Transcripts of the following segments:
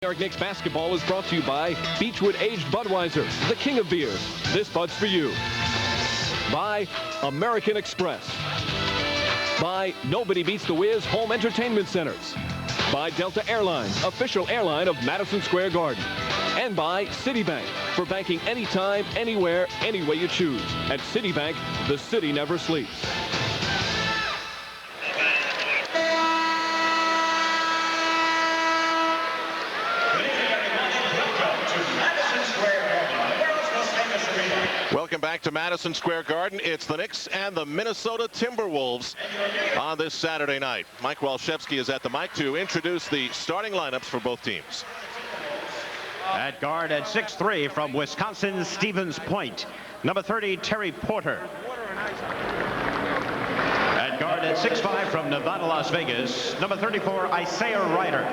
New York Knicks basketball is brought to you by Beechwood Aged Budweiser, the king of beers. This Bud's for you. By American Express. By Nobody Beats the Wiz Home Entertainment Centers. By Delta Airlines, official airline of Madison Square Garden. And by Citibank, for banking anytime, anywhere, any way you choose. At Citibank, the city never sleeps. Welcome back to Madison Square Garden. It's the Knicks and the Minnesota Timberwolves on this Saturday night. Mike Walshevsky is at the mic to introduce the starting lineups for both teams. At guard at 6'3" from Wisconsin, Stevens Point, number 30, Terry Porter. At guard at 6'5" from Nevada, Las Vegas, number 34, Isaiah Rider.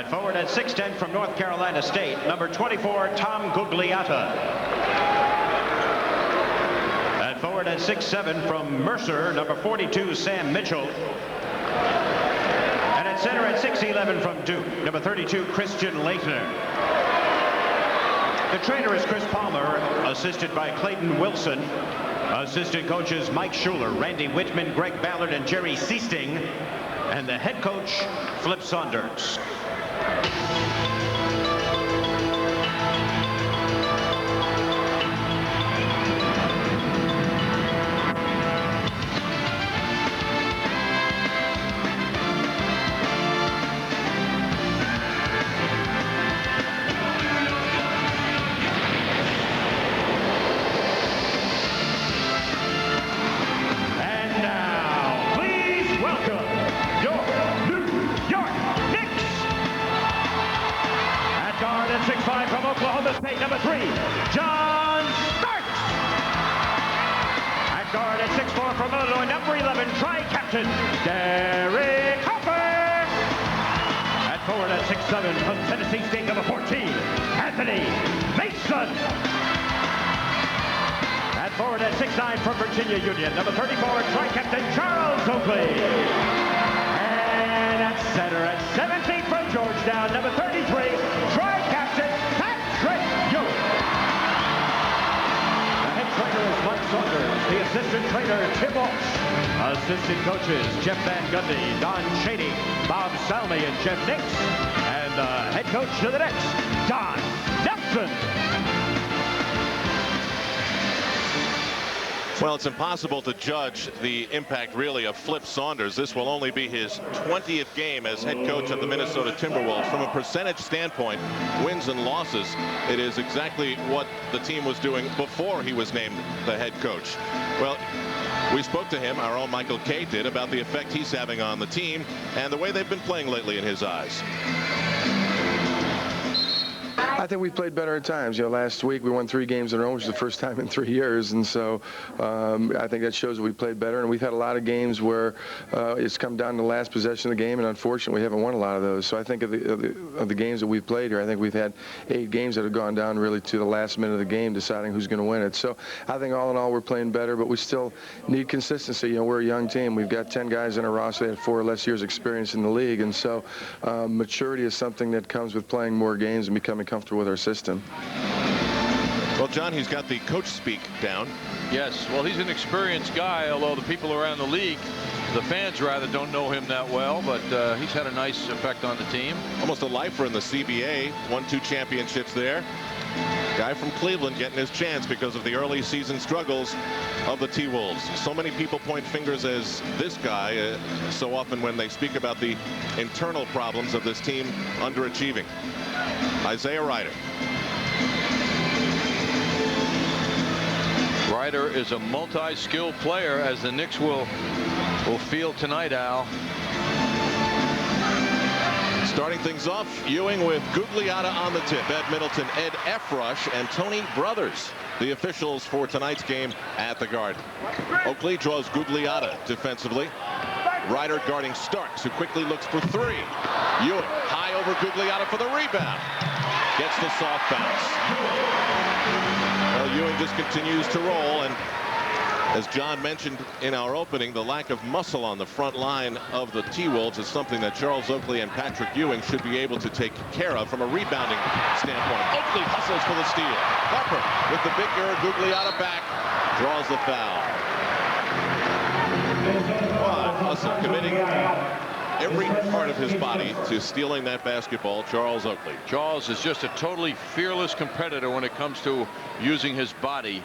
Forward at 6'10" from North Carolina State, number 24, Tom Gugliotta. At forward at 6'7" from Mercer, number 42, Sam Mitchell. And at center at 6'11" from Duke, number 32, Christian Laettner. The trainer is Chris Palmer, assisted by Clayton Wilson. Assistant coaches Mike Schuler, Randy Whitman, Greg Ballard, and Jerry Seasting. And the head coach, Flip Saunders. Number 3, John Starks. At guard at 6'4" from Illinois, number 11, tri-captain, Derek Harper. At forward at 6'7" from Tennessee State, number 14, Anthony Mason. At forward at 6'9" from Virginia Union, number 34, tri-captain, Charles Oakley. And at center at 17 from Georgetown, number 33, tri-captain, trainer is Mike Saunders, the assistant trainer Tim Walsh. Assistant coaches Jeff Van Gundy, Don Shady, Bob Salmi, and Jeff Nix. And head coach to the Knicks, Don Nelson. Well, it's impossible to judge the impact, really, of Flip Saunders. This will only be his 20th game as head coach of the Minnesota Timberwolves. From a percentage standpoint, wins and losses, it is exactly what the team was doing before he was named the head coach. Well, we spoke to him, our own Michael Kay did, about the effect he's having on the team and the way they've been playing lately in his eyes. I think we played better at times. You know, last week we won 3 games in a row, which is the first time in 3 years, and so I think that shows that we played better. And we've had a lot of games where it's come down to the last possession of the game, and unfortunately we haven't won a lot of those. So I think of the games that we've played here, I think we've had 8 games that have gone down really to the last minute of the game, deciding who's going to win it. So I think all in all we're playing better, but we still need consistency. You know, we're a young team. We've got 10 guys in our roster that have 4 or less years experience in the league, and so maturity is something that comes with playing more games and becoming comfortable with our system. Well, John, he's got the coach speak down. Yes, well, he's an experienced guy, although the people around the league, the fans rather, don't know him that well, but he's had a nice effect on the team. Almost a lifer in the CBA, won 2 championships there. Guy from Cleveland getting his chance because of the early season struggles of the T-Wolves. So many people point fingers as this guy so often when they speak about the internal problems of this team underachieving. Isaiah Rider. Rider is a multi-skilled player, as the Knicks will feel tonight, Al. Starting things off, Ewing with Gugliotta on the tip. Ed Middleton, Ed Efrush, and Tony Brothers, the officials for tonight's game at the Garden. Oakley draws Gugliotta defensively. Rider guarding Starks, who quickly looks for 3. Ewing high over Gugliotta for the rebound. Gets the soft bounce. Well, Ewing just continues to roll, and As John mentioned in our opening, the lack of muscle on the front line of the T-Wolves is something that Charles Oakley and Patrick Ewing should be able to take care of from a rebounding standpoint. Oakley hustles for the steal. Harper with the big Gugliotta back, draws the foul. Hustle, committing every part of his body to stealing that basketball, Charles Oakley. Charles is just a totally fearless competitor when it comes to using his body.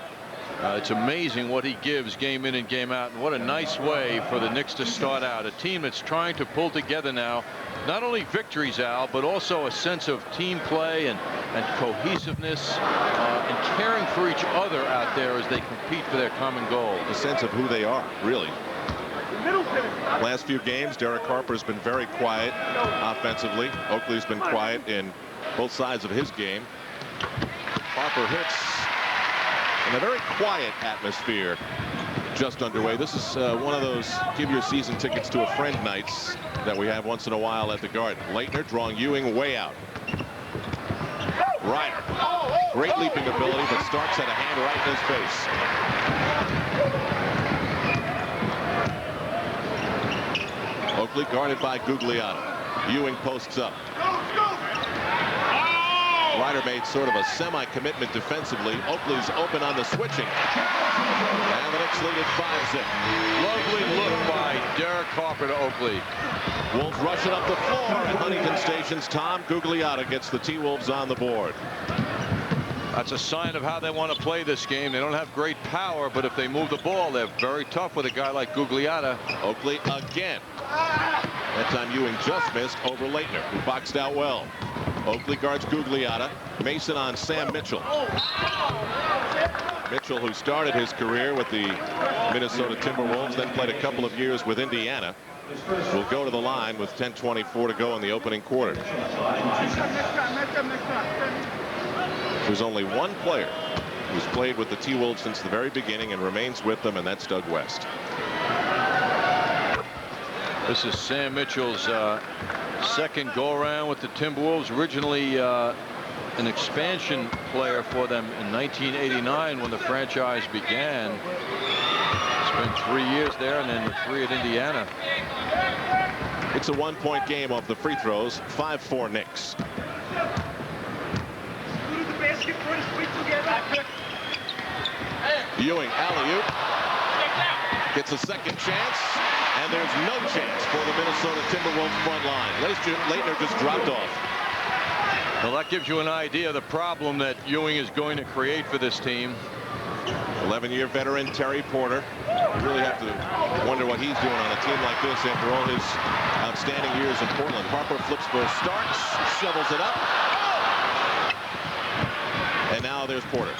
It's amazing what he gives game in and game out, and what a nice way for the Knicks to start out. A team that's trying to pull together now, not only victories, Al, but also a sense of team play and cohesiveness and caring for each other out there as they compete for their common goal. A sense of who they are, really. Last few games, Derek Harper's been very quiet offensively. Oakley's been quiet in both sides of his game. Harper hits in a very quiet atmosphere just underway. This is one of those give your season tickets to a friend nights that we have once in a while at the Garden. Leitner drawing Ewing way out. Ryder, great leaping ability, but Starks had a hand right in his face. Oakley guarded by Gugliotta. Ewing posts up. Ryder made sort of a semi-commitment defensively. Oakley's open on the switching. And the Knicks lead at 5-zip. Lovely look by Derek Harper to Oakley. Wolves rushing up the floor at Huntington Station's Tom Gugliotta gets the T-Wolves on the board. That's a sign of how they want to play this game. They don't have great power, but if they move the ball, they're very tough with a guy like Gugliotta. Oakley again. That time Ewing just missed over Leitner, who boxed out well. Oakley guards Gugliotta. Mason on Sam Mitchell. Mitchell, who started his career with the Minnesota Timberwolves, then played a couple of years with Indiana, will go to the line with 10:24 to go in the opening quarter. There's only one player who's played with the T-Wolves since the very beginning and remains with them, and that's Doug West. This is Sam Mitchell's second go-around with the Timberwolves. Originally an expansion player for them in 1989 when the franchise began. Spent 3 years there and then 3 at Indiana. It's a one-point game off the free throws. 5-4 Knicks. Ewing alley-oop. Gets a second chance. And there's no chance for the Minnesota Timberwolves front line. Leitner just dropped off. Well, that gives you an idea of the problem that Ewing is going to create for this team. 11-year veteran Terry Porter. You really have to wonder what he's doing on a team like this after all his outstanding years in Portland. Harper flips for Starks, shovels it up. And now there's Porter.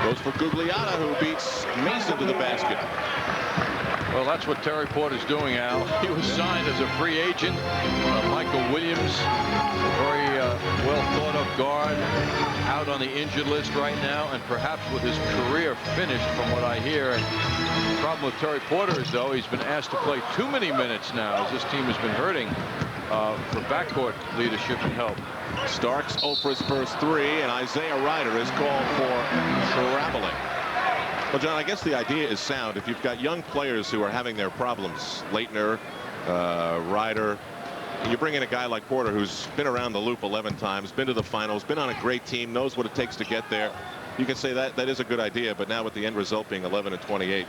Goes for Gugliotta, who beats Mason to the basket. Well, that's what Terry Porter's doing, Al. He was signed as a free agent. Michael Williams, a very well thought of guard, out on the injured list right now, and perhaps with his career finished from what I hear. The problem with Terry Porter is, though, he's been asked to play too many minutes now, as this team has been hurting for backcourt leadership and help. Starks 0 for his first 3, and Isaiah Ryder is called for traveling. Well, John, I guess the idea is sound. If you've got young players who are having their problems, Leitner, Ryder, you bring in a guy like Porter, who's been around the loop 11 times, been to the finals, been on a great team, knows what it takes to get there. You can say that is a good idea, but now with the end result being 11-28.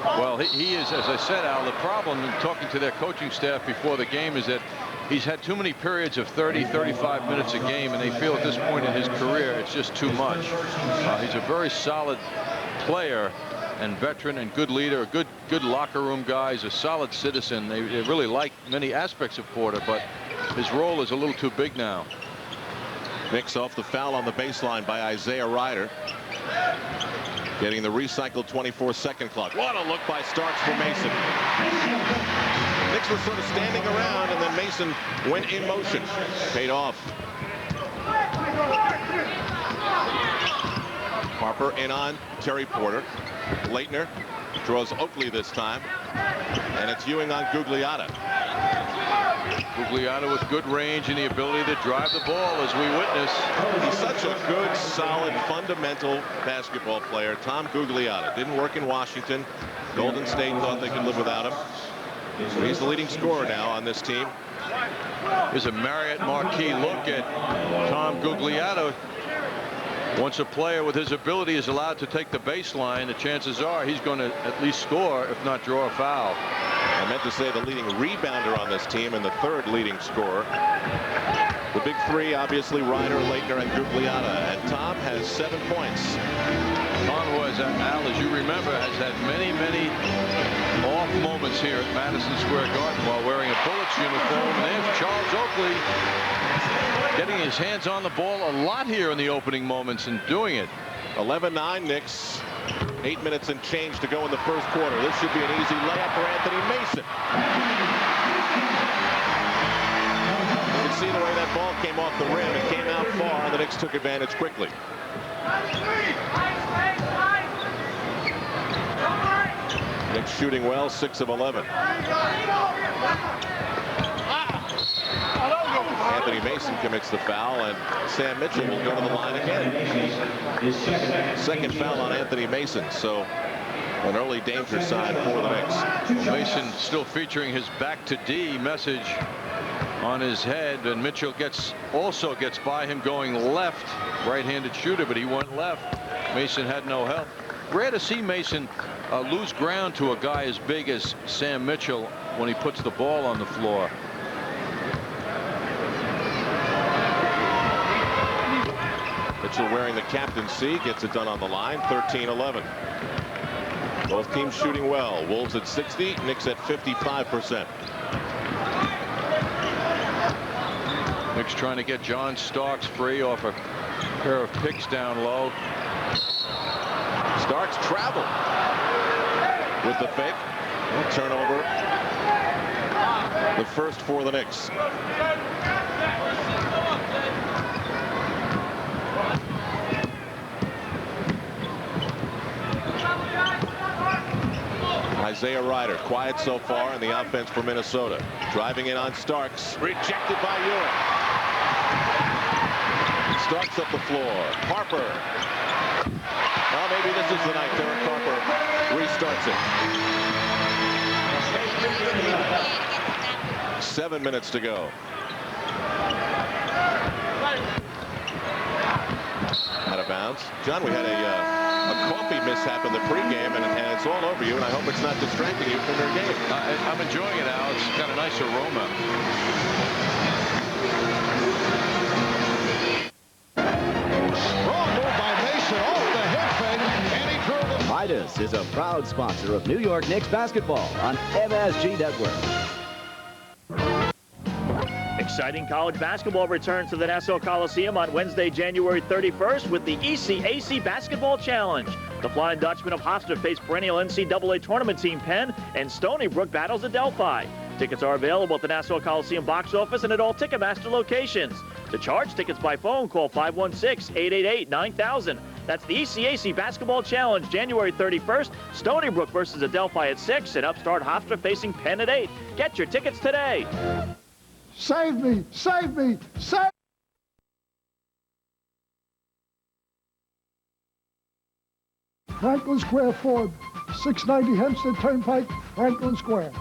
Well, he is, as I said, Al, the problem in talking to their coaching staff before the game is that he's had too many periods of 30-35 minutes a game, and they feel at this point in his career it's just too much. He's a very solid player and veteran and good leader, a good locker room guy. He's a solid citizen. They really like many aspects of Porter, but his role is a little too big now. Knicks off the foul on the baseline by Isaiah Ryder. Getting the recycled 24-second clock. What a look by Starks for Mason. Knicks were sort of standing around, and then Mason went in motion. Paid off. Harper in on Terry Porter. Leitner draws Oakley this time. And it's Ewing on Gugliotta. Gugliotta with good range and the ability to drive the ball, as we witness. He's such a good, solid, fundamental basketball player. Tom Gugliotta. Didn't work in Washington. Golden State thought they could live without him. So he's the leading scorer now on this team. Here's a Marriott marquee look at Tom Gugliotta. Once a player with his ability is allowed to take the baseline, the chances are he's going to at least score, if not draw a foul. I meant to say the leading rebounder on this team and the third leading scorer. The big three, obviously, Ryder, Leitner, and Gugliotta. And Tom has 7 points. Tom, who has, Al, as you remember, has had many off moments here at Madison Square Garden while wearing a Bullets uniform. And there's Charles Oakley getting his hands on the ball a lot here in the opening moments and doing it. 11-9 Knicks. 8 minutes and change to go in the first quarter. This should be an easy layup for Anthony Mason. You can see the way that ball came off the rim. It came out far, and the Knicks took advantage quickly. Knicks shooting well, 6 of 11. Anthony Mason commits the foul, and Sam Mitchell will go to the line again. Second foul on Anthony Mason, so an early danger sign for the Knicks. Mason still featuring his back to D message on his head, and Mitchell also gets by him going left. Right-handed shooter, but he went left. Mason had no help. Rare to see Mason lose ground to a guy as big as Sam Mitchell when he puts the ball on the floor. Mitchell wearing the captaincy gets it done on the line. 13-11. Both teams shooting well. Wolves at 60, Knicks at 55%. Knicks trying to get John Starks free off a pair of picks down low. Starks travel with the fake. Turnover. The first for the Knicks. Isaiah Ryder, quiet so far in the offense for Minnesota. Driving in on Starks. Rejected by Ewing. Starks up the floor. Harper. Well, maybe this is the night Derek Harper restarts it. 7 minutes to go. Out of bounds. John, we had a coffee mishap in the pregame, and it's all over you, and I hope it's not distracting you from your game. I'm enjoying it, Al. It's got a nice aroma. Strong move by Mason off the hip fake, and he drove it. Midas is a proud sponsor of New York Knicks basketball on MSG Network. Exciting college basketball returns to the Nassau Coliseum on Wednesday, January 31st with the ECAC Basketball Challenge. The Flying Dutchman of Hofstra face perennial NCAA tournament team Penn, and Stony Brook battles Adelphi. Tickets are available at the Nassau Coliseum box office and at all Ticketmaster locations. To charge tickets by phone, call 516-888-9000. That's the ECAC Basketball Challenge, January 31st. Stony Brook versus Adelphi at 6, and upstart Hofstra facing Penn at 8. Get your tickets today. Save me! Save me! Save! Franklin Square Ford, 690 Hempstead Turnpike, Franklin Square.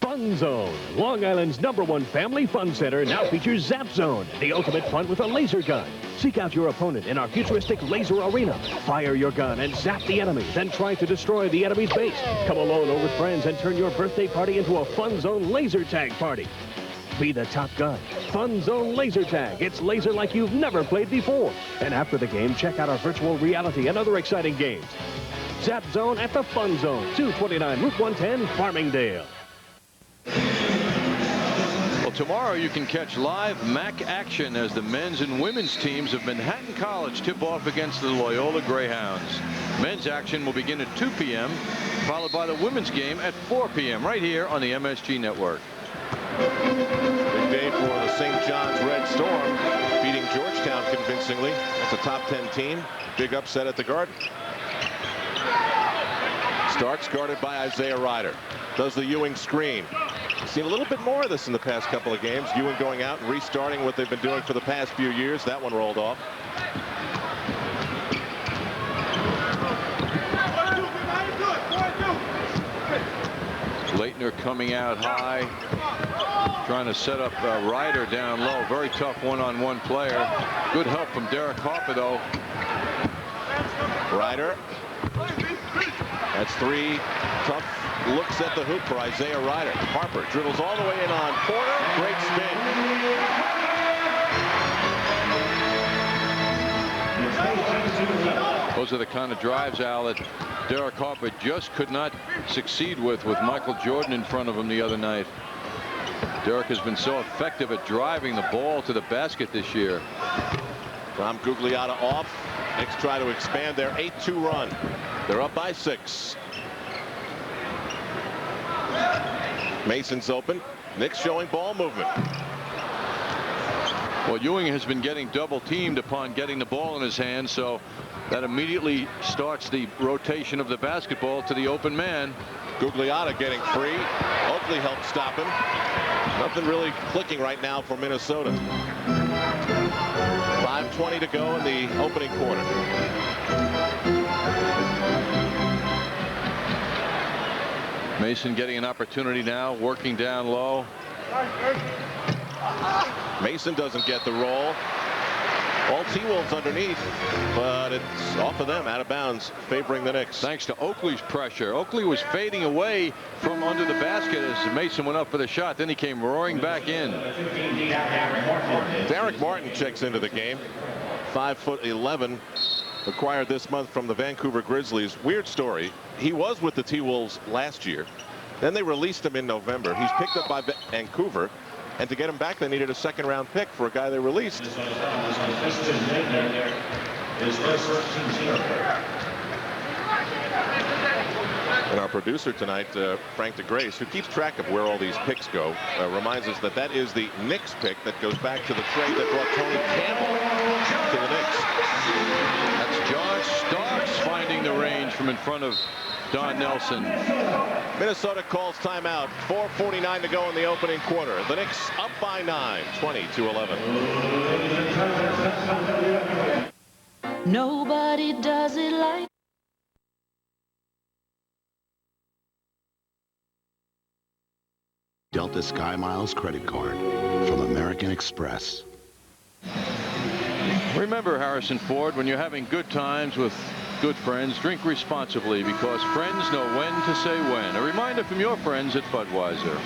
Fun Zone, Long Island's #1 family fun center, now features Zap Zone, the ultimate fun with a laser gun. Seek out your opponent in our futuristic laser arena. Fire your gun and zap the enemy, then try to destroy the enemy's base. Come alone or with friends and turn your birthday party into a Fun Zone laser tag party. Be the top gun. Fun Zone laser tag. It's laser like you've never played before. And after the game, check out our virtual reality and other exciting games. Zap Zone at the Fun Zone, 229 Route 110, Farmingdale. Well, tomorrow you can catch live MAC action as the men's and women's teams of Manhattan College tip off against the Loyola Greyhounds. Men's action will begin at 2 p.m., followed by the women's game at 4 p.m. right here on the MSG Network. Big day for the St. John's Red Storm, beating Georgetown convincingly. That's a top 10 team. Big upset at the Garden. Starks guarded by Isaiah Ryder. Does the Ewing screen. Seen a little bit more of this in the past couple of games. Ewing going out and restarting what they've been doing for the past few years. That one rolled off. Leitner coming out high, trying to set up Ryder down low. Very tough one-on-one player. Good help from Derek Harper, though. Ryder. That's 3 tough looks at the hoop for Isaiah Ryder. Harper dribbles all the way in on Porter. Great spin. Those are the kind of drives, Al, that Derek Harper just could not succeed with Michael Jordan in front of him the other night. Derek has been so effective at driving the ball to the basket this year. Tom Gugliotta off. Knicks try to expand their 8-2 run. They're up by 6. Mason's open. Knicks showing ball movement. Well, Ewing has been getting double teamed upon getting the ball in his hand, so that immediately starts the rotation of the basketball to the open man. Gugliotta getting free. Oakley helped stop him. Nothing really clicking right now for Minnesota. 5:20 to go in the opening quarter. Mason getting an opportunity now, working down low. Mason doesn't get the roll. All T-Wolves underneath, but it's off of them, out of bounds, favoring the Knicks. Thanks to Oakley's pressure. Oakley was fading away from under the basket as Mason went up for the shot. Then he came roaring back in. Derek Martin checks into the game. 5'11", acquired this month from the Vancouver Grizzlies. Weird story. He was with the T-Wolves last year. Then they released him in November. He's picked up by Vancouver. And to get him back, they needed a second-round pick for a guy they released. And our producer tonight, Frank DeGrace, who keeps track of where all these picks go, reminds us that that is the Knicks pick that goes back to the trade that brought Tony Campbell to the Knicks. That's John Starks finding the range from in front of Don Nelson. Minnesota calls timeout. 4:49 to go in the opening quarter. The Knicks up by 9, 20-11. Nobody does it like Delta Sky Miles credit card from American Express. Remember, Harrison Ford, when you're having good times with good friends, drink responsibly, because friends know when to say when. A reminder from your friends at Budweiser.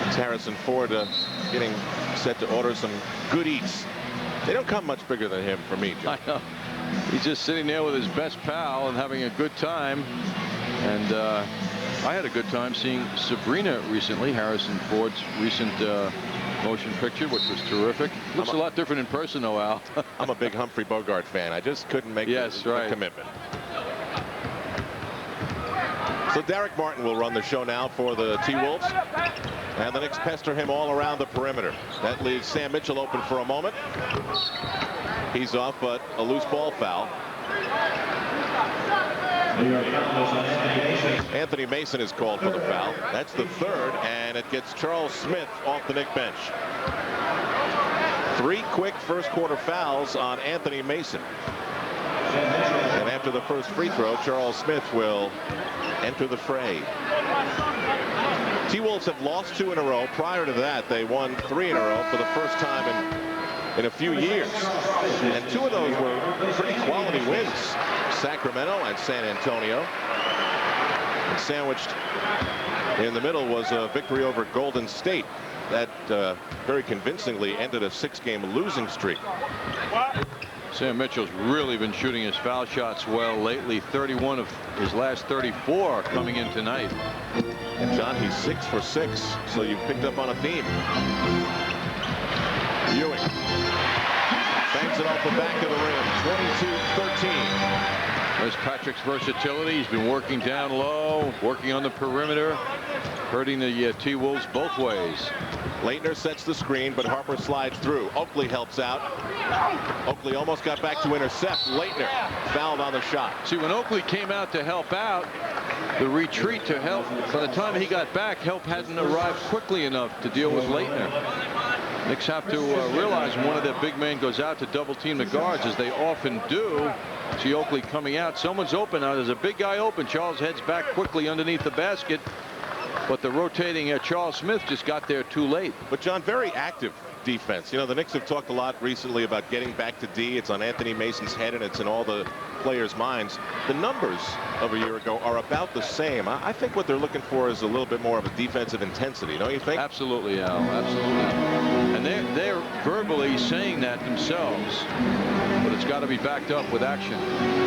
It's Harrison Ford getting set to order some good eats. They don't come much bigger than him for me, John. I know. He's just sitting there with his best pal and having a good time. And I had a good time seeing Sabrina recently, Harrison Ford's recent motion picture, which was terrific. Looks a lot different in person, though, Al. I'm a big Humphrey Bogart fan. I just couldn't make the commitment. So Derek Martin will run the show now for the T-Wolves. And the Knicks pester him all around the perimeter. That leaves Sam Mitchell open for a moment. He's off, but a loose ball foul. Anthony Mason is called for the foul. That's the third, and it gets Charles Smith off the Knick bench. 3 quick first quarter fouls on Anthony Mason. And after the first free throw, Charles Smith will enter the fray. T-Wolves have lost 2 in a row. Prior to that, they won 3 in a row for the first time in a few years. And 2 of those were pretty quality wins. Sacramento and San Antonio. And sandwiched in the middle was a victory over Golden State. That very convincingly ended a 6-game losing streak. Sam Mitchell's really been shooting his foul shots well lately. 31 of his last 34 coming in tonight. And John, he's 6 for 6, so you've picked up on a theme. Ewing bangs it off the back of the rim. 22-13. There's Patrick's versatility. He's been working down low, working on the perimeter, hurting the T-Wolves both ways. Leitner sets the screen, but Harper slides through. Oakley helps out. Oakley almost got back to intercept. Leitner fouled on the shot. See, when Oakley came out to help out, the retreat to help. By the time he got back, help hadn't arrived quickly enough to deal with Leitner. Knicks have to realize when one of their big men goes out to double team the guards, as they often do. See Oakley coming out. Someone's open now. There's a big guy open. Charles heads back quickly underneath the basket. But the rotating Charles Smith just got there too late. But John, very active defense. You know, the Knicks have talked a lot recently about getting back to D. It's on Anthony Mason's head and it's in all the players' minds. The numbers of a year ago are about the same. I think what they're looking for is a little bit more of a defensive intensity, don't you think? Absolutely, Al. Absolutely. And they're verbally saying that themselves. But it's got to be backed up with action.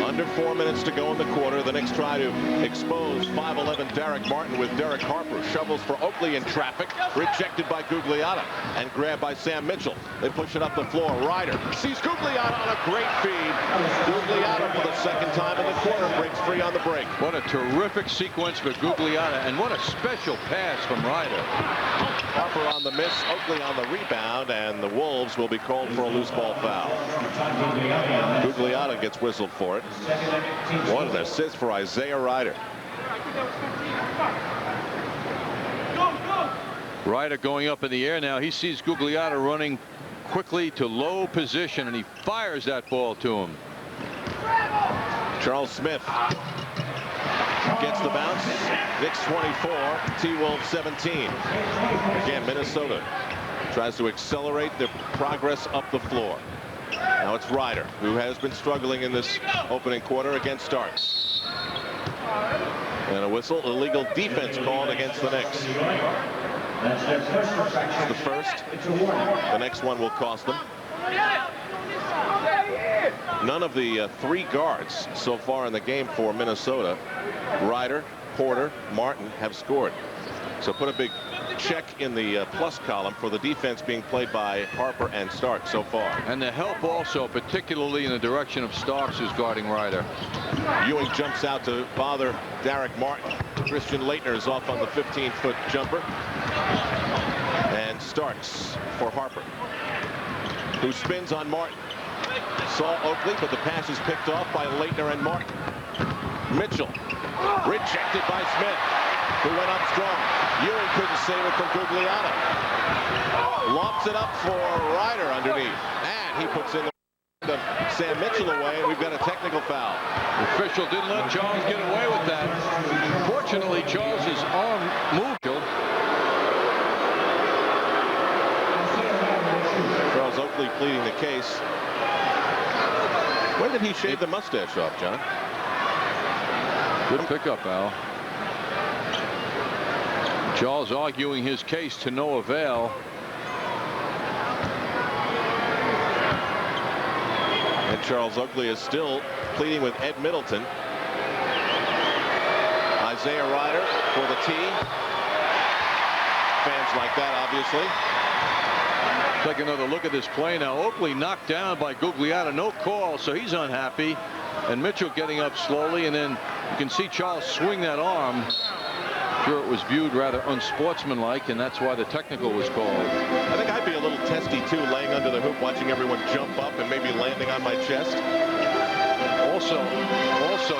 Under 4 minutes to go in the quarter. The Knicks try to expose 5'11" Derek Martin with Derek Harper. Shovels for Oakley in traffic. Rejected by Gugliotta and grabbed by Sam Mitchell. They push it up the floor. Ryder sees Gugliotta on a great feed. Gugliotta for the second time in the quarter breaks free on the break. What a terrific sequence for Gugliotta, and what a special pass from Ryder. Harper on the miss, Oakley on the rebound, and the Wolves will be called for a loose ball foul. Gugliotta gets whistled for it. What an assist for Isaiah Ryder. Ryder going up in the air now. He sees Gugliotta running quickly to low position, and he fires that ball to him. Charles Smith gets the bounce. Knicks 24, T-Wolves 17. Again, Minnesota tries to accelerate their progress up the floor. Now it's Ryder, who has been struggling in this opening quarter against Starks. And a whistle, illegal defense called against the Knicks. The first. The next one will cost them. None of the three guards so far in the game for Minnesota, Ryder, Porter, Martin, have scored. So put a big check in the plus column for the defense being played by Harper and Starks so far. And the help also, particularly in the direction of Starks, who's guarding Ryder. Ewing jumps out to bother Derek Martin. Christian Leitner is off on the 15-foot jumper. And Starks for Harper, who spins on Martin. Saw Oakley, but the pass is picked off by Leitner and Martin. Mitchell rejected by Smith, who went up strong. Ewing couldn't save it from Gugliotta. Lofts it up for Ryder underneath, and he puts in the Sam Mitchell away, and we've got a technical foul. The official didn't let Charles get away with that. Fortunately, Charles's arm moved. Charles Oakley pleading the case. When did he shave the mustache off, John? Good pickup, Al. Charles arguing his case to no avail. And Charles Oakley is still pleading with Ed Middleton. Isaiah Ryder for the tee. Fans like that, obviously. Take another look at this play now. Oakley knocked down by Gugliotta, no call, so he's unhappy. And Mitchell getting up slowly, and then you can see Charles swing that arm. Sure, it was viewed rather unsportsmanlike, and that's why the technical was called. I think I'd be a little testy too, laying under the hoop, watching everyone jump up and maybe landing on my chest. Also,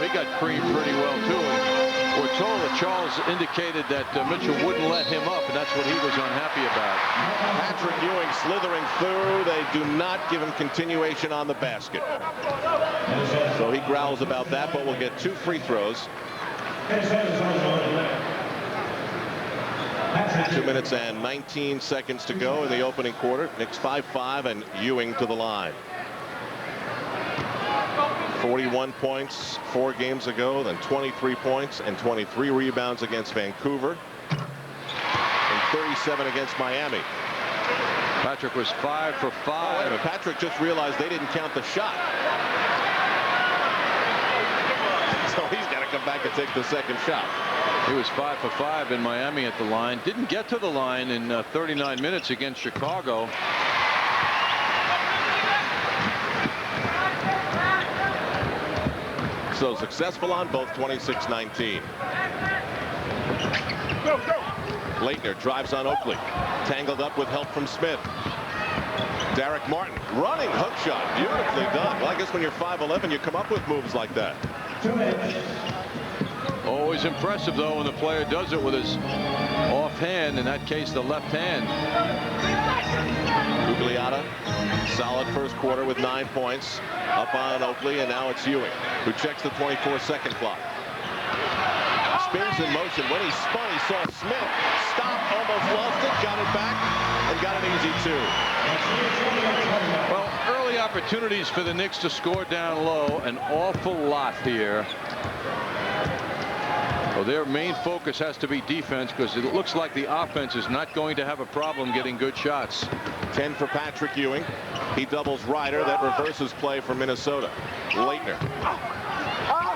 he got creamed pretty well too. And we're told that Charles indicated that Mitchell wouldn't let him up, and that's what he was unhappy about. Patrick Ewing slithering through. They do not give him continuation on the basket. So he growls about that, but we'll get 2 free throws. 2 minutes and 19 seconds to go in the opening quarter. Knicks 5-5 and Ewing to the line. 41 points 4 games ago, then 23 points and 23 rebounds against Vancouver, and 37 against Miami. Patrick was 5 for 5. And Patrick just realized they didn't count the shot. So he's got to come back and take the second shot. He was 5 for 5 in Miami at the line. Didn't get to the line in 39 minutes against Chicago. So successful on both. 26-19. Leitner drives on Oakley. Tangled up with help from Smith. Derek Martin running hook shot. Beautifully done. Well, I guess when you're 5'11", you come up with moves like that. Always impressive, though, when the player does it with his offhand, in that case, the left hand. Gugliotta, solid first quarter with 9 points. Up on Oakley, and now it's Ewing, who checks the 24-second clock. Spins in motion. When he spun, he saw Smith. Stopped, almost lost it, got it back, and got an easy 2. Well, early opportunities for the Knicks to score down low, an awful lot here. Well, their main focus has to be defense, because it looks like the offense is not going to have a problem getting good shots. 10 for Patrick Ewing. He doubles Ryder. That reverses play for Minnesota. Leitner.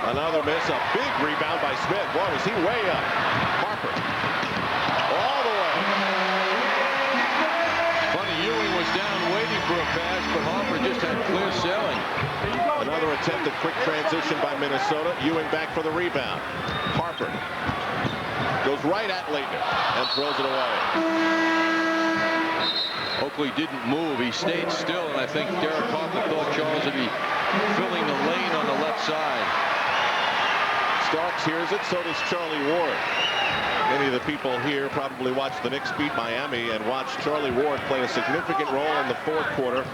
Another miss. A big rebound by Smith. Boy, was he way up. Harper. All the way. Funny, Ewing was down waiting for a pass, but Harper just had clear sailing. Another attempt at quick transition by Minnesota. Ewing back for the rebound. Harper goes right at Leitner and throws it away. Oakley didn't move. He stayed still, and I think Derek Harper thought Charles would be filling the lane on the left side. Starks hears it, so does Charlie Ward. Many of the people here probably watched the Knicks beat Miami and watched Charlie Ward play a significant role in the fourth quarter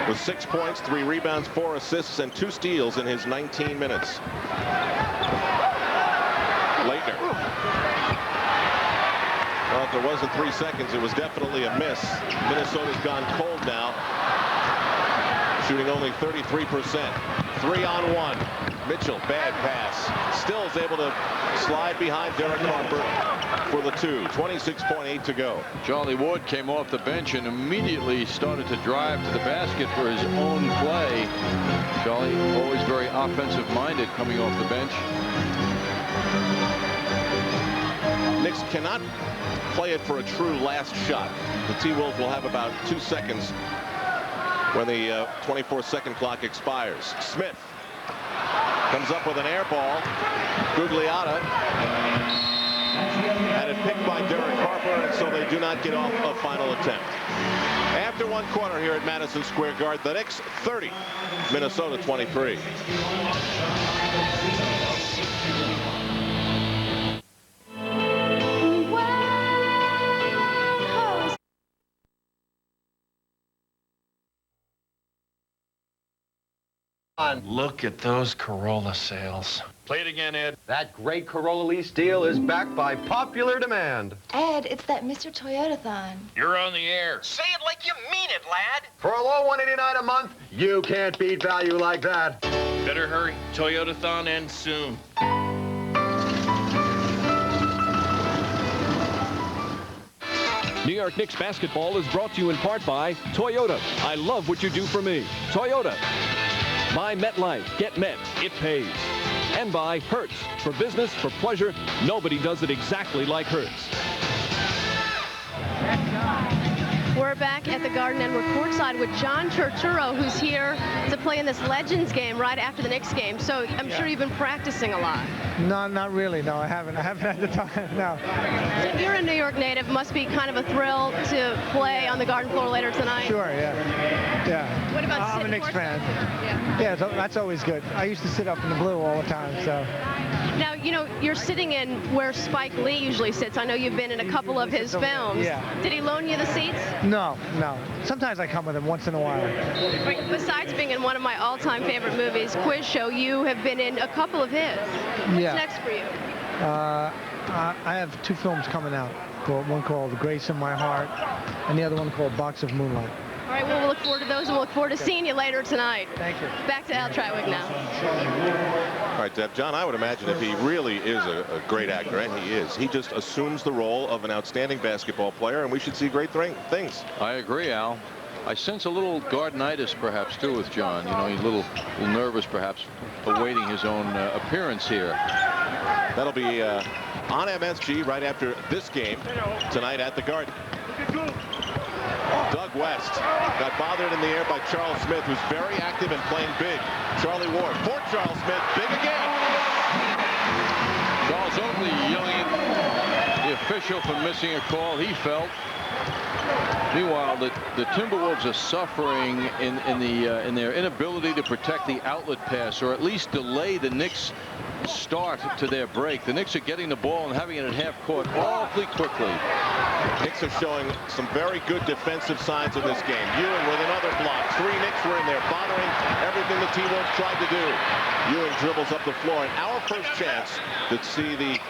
with 6 points, 3 rebounds, 4 assists, and 2 steals in his 19 minutes. Leitner. Well, if there wasn't 3 seconds, it was definitely a miss. Minnesota's gone cold now, shooting only 33%. 3-on-1. Mitchell, bad pass. Still is able to slide behind Derek Harper for the 2. 26.8 to go. Charlie Ward came off the bench and immediately started to drive to the basket for his own play. Charlie, always very offensive-minded coming off the bench. Knicks cannot play it for a true last shot. The T-Wolves will have about 2 seconds when the 24-second clock expires. Smith comes up with an air ball. Gugliotta had it picked by Derek Harper, and so they do not get off a final attempt. After 1 quarter here at Madison Square Garden, the Knicks 30, Minnesota 23. Look at those Corolla sales. Play it again, Ed. That great Corolla lease deal is backed by popular demand. Ed, it's that Mr. Toyotathon. You're on the air. Say it like you mean it, lad. For a low $189 a month, you can't beat value like that. Better hurry. Toyotathon ends soon. New York Knicks basketball is brought to you in part by Toyota. I love what you do for me. Toyota. By MetLife. Get Met. It pays. And by Hertz. For business, for pleasure, nobody does it exactly like Hertz. We're back at the Garden, and we're courtside with John Turturro, who's here to play in this Legends game right after the Knicks game. So I'm sure you've been practicing a lot. No, not really. No, I haven't had the time. No. So if you're a New York native, must be kind of a thrill to play on the Garden floor later tonight. Sure, yeah. What about I'm a Knicks fan. Yeah, that's always good. I used to sit up in the blue all the time, so. Now, you know, you're sitting in where Spike Lee usually sits. I know you've been in a couple of his films. Yeah. Did he loan you the seats? No. Sometimes I come with him once in a while. Besides being in one of my all-time favorite movies, Quiz Show, you have been in a couple of his. What's next for you? I have 2 films coming out. One called Grace in My Heart, and the other one called Box of Moonlight. All right, well, we'll look forward to those, and we'll look forward to seeing you later tonight. Thank you. Back to Al Trawick now. All right, Deb. John, I would imagine if he really is a great actor, and he is, he just assumes the role of an outstanding basketball player, and we should see great things. I agree, Al. I sense a little Gardenitis, perhaps, too, with John. You know, he's a little nervous, perhaps, awaiting his own appearance here. That'll be on MSG right after this game tonight at the Garden. Doug West got bothered in the air by Charles Smith, who's very active and playing big. Charlie Ward for Charles Smith, big again. Charles Oakley yelling at the official for missing a call he felt. Meanwhile, the Timberwolves are suffering in their inability to protect the outlet pass, or at least delay the Knicks start to their break. The Knicks are getting the ball and having it at half court awfully quickly. Knicks are showing some very good defensive signs in this game. Ewing with another block. 3 Knicks were in there bothering everything the T-Wolves tried to do. Ewing dribbles up the floor, and our first chance to see the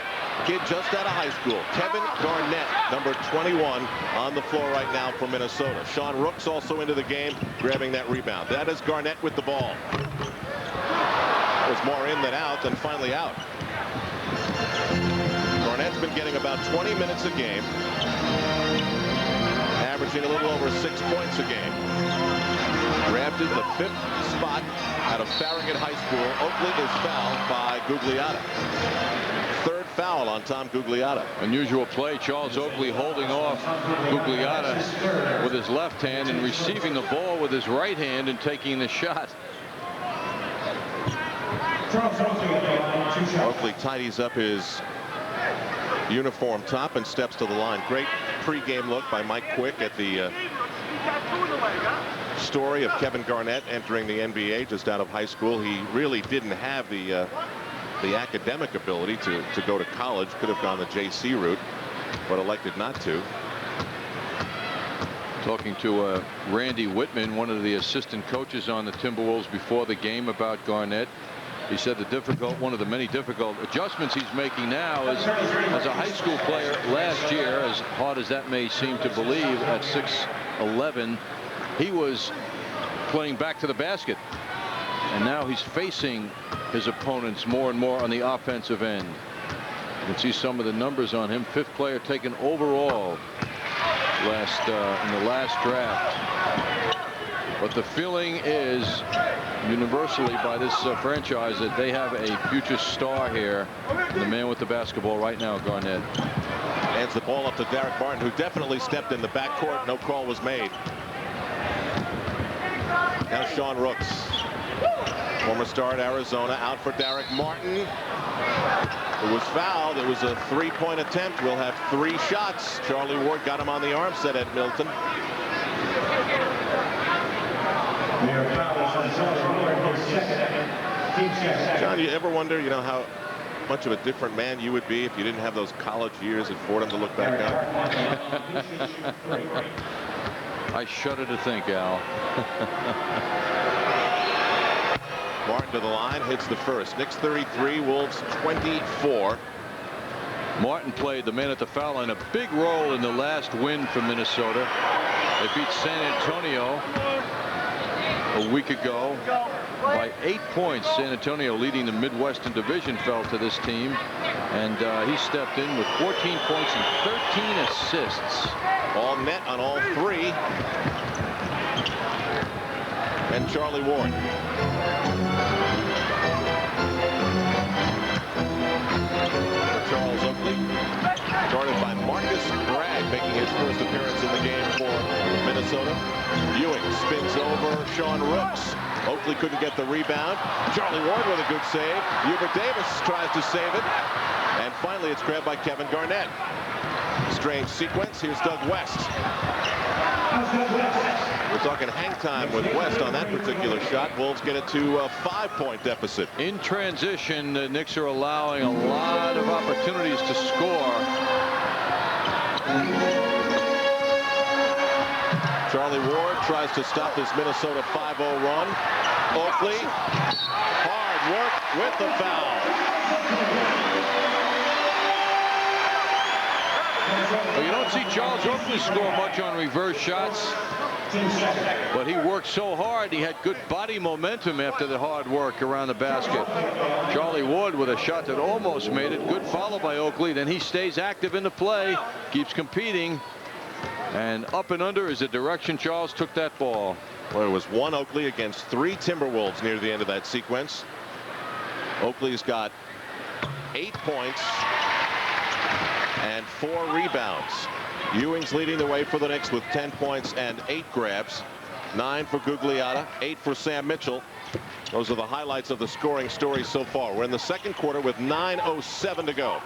kid just out of high school, Kevin Garnett, number 21, on the floor right now for Minnesota. Sean Rooks also into the game, grabbing that rebound. That is Garnett with the ball. It was more in than out, and finally out. Garnett's been getting about 20 minutes a game, averaging a little over 6 points a game. Drafted the 5th spot out of Farragut High School. Oakley is fouled by Gugliotta. 3rd foul on Tom Gugliotta. Unusual play. Charles Oakley holding off Gugliotta with his left hand and receiving the ball with his right hand and taking the shot. Oakley tidies up his uniform top and steps to the line. Great pregame look by Mike Quick at the story of Kevin Garnett entering the NBA just out of high school. He really didn't have the academic ability to go to college. Could have gone the JC route, but elected not to. Talking to Randy Whitman, one of the assistant coaches on the Timberwolves, before the game about Garnett. He said one of the many difficult adjustments he's making now is, as a high school player last year, as hard as that may seem to believe, at 6'11", he was playing back to the basket. And now he's facing his opponents more and more on the offensive end. You can see some of the numbers on him. 5th player taken overall in the last draft. But the feeling is universally by this franchise that they have a future star here. And the man with the basketball right now, Garnett. Hands the ball up to Derek Martin, who definitely stepped in the backcourt. No call was made. Now Sean Rooks, former star at Arizona, out for Derek Martin, who was fouled. It was a 3-point attempt. We'll have 3 shots. Charlie Ward got him on the arm set at Milton. John, you ever wonder, how much of a different man you would be if you didn't have those college years at Fordham to look back on? I shudder to think, Al. Martin to the line, hits the first. Knicks 33, Wolves 24. Martin played the man at the foul line a big role in the last win for Minnesota. They beat San Antonio a week ago by 8 points. San Antonio, leading the Midwestern Division, fell to this team, and he stepped in with 14 points and 13 assists. All net on all 3. And Charlie Ward. Charles Oakley, guarded by Marcus Bragg, making his first appearance in the game for Minnesota. Ewing spins over Sean Rooks. Oakley couldn't get the rebound. Charlie Ward with a good save. Hubert Davis tries to save it. And finally, it's grabbed by Kevin Garnett. Strange sequence. Here's Doug West. We're talking hang time with West on that particular shot. Wolves get it to a 5-point deficit. In transition, the Knicks are allowing a lot of opportunities to score. Charlie Ward tries to stop this Minnesota 5-0 run. Oakley, hard work with the foul. Well, you don't see Charles Oakley score much on reverse shots, but he worked so hard. He had good body momentum after the hard work around the basket. Charlie Ward with a shot that almost made it. Good follow by Oakley. Then he stays active in the play, keeps competing, and up and under is the direction Charles took that ball. Well, it was 1 Oakley against 3 Timberwolves near the end of that sequence. Oakley's got 8 points and 4 rebounds. Ewing's leading the way for the Knicks with 10 points and 8 grabs. 9 for Gugliotta, 8 for Sam Mitchell. Those are the highlights of the scoring story so far. We're in the second quarter with 9:07 to go.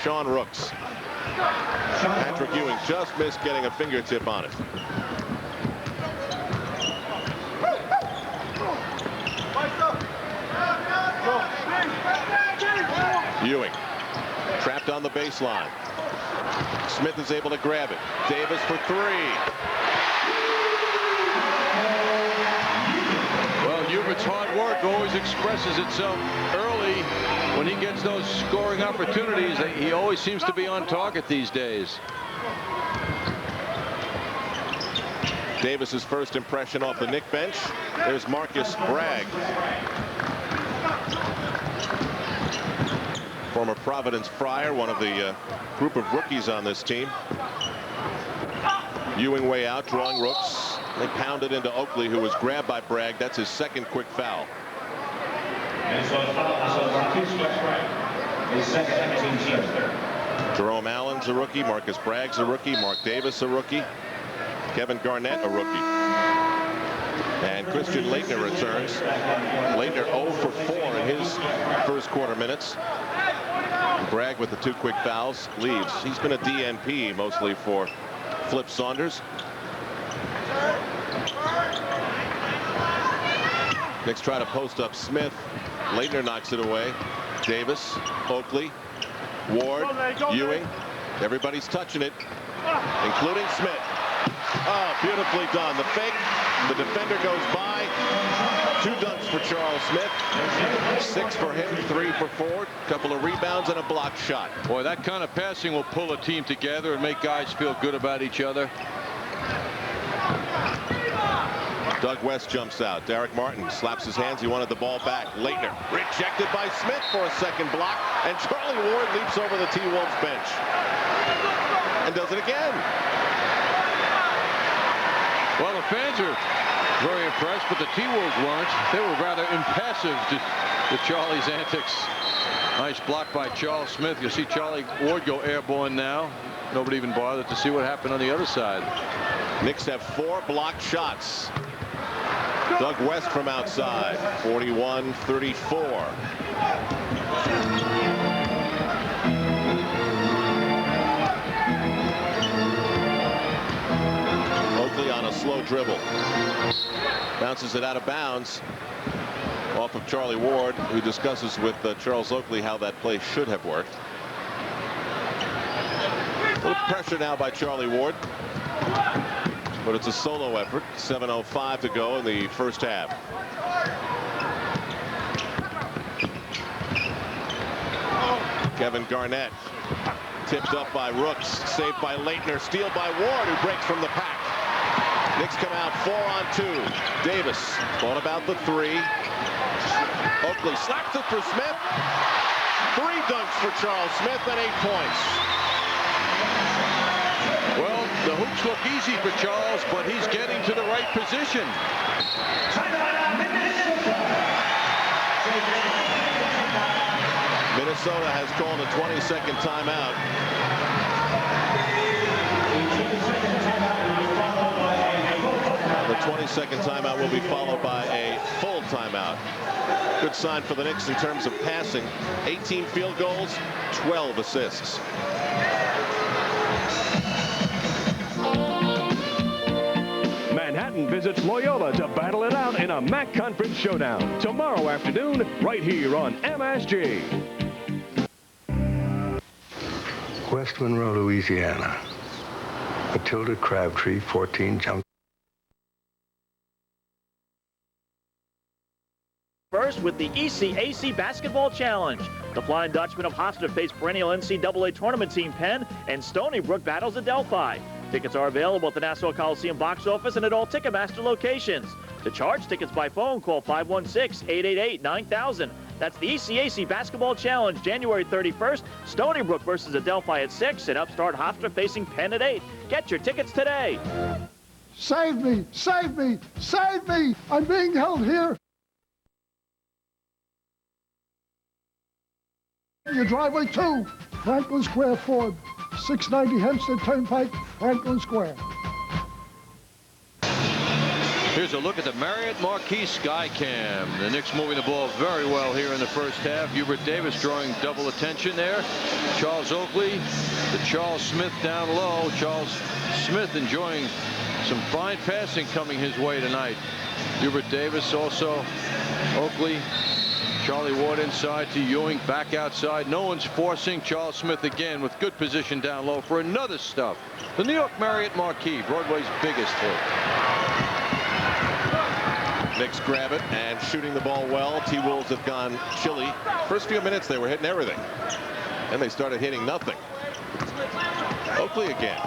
Sean Rooks. Patrick Ewing just missed getting a fingertip on it. Ewing trapped on the baseline. Smith is able to grab it. Davis for three. Well, Hubert's hard work always expresses itself early when he gets those scoring opportunities. He always seems to be on target these days. Davis's first impression off the Knick bench. There's Marcus Bragg. Former Providence Friar, one of the group of rookies on this team. Ewing way out, drawing Rooks. They pounded into Oakley, who was grabbed by Bragg. That's his second quick foul. Jerome Allen's a rookie. Marcus Bragg's a rookie. Mark Davis a rookie. Kevin Garnett a rookie. And Christian Laettner returns. Laettner 0 for 4 in his first quarter minutes. Bragg with the 2 quick fouls leaves. He's been a DNP mostly for Flip Saunders. Knicks try to post up Smith. Laettner knocks it away. Davis, Oakley, Ward, Ewing. Everybody's touching it, including Smith. Oh, beautifully done. The fake. The defender goes by. 2 dunks for Charles Smith. 6 for him, 3 for Ford. Couple of rebounds and a blocked shot. Boy, that kind of passing will pull a team together and make guys feel good about each other. Doug West jumps out. Derek Martin slaps his hands. He wanted the ball back. Laettner rejected by Smith for a second block. And Charlie Ward leaps over the T-Wolves bench. And does it again. Well, the fans are very impressed, but the T-Wolves weren't. They were rather impassive to Charlie's antics. Nice block by Charles Smith. You see Charlie Ward go airborne now. Nobody even bothered to see what happened on the other side. Knicks have 4 blocked shots. Doug West from outside, 41-34. Oakley on a slow dribble. Bounces it out of bounds off of Charlie Ward, who discusses with Charles Oakley how that play should have worked. A little pressure now by Charlie Ward. But it's a solo effort. 7:05 to go in the first half. Kevin Garnett tipped up by Rooks, saved by Laettner, steal by Ward, who breaks from the pack. Knicks come out 4-on-2. Davis thought about the 3. Oakley slaps it for Smith. 3 dunks for Charles Smith and 8 points. Well, the hoops look easy for Charles, but he's getting to the right position. Minnesota has called a 20-second timeout. The 20-second timeout will be followed by a full timeout. Good sign for the Knicks in terms of passing. 18 field goals, 12 assists. Manhattan visits Loyola to battle it out in a MAC Conference showdown tomorrow afternoon right here on MSG. West Monroe, Louisiana. Matilda Crabtree, 14 jump. First with the ECAC Basketball Challenge. The Flying Dutchman of Hofstra face perennial NCAA tournament team Penn, and Stony Brook battles Adelphi. Tickets are available at the Nassau Coliseum box office and at all Ticketmaster locations. To charge tickets by phone, call 516-888-9000. That's the ECAC Basketball Challenge, January 31st. Stony Brook versus Adelphi at 6, and Upstart Hofstra facing Penn at 8. Get your tickets today. Save me! Save me! Save me! I'm being held here. Your driveway 2, Franklin Square Ford, 690 Hempstead Turnpike, Franklin Square. Here's a look at the Marriott Marquis Skycam. The Knicks moving the ball very well here in the first half. Hubert Davis drawing double attention there. Charles Oakley, the Charles Smith down low. Charles Smith enjoying some fine passing coming his way tonight. Hubert Davis, also Oakley Charlie Ward inside to Ewing, back outside. No one's forcing. Charles Smith again with good position down low for another stuff. The New York Marriott Marquis, Broadway's biggest hit. Knicks grab it and shooting the ball well. T-Wolves have gone chilly. First few minutes they were hitting everything. And they started hitting nothing. Oakley again.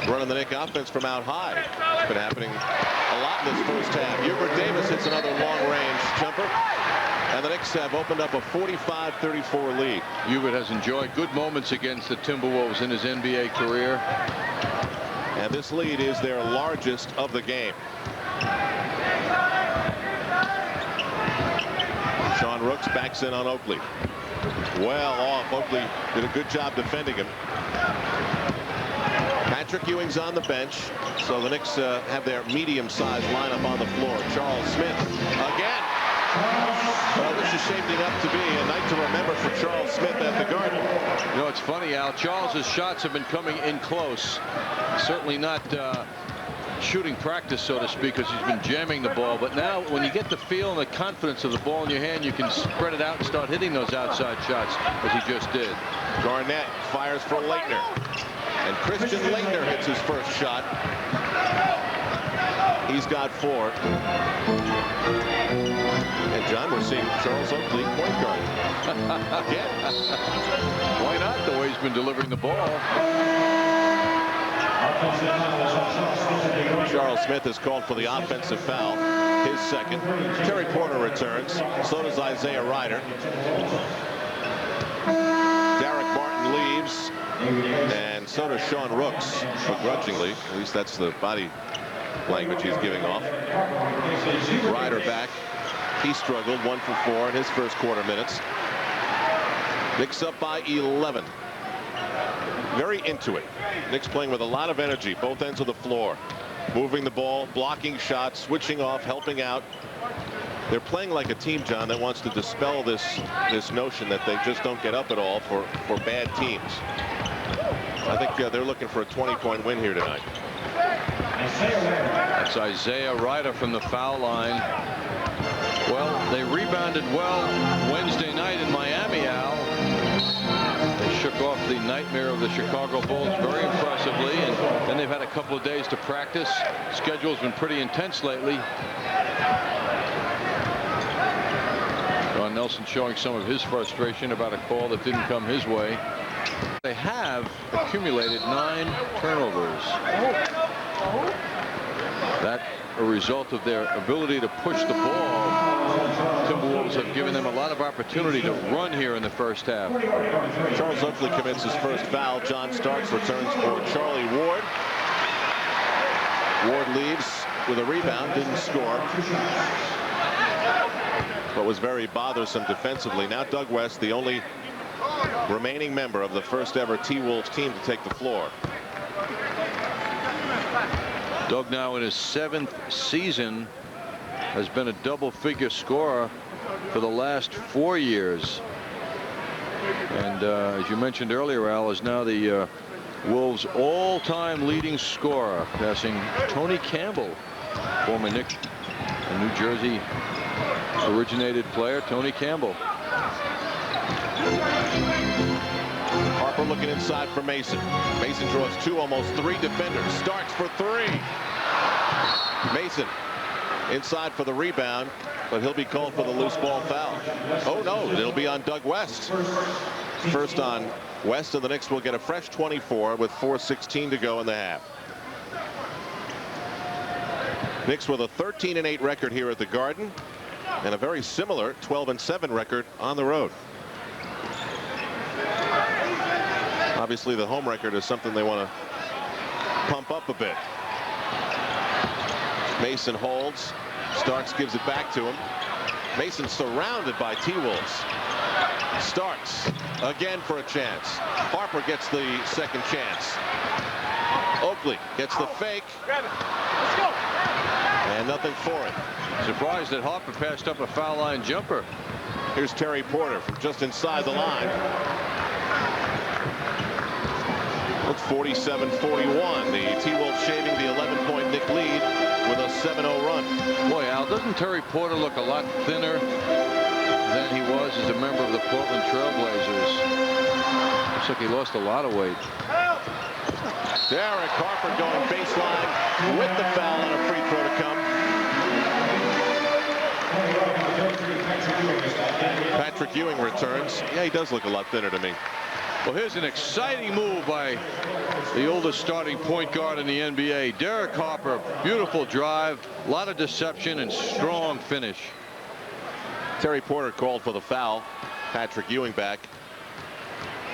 Running the Knick offense from out high. It's been happening a lot in this first half. Hubert Davis hits another long-range jumper. And the Knicks have opened up a 45-34 lead. Hubert has enjoyed good moments against the Timberwolves in his NBA career. And this lead is their largest of the game. Sean Rooks backs in on Oakley. Well off. Oakley did a good job defending him. Patrick Ewing's on the bench, so the Knicks have their medium-sized lineup on the floor. Charles Smith again. Well, this is shaping up to be a night to remember for Charles Smith at the Garden. You know, it's funny, Al. Charles's shots have been coming in close. Certainly not shooting practice, so to speak, because he's been jamming the ball. But now, when you get the feel and the confidence of the ball in your hand, you can spread it out and start hitting those outside shots, as he just did. Garnett fires for Leitner. And Christian Leitner hits his first shot. He's got 4. And John, we're seeing Charles Oakley point guard. Again. Why not, the way he's been delivering the ball? Charles Smith is called for the offensive foul. His second. Terry Porter returns. So does Isaiah Ryder. Derek Martin leaves. And so does Sean Rooks, begrudgingly. At least that's the body language he's giving off. Ryder back. He struggled 1 for 4 in his first quarter minutes. Knicks up by 11. Very into it. Knicks playing with a lot of energy, both ends of the floor. Moving the ball, blocking shots, switching off, helping out. They're playing like a team, John, that wants to dispel this notion that they just don't get up at all for bad teams. I think they're looking for a 20-point win here tonight. That's Isaiah Ryder from the foul line. Well, they rebounded well Wednesday night in Miami, Al. They shook off the nightmare of the Chicago Bulls very impressively, and then they've had a couple of days to practice. Schedule's been pretty intense lately. Don Nelson showing some of his frustration about a call that didn't come his way. They have accumulated 9 turnovers. That a result of their ability to push the ball. Timberwolves have given them a lot of opportunity to run here in the first half. Charles Oakley commits his first foul. John Starks returns for Charlie Ward. Ward leaves with a rebound, didn't score, but was very bothersome defensively. Now Doug West, the only remaining member of the first ever T-Wolves team to take the floor. Doug, now in his 7th season, has been a double-figure scorer for the last 4 years. And as you mentioned earlier, Al, is now the Wolves' all-time leading scorer, passing Tony Campbell, former Knicks, a New Jersey originated player, Tony Campbell. Harper looking inside for Mason. Mason draws 2, almost 3 defenders. Starks for 3. Mason inside for the rebound, but he'll be called for the loose ball foul. Oh no, it'll be on Doug West. First on West, and the Knicks will get a fresh 24 with 4:16 to go in the half. Knicks with a 13-8 record here at the Garden, and a very similar 12-7 record on the road. Obviously, the home record is something they want to pump up a bit. Mason holds. Starks gives it back to him. Mason surrounded by T-Wolves. Starks again for a chance. Harper gets the second chance. Oakley gets the fake. And nothing for it. Surprised that Harper passed up a foul line jumper. Here's Terry Porter from just inside the line. It's 47-41. The T-Wolves shaving the 11-point Knick lead with a 7-0 run. Boy, Al, doesn't Terry Porter look a lot thinner than he was as a member of the Portland Trailblazers. Looks like he lost a lot of weight. Derek Harper going baseline with the foul and a free throw to come. Patrick Ewing returns. Yeah, he does look a lot thinner to me. Well, here's an exciting move by the oldest starting point guard in the NBA, Derek Harper. Beautiful drive, a lot of deception and strong finish. Terry Porter called for the foul. Patrick Ewing back.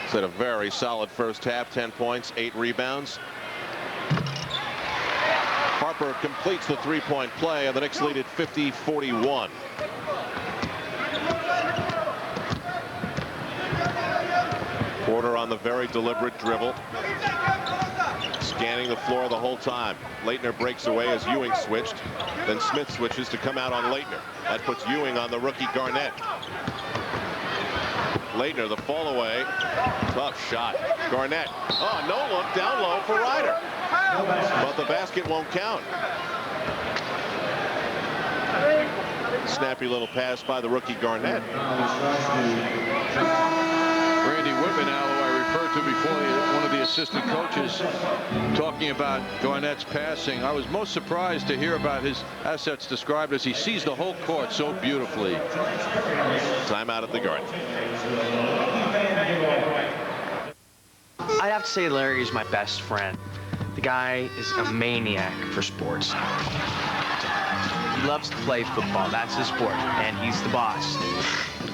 It's had a very solid first half. 10 points, 8 rebounds. Harper completes the three-point play, and the Knicks lead at 50-41. Porter on the very deliberate dribble. Scanning the floor the whole time. Leitner breaks away as Ewing switched. Then Smith switches to come out on Leitner. That puts Ewing on the rookie Garnett. Leitner, the fall away. Tough shot. Garnett. Oh, no look down low for Ryder. But the basket won't count. Snappy little pass by the rookie Garnett. Randy Whitman, now, who I referred to before, one of the assistant coaches, talking about Garnett's passing. I was most surprised to hear about his assets described as he sees the whole court so beautifully. Timeout at the Garden. I'd have to say Larry is my best friend. The guy is a maniac for sports. He loves to play football. That's his sport, and he's the boss.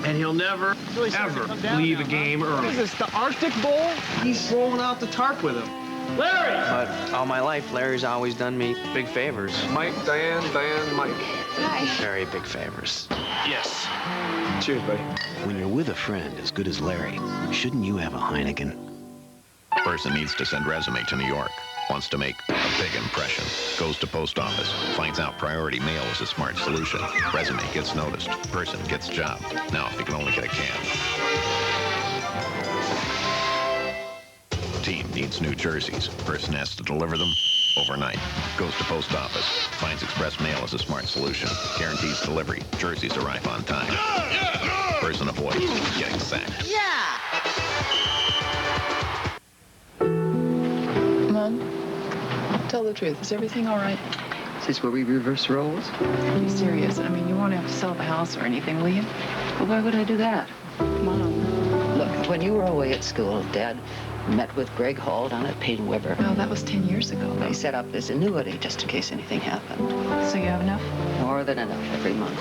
And he'll never, ever leave a game early. What is this, the Arctic Bowl? He's rolling out the tarp with him. Larry! But all my life, Larry's always done me big favors. Mike, Diane, Mike. Hi. Very big favors. Yes. Cheers, buddy. When you're with a friend as good as Larry, shouldn't you have a Heineken? Person needs to send resume to New York. Wants to make a big impression. Goes to post office. Finds out priority mail is a smart solution. Resume gets noticed. Person gets job. Now, if you can only get a cab. Team needs new jerseys. Person has to deliver them overnight. Goes to post office. Finds express mail is a smart solution. Guarantees delivery. Jerseys arrive on time. Person avoids getting sacked. Yeah. Mom, tell the truth. Is everything all right? Is this where we reverse roles? Be serious. I mean, you won't have to sell the house or anything, will you? Well, why would I do that? Mom. Look, when you were away at school, Dad met with Greg Hall down at Payne Weber. Well, that was 10 years ago. They set up this annuity just in case anything happened. So you have enough? More than enough every month.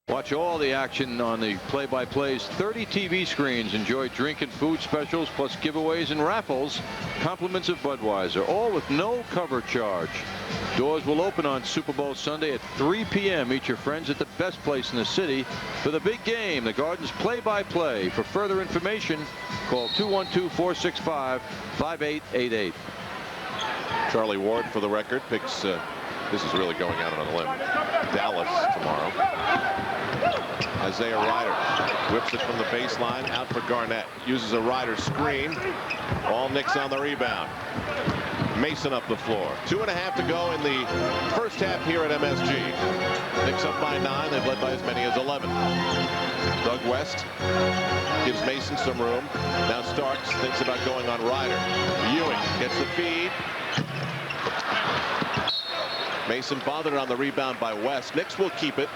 Watch all the action on the play-by-plays. 30 TV screens. Enjoy drink and food specials, plus giveaways and raffles. Compliments of Budweiser, all with no cover charge. Doors will open on Super Bowl Sunday at 3 p.m. Meet your friends at the best place in the city for the big game, the Garden's play-by-play. For further information, call 212-465-5888. Charlie Ward, for the record, picks, this is really going out on a limb, Dallas tomorrow. Isaiah Ryder whips it from the baseline out for Garnett. Uses a Ryder screen. All Knicks on the rebound. Mason up the floor. 2.5 to go in the first half here at MSG. Knicks up by 9. They've led by as many as 11. Doug West gives Mason some room. Now Starks thinks about going on Ryder. Ewing gets the feed. Mason bothered on the rebound by West. Knicks will keep it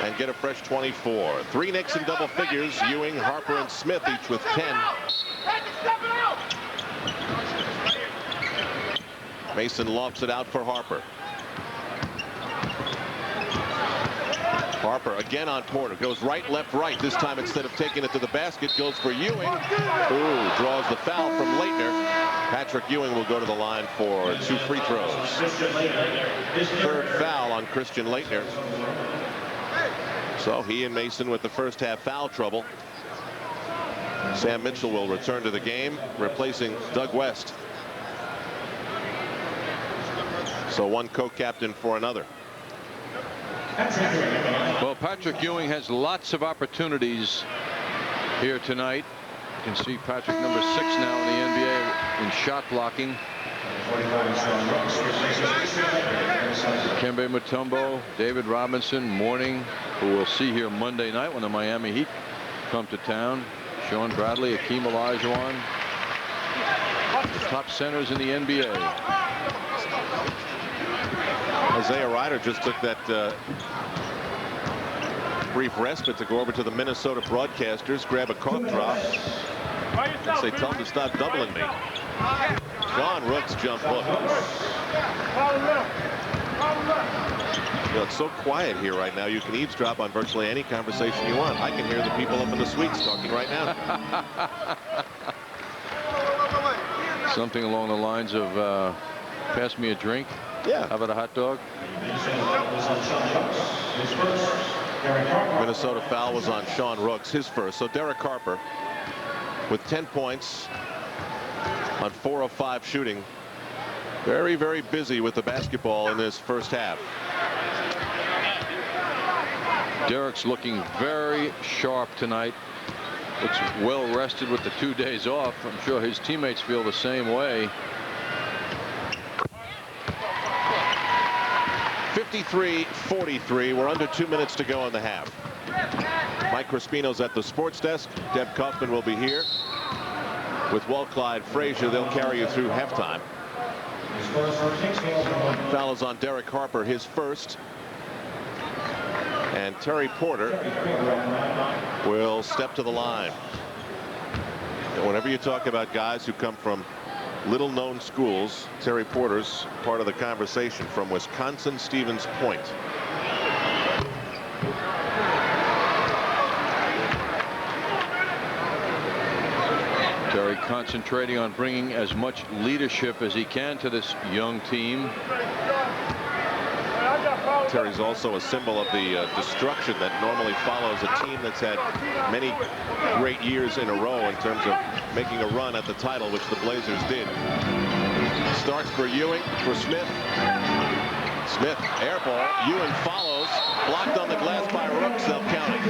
and get a fresh 24. 3 Knicks in double figures. Ewing, Harper, and Smith each with 10. Mason lofts it out for Harper. Harper again on Porter. Goes right, left, right. This time instead of taking it to the basket, goes for Ewing. Ooh, draws the foul from Leitner. Patrick Ewing will go to the line for 2 free throws. Third foul on Christian Leitner. So he and Mason with the first half foul trouble. Sam Mitchell will return to the game, replacing Doug West. So one co-captain for another. Well, Patrick Ewing has lots of opportunities here tonight. You can see Patrick, number 6 now in the NBA in shot blocking. Kembe Mutombo, David Robinson, Mourning, who we'll see here Monday night when the Miami Heat come to town. Sean Bradley, Akeem Olajuwon, the top centers in the NBA. Isaiah Ryder just took that brief respite to go over to the Minnesota broadcasters, grab a cough drop, and say, tell them to stop doubling me. John Rooks jump hook. You know, it's so quiet here right now. You can eavesdrop on virtually any conversation you want. I can hear the people up in the suites talking right now. Something along the lines of pass me a drink. Yeah. How about a hot dog? Minnesota foul was on Sean Rooks, his first. So Derek Harper with 10 points on 4 of 5 shooting. Very, very busy with the basketball in this first half. Derek's looking very sharp tonight. Looks well rested with the 2 days off. I'm sure his teammates feel the same way. 53-43. We're under 2 minutes to go in the half. Mike Crispino's at the sports desk. Deb Kaufman will be here with Walt Clyde Frazier. They'll carry you through halftime. Foul is on Derek Harper, his first. And Terry Porter will step to the line. And whenever you talk about guys who come from little known schools, Terry Porter's part of the conversation, from Wisconsin Stevens Point. Terry concentrating on bringing as much leadership as he can to this young team. Terry's also a symbol of the destruction that normally follows a team that's had many great years in a row in terms of making a run at the title, which the Blazers did. Starts for Ewing, for Smith. Smith, air ball. Ewing follows. Blocked on the glass by Rooks. They'll count it.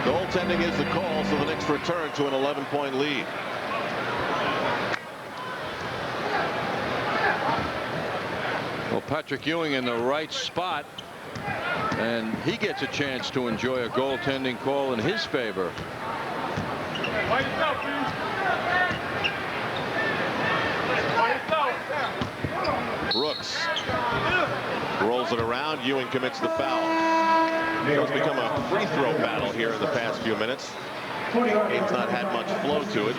Goaltending is the call, so the Knicks return to an 11-point lead. Well, Patrick Ewing in the right spot, and he gets a chance to enjoy a goaltending call in his favor. Brooks rolls it around. Ewing commits the foul. It's become a free throw battle here in the past few minutes. Game's not had much flow to it.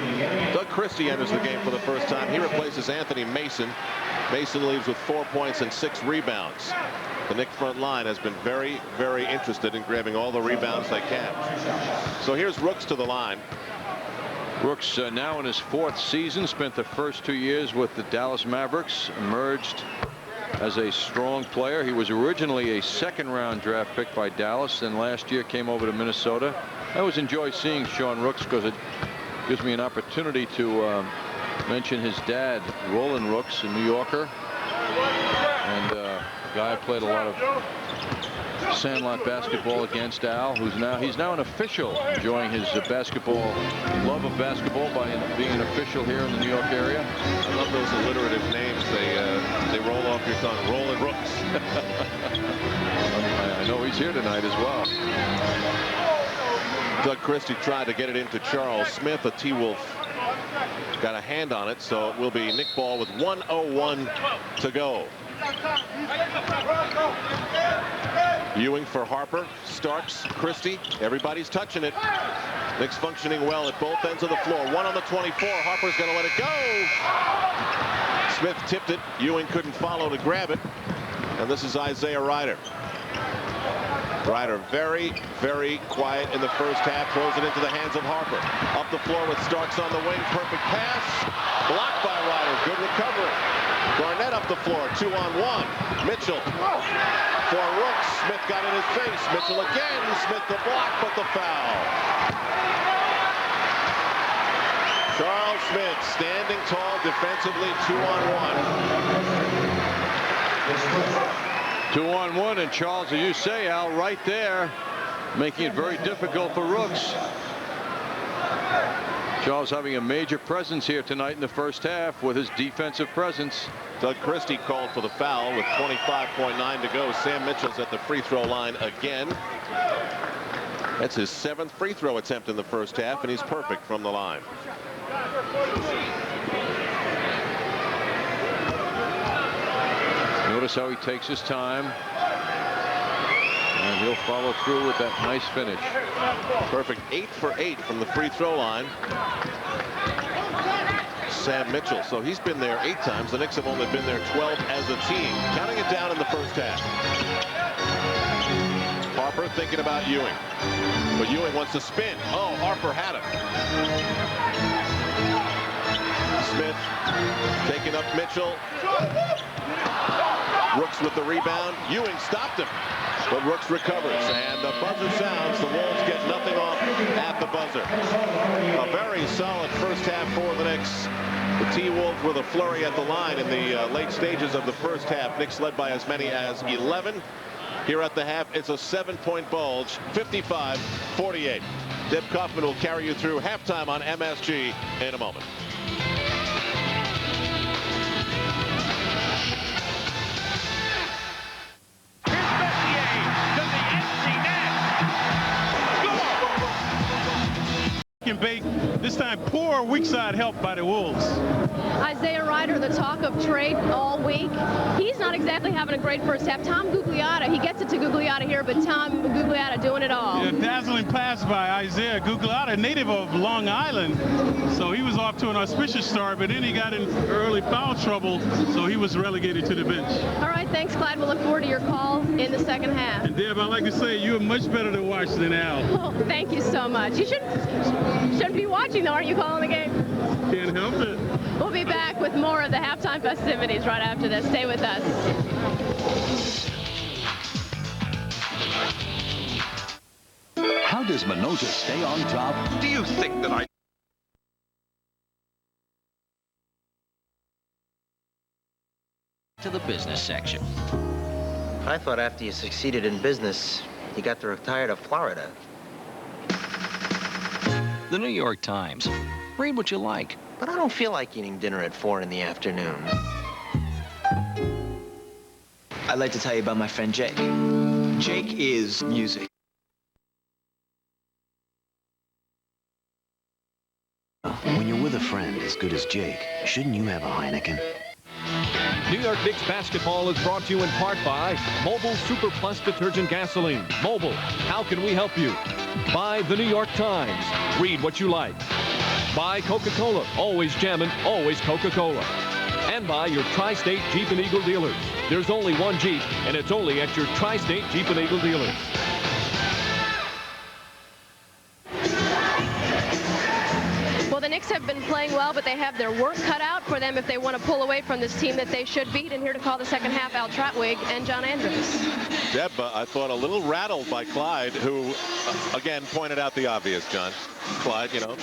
Doug Christie enters the game for the first time. He replaces Anthony Mason. Mason leaves with 4 points and 6 rebounds. The Knicks front line has been very, very interested in grabbing all the rebounds they can. So here's Rooks to the line. Rooks now in his 4th season, spent the first 2 years with the Dallas Mavericks, emerged as a strong player. He was originally a 2nd-round draft pick by Dallas, then last year came over to Minnesota. I always enjoy seeing Sean Rooks because it gives me an opportunity to mention his dad, Roland Rooks, a New Yorker, and a guy I played a lot of sandlot basketball against. Al, he's now an official, enjoying his love of basketball by being an official here in the New York area. I love those alliterative names. They roll off your tongue. Roland Rooks. I know he's here tonight as well. Doug Christie tried to get it into Charles Smith. A T-Wolf got a hand on it, so it will be Knick ball with 1:01 to go. Ewing for Harper. Starks, Christie. Everybody's touching it. Knicks functioning well at both ends of the floor. 1 on the 24. Harper's going to let it go. Smith tipped it. Ewing couldn't follow to grab it. And this is Isaiah Ryder. Ryder very, very quiet in the first half. Throws it into the hands of Harper. Up the floor with Starks on the wing. Perfect pass. Blocked by Ryder. Good recovery. Garnett up the floor. 2-on-1. Mitchell for Rooks. Smith got in his face. Mitchell again. Smith the block, but the foul. Charles Smith standing tall defensively. 2-on-1. 2-on-1, and Charles, as you say, Al, right there, making it very difficult for Rooks. Charles having a major presence here tonight in the first half with his defensive presence. Doug Christie called for the foul with 25.9 to go. Sam Mitchell's at the free throw line again. That's his 7th free throw attempt in the first half, and he's perfect from the line. Notice how he takes his time. And he'll follow through with that nice finish. Perfect 8 for 8 from the free throw line. Sam Mitchell. So he's been there 8 times. The Knicks have only been there 12 as a team. Counting it down in the first half. Harper thinking about Ewing. But Ewing wants to spin. Oh, Harper had him. Smith taking up Mitchell. Rooks with the rebound. Ewing stopped him. But Rooks recovers, and the buzzer sounds. The Wolves get nothing off at the buzzer. A very solid first half for the Knicks. The T-Wolves with a flurry at the line in the late stages of the first half. Knicks led by as many as 11. Here at the half, it's a 7-point bulge, 55-48. Deb Kaufman will carry you through halftime on MSG in a moment. Bake, this time poor weak side help by the Wolves. Isaiah Ryder, the talk of trade all week. He's not exactly having a great first half. Tom Gugliotta, he gets it to Gugliotta here, but Tom Gugliotta doing it all. Yeah, dazzling pass by Isaiah Gugliotta, native of Long Island. So he was off to an auspicious start, but then he got in early foul trouble, so he was relegated to the bench. All right, thanks, Clyde. We'll look forward to your call in the second half. And Deb, I'd like to say you're much better to watch than Al. Oh, thank you so much. You shouldn't be watching, though. Aren't you calling the game? Can't help it. We'll be back with more of the halftime festivities right after this. Stay with us. How does Minoja stay on top? Do you think that to the business section. I thought after you succeeded in business, you got to retire to Florida. The New York Times. Read what you like. But I don't feel like eating dinner at 4 in the afternoon. I'd like to tell you about my friend Jake. Jake is music. When you're with a friend as good as Jake, shouldn't you have a Heineken? New York Knicks basketball is brought to you in part by Mobile Super Plus Detergent Gasoline. Mobile, how can we help you? By the New York Times. Read what you like. By Coca-Cola. Always jammin', always Coca-Cola. And by your Tri-State Jeep and Eagle dealers. There's only one Jeep, and it's only at your Tri-State Jeep and Eagle dealers. Well, the Knicks have been playing well, but they have their work cut out for them if they want to pull away from this team that they should beat. And here to call the second half, Al Trotwig and John Andrews. Deb, I thought a little rattled by Clyde, who, again, pointed out the obvious, John. Clyde, you know.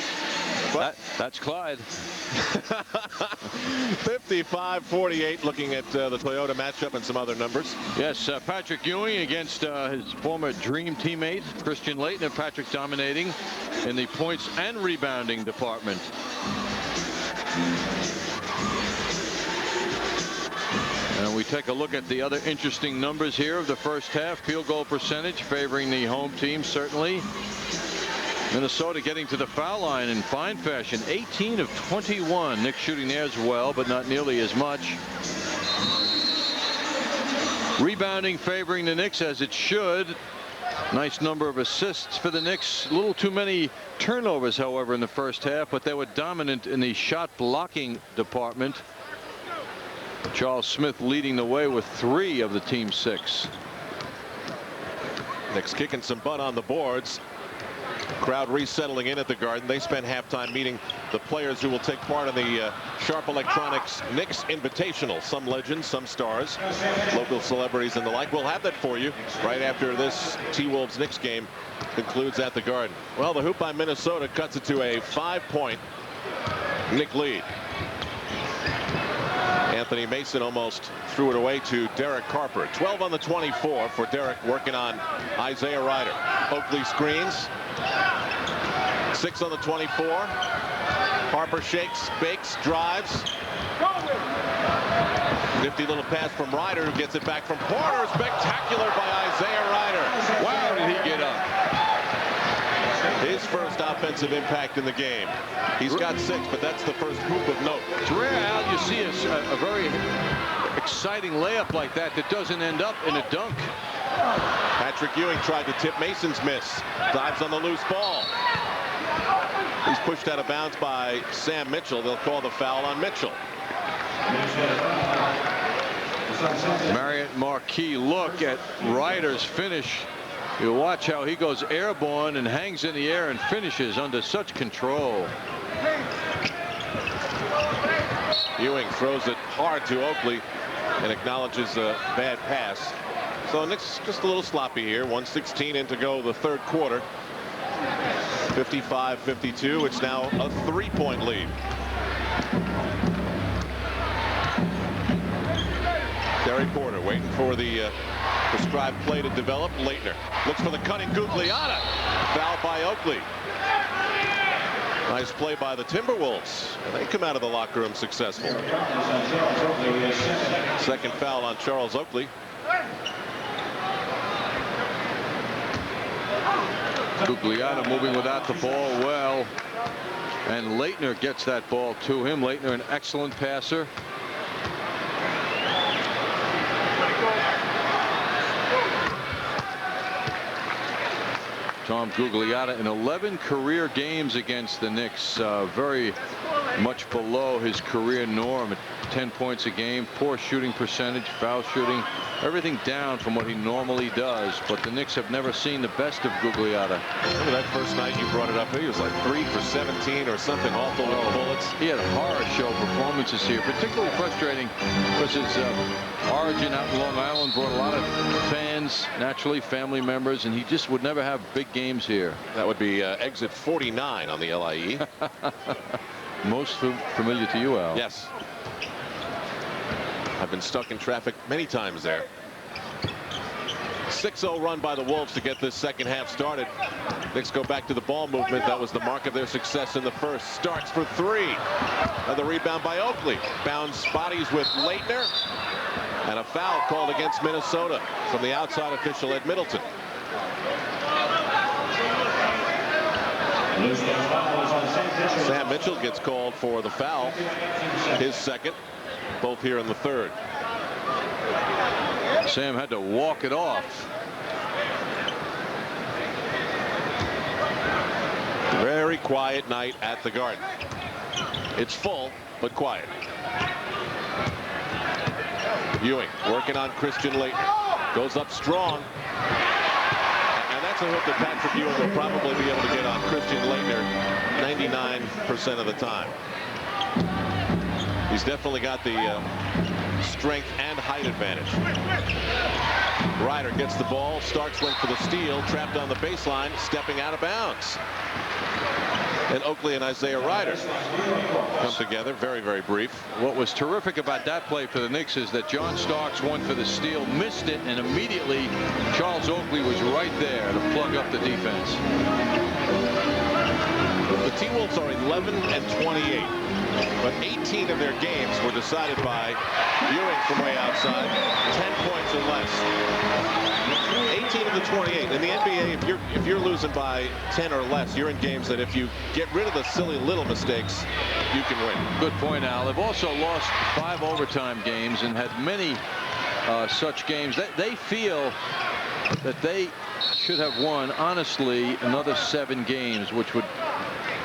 But that's Clyde. 55-48, looking at the Toyota matchup and some other numbers. Yes, Patrick Ewing against his former dream teammate, Christian Laettner. Patrick dominating in the points and rebounding department. And we take a look at the other interesting numbers here of the first half. Field goal percentage favoring the home team, certainly. Minnesota getting to the foul line in fine fashion. 18 of 21. Knicks shooting theirs well, but not nearly as much. Rebounding favoring the Knicks as it should. Nice number of assists for the Knicks. A little too many turnovers, however, in the first half, but they were dominant in the shot blocking department. Charles Smith leading the way with 3 of the team's 6. Knicks kicking some butt on the boards. Crowd resettling in at the Garden. They spend halftime meeting the players who will take part in the Sharp Electronics Knicks Invitational. Some legends, some stars, local celebrities and the like. We'll have that for you right after this T-Wolves Knicks game concludes at the Garden. Well, the hoop by Minnesota cuts it to a 5-point Knick lead. Anthony Mason almost threw it away to Derek Harper. 12 on the 24 for Derek, working on Isaiah Ryder. Oakley screens. 6 on the 24. Harper shakes, bakes, drives. Nifty little pass from Ryder, who gets it back from Porter. Spectacular by Isaiah Ryder. Wow, did he get up? His first offensive impact in the game. He's got 6, but that's the first hoop of note. It's rare, Al, you see a very exciting layup like that doesn't end up in a dunk. Patrick Ewing tried to tip Mason's miss. Dives on the loose ball. He's pushed out of bounds by Sam Mitchell. They'll call the foul on Mitchell. Marriott Marquis, look at Ryder's finish. You watch how he goes airborne and hangs in the air and finishes under such control. Ewing throws it hard to Oakley and acknowledges a bad pass. So Knicks just a little sloppy here. 1:16 in to go the third quarter. 55-52. It's now a 3-point lead. Terry Porter waiting for the prescribed play to develop. Leitner looks for the cutting Gugliotta. Foul by Oakley. Nice play by the Timberwolves. And they come out of the locker room successful. Second foul on Charles Oakley. Gugliotta moving without the ball well. And Leitner gets that ball to him. Leitner, an excellent passer. Tom Gugliotta in 11 career games against the Knicks, very much below his career norm at 10 points a game. Poor shooting percentage, foul shooting, everything down from what he normally does. But the Knicks have never seen the best of Gugliotta. Remember that first night you brought it up? He was like 3 for 17 or something awful with bullets. He had horror show performances here, particularly frustrating because his origin out in Long Island brought a lot of fans, naturally family members, and he just would never have big games here. That would be exit 49 on the LIE. Most familiar to you, Al. Yes. I've been stuck in traffic many times there. 6-0 run by the Wolves to get this second half started. Knicks go back to the ball movement. That was the mark of their success in the first. Starks for 3. Another rebound by Oakley. Bounds bodies with Leitner. And a foul called against Minnesota from the outside official Ed Middleton. Sam Mitchell gets called for the foul. His second. Both here in the third. Sam had to walk it off. Very quiet night at the Garden. It's full, but quiet. Ewing working on Christian Leitner. Goes up strong. And that's a hook that Patrick Ewing will probably be able to get on Christian Leitner 99% of the time. He's definitely got the strength and height advantage. Ryder gets the ball. Starks went for the steal. Trapped on the baseline. Stepping out of bounds. And Oakley and Isaiah Ryder come together. Very, very brief. What was terrific about that play for the Knicks is that John Starks went for the steal, missed it, and immediately Charles Oakley was right there to plug up the defense. The T-Wolves are 11-28. But 18 of their games were decided by Ewing from way outside, 10 points or less. 18 of the 28. In the NBA, if you're losing by 10 or less, you're in games that if you get rid of the silly little mistakes, you can win. Good point, Al. They've also lost 5 overtime games and had many such games. They feel that they should have won, honestly, another 7 games, which would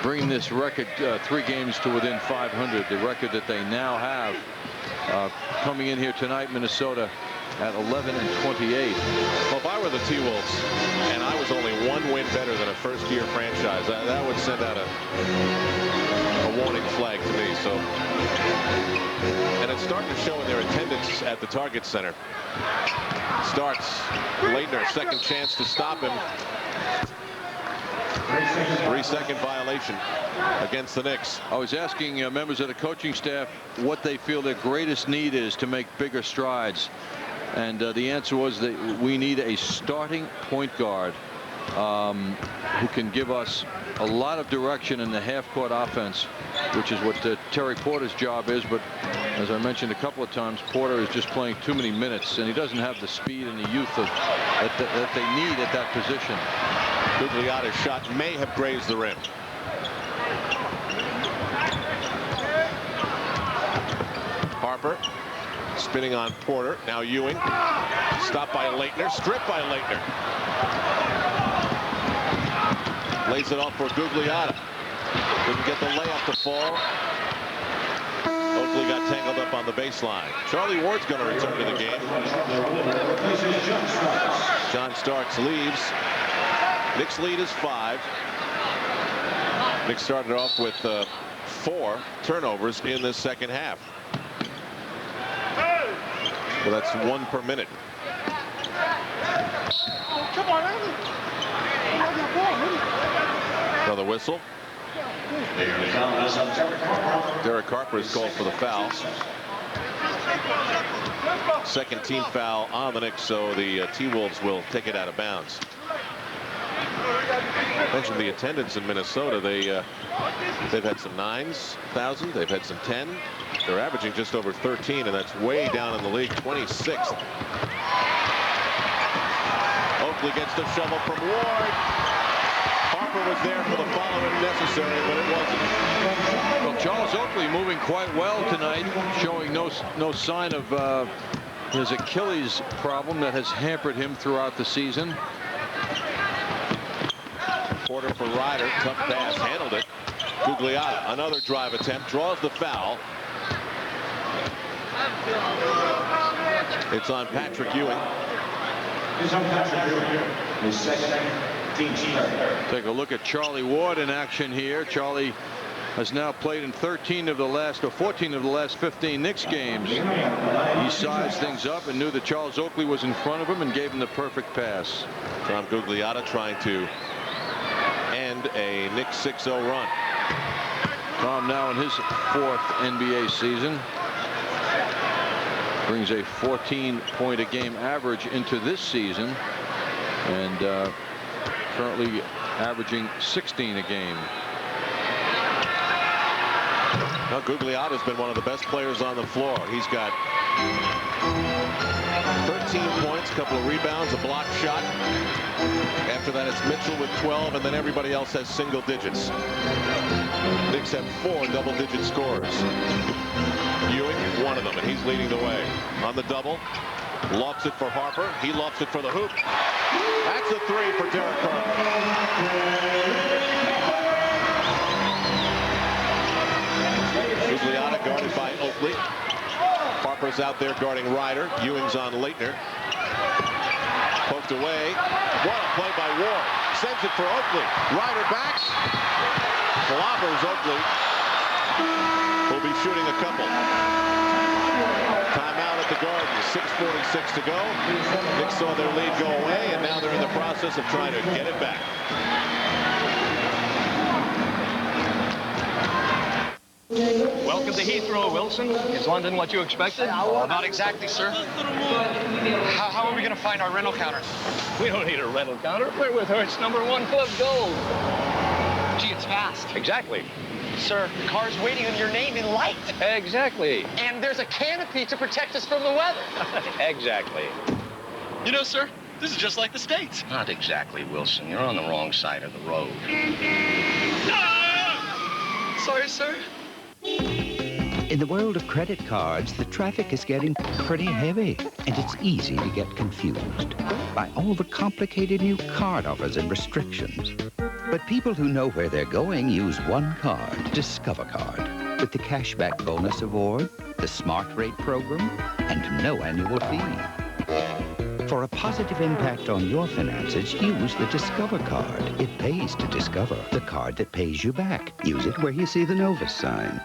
bring this record 3 games to within 500, the record that they now have. Coming in here tonight, Minnesota at 11-28. Well, if I were the T-Wolves and I was only 1 win better than a first-year franchise, that would send out a warning flag to me. So, and it's starting to show in their attendance at the Target Center. Starks, Leitner, second chance to stop him. 3-second violation against the Knicks. I was asking members of the coaching staff what they feel their greatest need is to make bigger strides. And the answer was that we need a starting point guard. who can give us a lot of direction in the half-court offense, which is what Terry Porter's job is. But as I mentioned a couple of times, Porter is just playing too many minutes, and he doesn't have the speed and the youth that they need at that position. Gugliotta's shot may have grazed the rim. Harper spinning on Porter. Now Ewing. Stopped by Leitner. Stripped by Leitner. Lays it off for Gugliotta. Didn't get the layup to fall. Oakley got tangled up on the baseline. Charlie Ward's going to return to the game. John Starks leaves. Knicks lead is 5. Knicks started off with 4 turnovers in the second half. Well, that's 1 per minute. Come on, Another whistle. Derek Harper is called for the foul. Second team foul on the Knicks, so the T-Wolves will take it out of bounds. I mentioned the attendance in Minnesota. They've had some 9,000. They've had some 10. They're averaging just over 13, and that's way down in the league, 26th. Oakley gets the shovel from Ward. Harper was there for the follow if necessary, but it wasn't. Well, Charles Oakley moving quite well tonight, showing no sign of his Achilles problem that has hampered him throughout the season. Porter for Ryder. Tough pass. Handled it. Gugliotta. Another drive attempt. Draws the foul. It's on Patrick Ewing. Take a look at Charlie Ward in action here. Charlie has now played in 14 of the last 15 Knicks games. He sized things up and knew that Charles Oakley was in front of him and gave him the perfect pass. Tom Gugliotta trying to end a Knicks 6-0 run. Tom now in his 4th NBA season. Brings a 14-point-a-game average into this season, and currently averaging 16 a game. Now Gugliotta's been one of the best players on the floor. He's got 13 points, a couple of rebounds, a block shot. After that, it's Mitchell with 12, and then everybody else has single digits. Knicks have 4 double-digit scorers. Ewing, one of them, and he's leading the way. On the double, lofts it for Harper. He lofts it for the hoop. That's a 3 for Derek Harper. Gugliotta guarded by Oakley. Harper's out there guarding Ryder. Ewing's on Leitner. Poked away. What a play by Ward. Sends it for Oakley. Ryder backs. Clobbers Oakley. Will be shooting a couple. Timeout at the Garden. 6:46 to go. Knicks saw their lead go away, and now they're in the process of trying to get it back. Welcome to Heathrow, Wilson. Is London what you expected? Not exactly, sir. How are we going to find our rental counter? We don't need a rental counter. We're with Hertz #1 Club Gold. Gee, it's fast. Exactly. Sir, the car's waiting on your name in light. Exactly. And there's a canopy to protect us from the weather. Exactly. You know, sir, this is just like the States. Not exactly, Wilson. You're on the wrong side of the road. Sorry, sir. In the world of credit cards, the traffic is getting pretty heavy, and it's easy to get confused by all the complicated new card offers and restrictions. But people who know where they're going use one card, Discover Card, with the cashback bonus award, the Smart Rate program, and no annual fee. For a positive impact on your finances, use the Discover Card. It pays to discover, the card that pays you back. Use it where you see the Novus sign.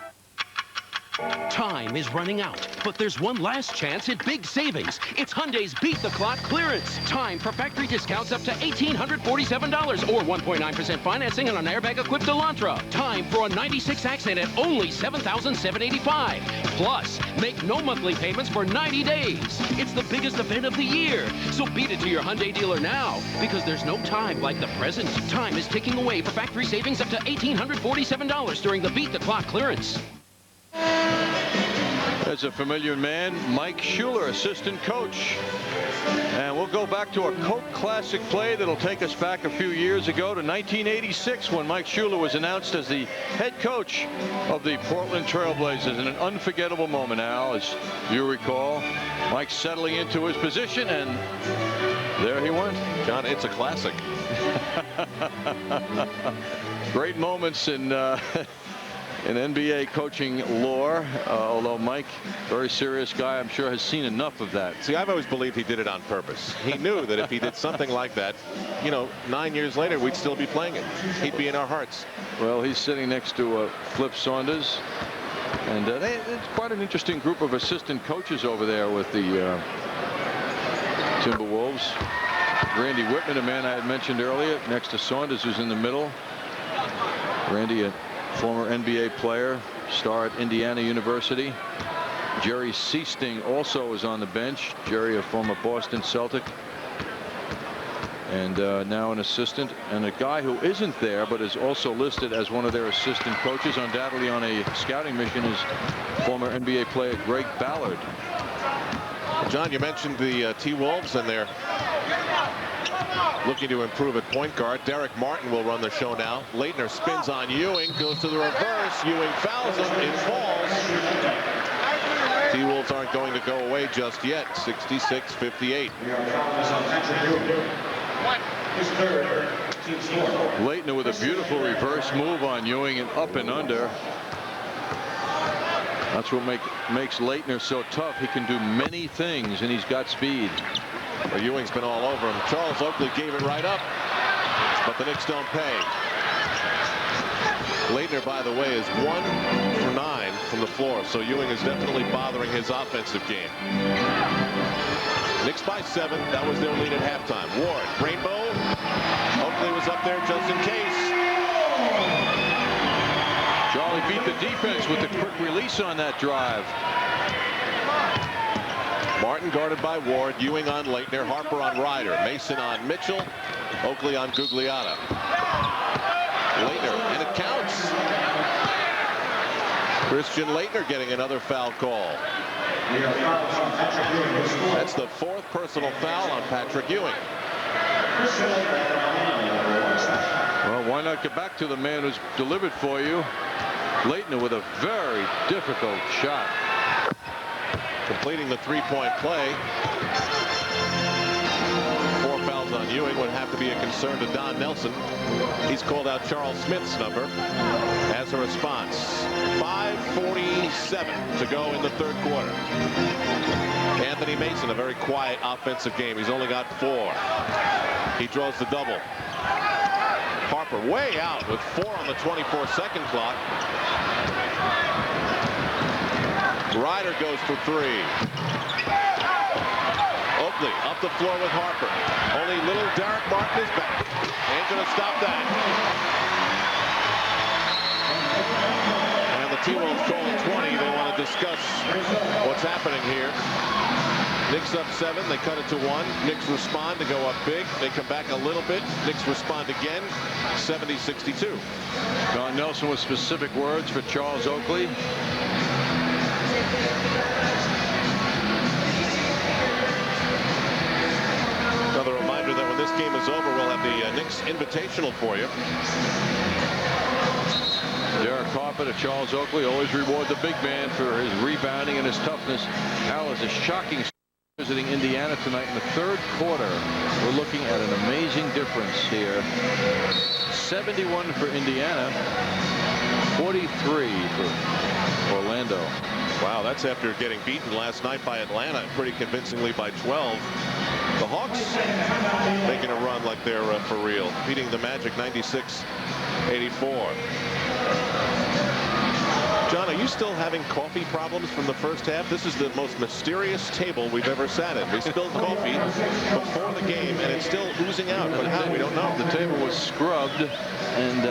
Time is running out, but there's one last chance at big savings. It's Hyundai's Beat the Clock clearance. Time for factory discounts up to $1,847 or 1.9% financing on an airbag-equipped Elantra. Time for a 96 accent at only $7,785. Plus, make no monthly payments for 90 days. It's the biggest event of the year. So beat it to your Hyundai dealer now, because there's no time like the present. Time is ticking away for factory savings up to $1,847 during the Beat the Clock clearance. There's a familiar man, Mike Schuler, assistant coach. And we'll go back to a Coke Classic play that'll take us back a few years ago to 1986 when Mike Schuler was announced as the head coach of the Portland Trailblazers. In an unforgettable moment, Al, as you recall, Mike settling into his position, and there he went. John, it's a classic. Great moments in NBA coaching lore, although Mike, very serious guy, I'm sure has seen enough of that. See, I've always believed he did it on purpose. He knew that if he did something like that, you know, 9 years later, we'd still be playing it. He'd be in our hearts. Well, he's sitting next to Flip Saunders. And it's quite an interesting group of assistant coaches over there with the Timberwolves. Randy Whitman, a man I had mentioned earlier, next to Saunders, who's in the middle. Randy, a former NBA player, star at Indiana University. Jerry Seasting also is on the bench. Jerry, a former Boston Celtic, and now an assistant. And a guy who isn't there but is also listed as one of their assistant coaches, undoubtedly on a scouting mission, is former NBA player Greg Ballard. John, you mentioned the T-Wolves, and they're looking to improve at point guard. Derek Martin will run the show now. Leitner spins on Ewing, goes to the reverse. Ewing fouls him. It falls. T-Wolves aren't going to go away just yet. 66-58. Leitner with a beautiful reverse move on Ewing and up and under. That's what makes Leitner so tough. He can do many things, and he's got speed. Well, Ewing's been all over him. Charles Oakley gave it right up, but the Knicks don't pay. Leitner, by the way, is 1 for 9 from the floor, so Ewing is definitely bothering his offensive game. Knicks by 7. That was their lead at halftime. Ward, Rainbow. Oakley was up there just in case. Charlie beat the defense with a quick release on that drive. Martin guarded by Ward. Ewing on Leitner. Harper on Ryder. Mason on Mitchell. Oakley on Gugliotta. Leitner, and it counts. Christian Leitner getting another foul call. That's the 4th personal foul on Patrick Ewing. Well, why not get back to the man who's delivered for you? Leitner with a very difficult shot. Completing the three-point play. 4 fouls on Ewing would have to be a concern to Don Nelson. He's called out Charles Smith's number as a response. 5:47 to go in the 3rd quarter. Anthony Mason, a very quiet offensive game. He's only got 4. He draws the double. Harper way out with 4 on the 24-second clock. Ryder goes for 3. Oakley up the floor with Harper. Only little Derek Martin is back. Ain't going to stop that. And the T-Wolves calling 20. They want to discuss what's happening here. Knicks up 7. They cut it to 1. Knicks respond to go up big. They come back a little bit. Knicks respond again. 70-62. Don Nelson with specific words for Charles Oakley. Another reminder that when this game is over, we'll have the Knicks Invitational for you. Derek Harper to Charles Oakley. Always reward the big man for his rebounding and his toughness. Al is a shocking visiting Indiana tonight in the 3rd quarter. We're looking at an amazing difference here. 71 for Indiana, 43 for Orlando. Wow, that's after getting beaten last night by Atlanta pretty convincingly by 12. The Hawks making a run like they're for real, beating the Magic 96-84. John, are you still having coffee problems from the first half? This is the most mysterious table we've ever sat at. We spilled coffee before the game, and it's still oozing out. But how, we don't know. The table was scrubbed, and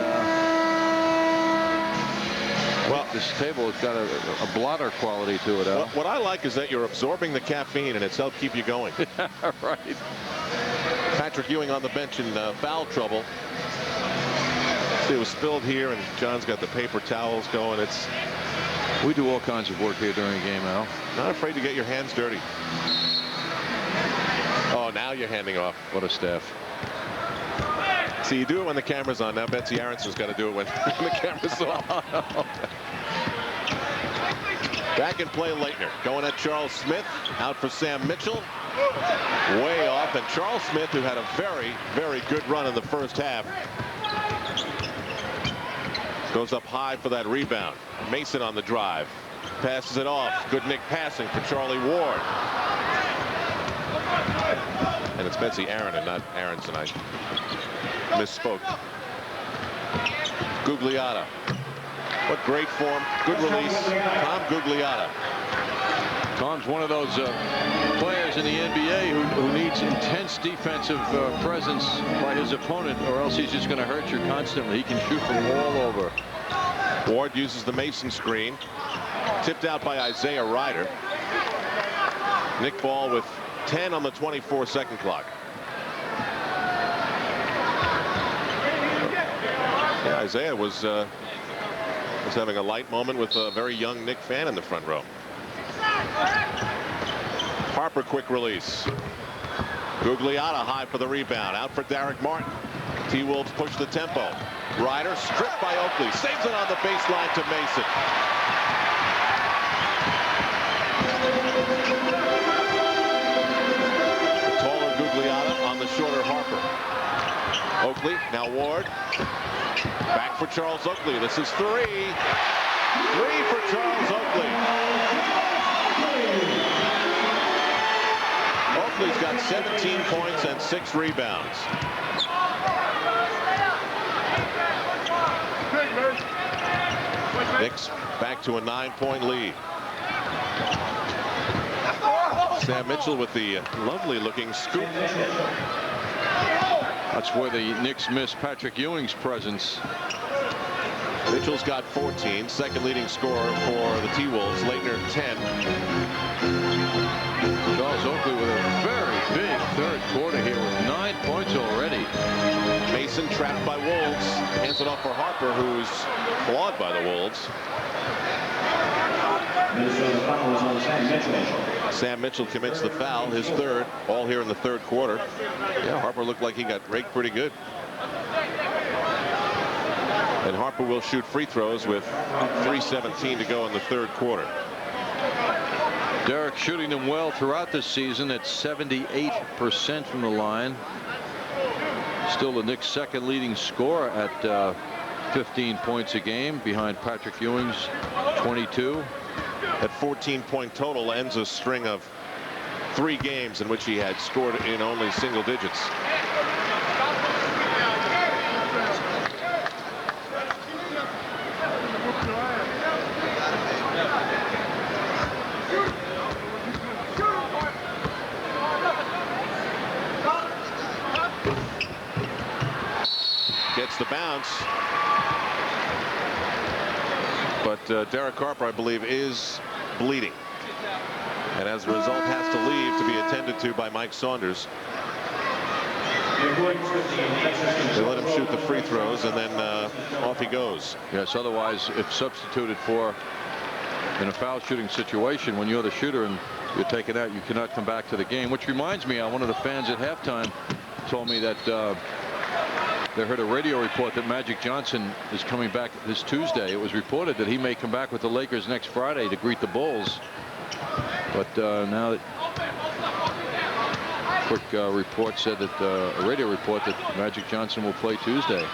well, this table has got a blotter quality to it, Al. What I like is that you're absorbing the caffeine, and it's helped keep you going. Right. Patrick Ewing on the bench in foul trouble. It was spilled here, and John's got the paper towels going. We do all kinds of work here during a game, Al. Not afraid to get your hands dirty. Oh, now you're handing off. What a staff. See, you do it when the camera's on. Now Betsy Aronson's got to do it when the camera's off. Back in play, Leitner. Going at Charles Smith. Out for Sam Mitchell. Way off. And Charles Smith, who had a very, very good run in the first half, goes up high for that rebound. Mason on the drive. Passes it off. Good Nick passing for Charlie Ward. And it's Betsy Aaron and not Aronson. I misspoke. Gugliotta. What great form. Good release. Tom Gugliotta. Tom's one of those players in the NBA who needs intense defensive presence by his opponent, or else he's just going to hurt you constantly. He can shoot from all over. Ward uses the Mason screen. Tipped out by Isaiah Ryder. Nick Ball with 10 on the 24-second clock. Yeah, Isaiah was having a light moment with a very young Knick fan in the front row. Harper, quick release. Gugliotta high for the rebound. Out for Derek Martin. T-Wolves push the tempo. Ryder stripped by Oakley. Saves it on the baseline to Mason. The taller Gugliotta on the shorter Harper. Oakley, now Ward. Back for Charles Oakley. This is three. Three for Charles Oakley. Oakley's got 17 points and 6 rebounds. Knicks back to a 9-point lead. Sam Mitchell with the lovely looking scoop. That's where the Knicks miss Patrick Ewing's presence. Mitchell's got 14, second leading scorer for the T-Wolves. Leitner 10. Charles Oakley with a very big third quarter here with 9 points already. Mason trapped by Wolves. Hands it off for Harper, who's clawed by the Wolves. Sam Mitchell commits the foul, his third, all here in the third quarter. Yeah, Harper looked like he got raked pretty good. And Harper will shoot free throws with 3:17 to go in the third quarter. Derek shooting them well throughout this season at 78% from the line. Still the Knicks' second leading scorer at 15 points a game behind Patrick Ewing's 22. At 14-point total ends a string of 3 games in which he had scored in only single digits. Gets the bounce. But Derek Harper, I believe, is bleeding. And as a result, has to leave to be attended to by Mike Saunders. They let him shoot the free throws, and then off he goes. Yes, otherwise, if substituted for in a foul shooting situation, when you're the shooter and you're taken out, you cannot come back to the game. Which reminds me, one of the fans at halftime told me that they heard a radio report that Magic Johnson is coming back this Tuesday. It was reported that he may come back with the Lakers next Friday to greet the Bulls. But now that quick report said that a radio report that Magic Johnson will play Tuesday.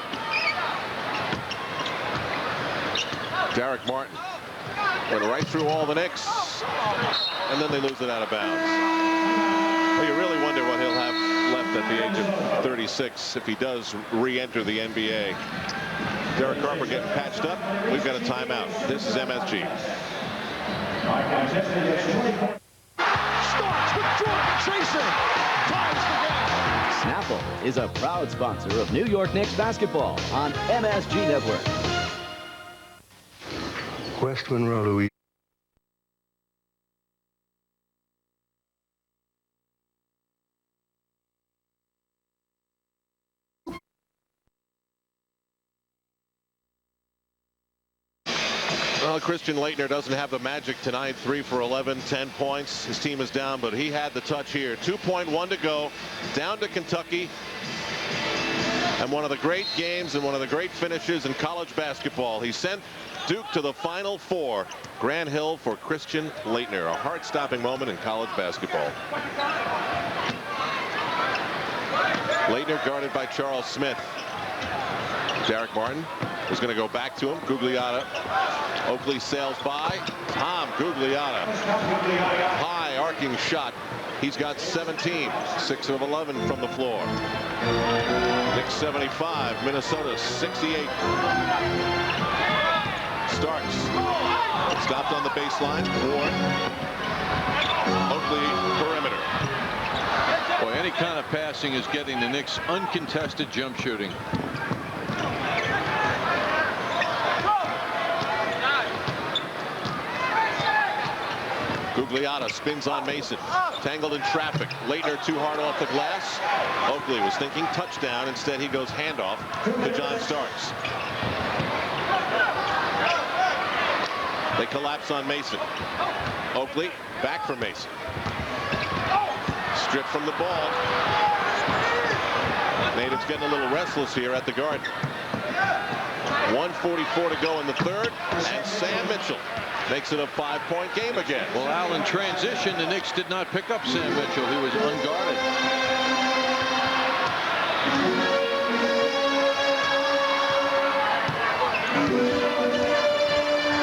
Derek Martin went right through all the Knicks, and then they lose it out of bounds. Well, you really wonder what he'll have left at the age of 36 if he does re-enter the NBA. Derek Harper getting patched up. We've got a timeout. This is MSG. Starks with Jordan chasing. Ties the gap. Snapple is a proud sponsor of New York Knicks basketball on MSG Network. West Monroe, Louisiana. Well, Christian Laettner doesn't have the magic tonight. 3 for 11, 10 points. His team is down, but he had the touch here. 2.1 to go. Down to Kentucky. And one of the great games and one of the great finishes in college basketball. He sent Duke to the Final Four. Grant Hill for Christian Laettner. A heart-stopping moment in college basketball. Laettner guarded by Charles Smith. Derek Martin is going to go back to him. Gugliotta. Oakley sails by. Tom Gugliotta. High arcing shot. He's got 17. 6 of 11 from the floor. Knicks 75. Minnesota 68. Starks. Stopped on the baseline. Ward. Oakley perimeter. Boy, any kind of passing is getting the Knicks uncontested jump shooting. Gugliotta spins on Mason. Tangled in traffic. Laettner too hard off the glass. Oakley was thinking touchdown. Instead, he goes handoff to John Starks. They collapse on Mason. Oakley back for Mason. Stripped from the ball. Natives getting a little restless here at the Garden. 1:44 to go in the third. And Sam Mitchell makes it a 5-point game again. Well, Al, in transition, the Knicks did not pick up Sam Mitchell. He was unguarded.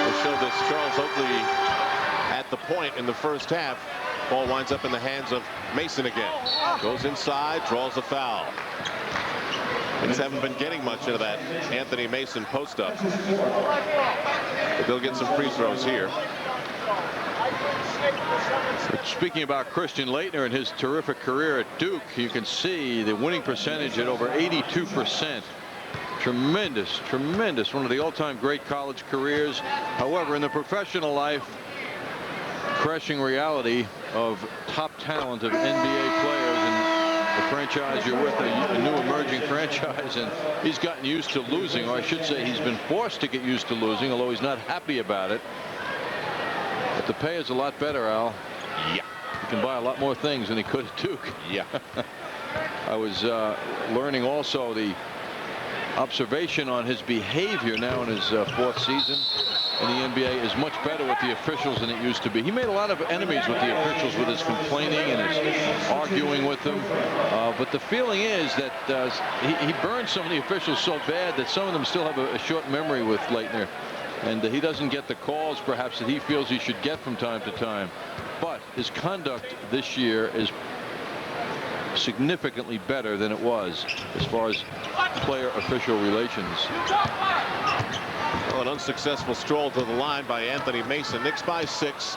We'll show this. Charles Oakley at the point in the first half. Ball winds up in the hands of Mason again. Goes inside, draws a foul. Knicks haven't been getting much into that Anthony Mason post-up. But they'll get some free throws here. Speaking about Christian Laettner and his terrific career at Duke, you can see the winning percentage at over 82%. Tremendous, tremendous. One of the all-time great college careers. However, in the professional life, crushing reality of top talent of NBA players, and the franchise you're with, a new emerging franchise, and he's gotten used to losing, or I should say he's been forced to get used to losing, although he's not happy about it. But the pay is a lot better, Al. Yeah. He can buy a lot more things than he could at Duke. Yeah. I was learning also the observation on his behavior now in his 4th season in the NBA is much better with the officials than it used to be. He made a lot of enemies with the officials with his complaining and his arguing with them. But the feeling is that he burned some of the officials so bad that some of them still have a short memory with Laettner. And he doesn't get the calls perhaps that he feels he should get from time to time. But his conduct this year is significantly better than it was as far as player-official relations. Well, an unsuccessful stroll to the line by Anthony Mason. Knicks by 6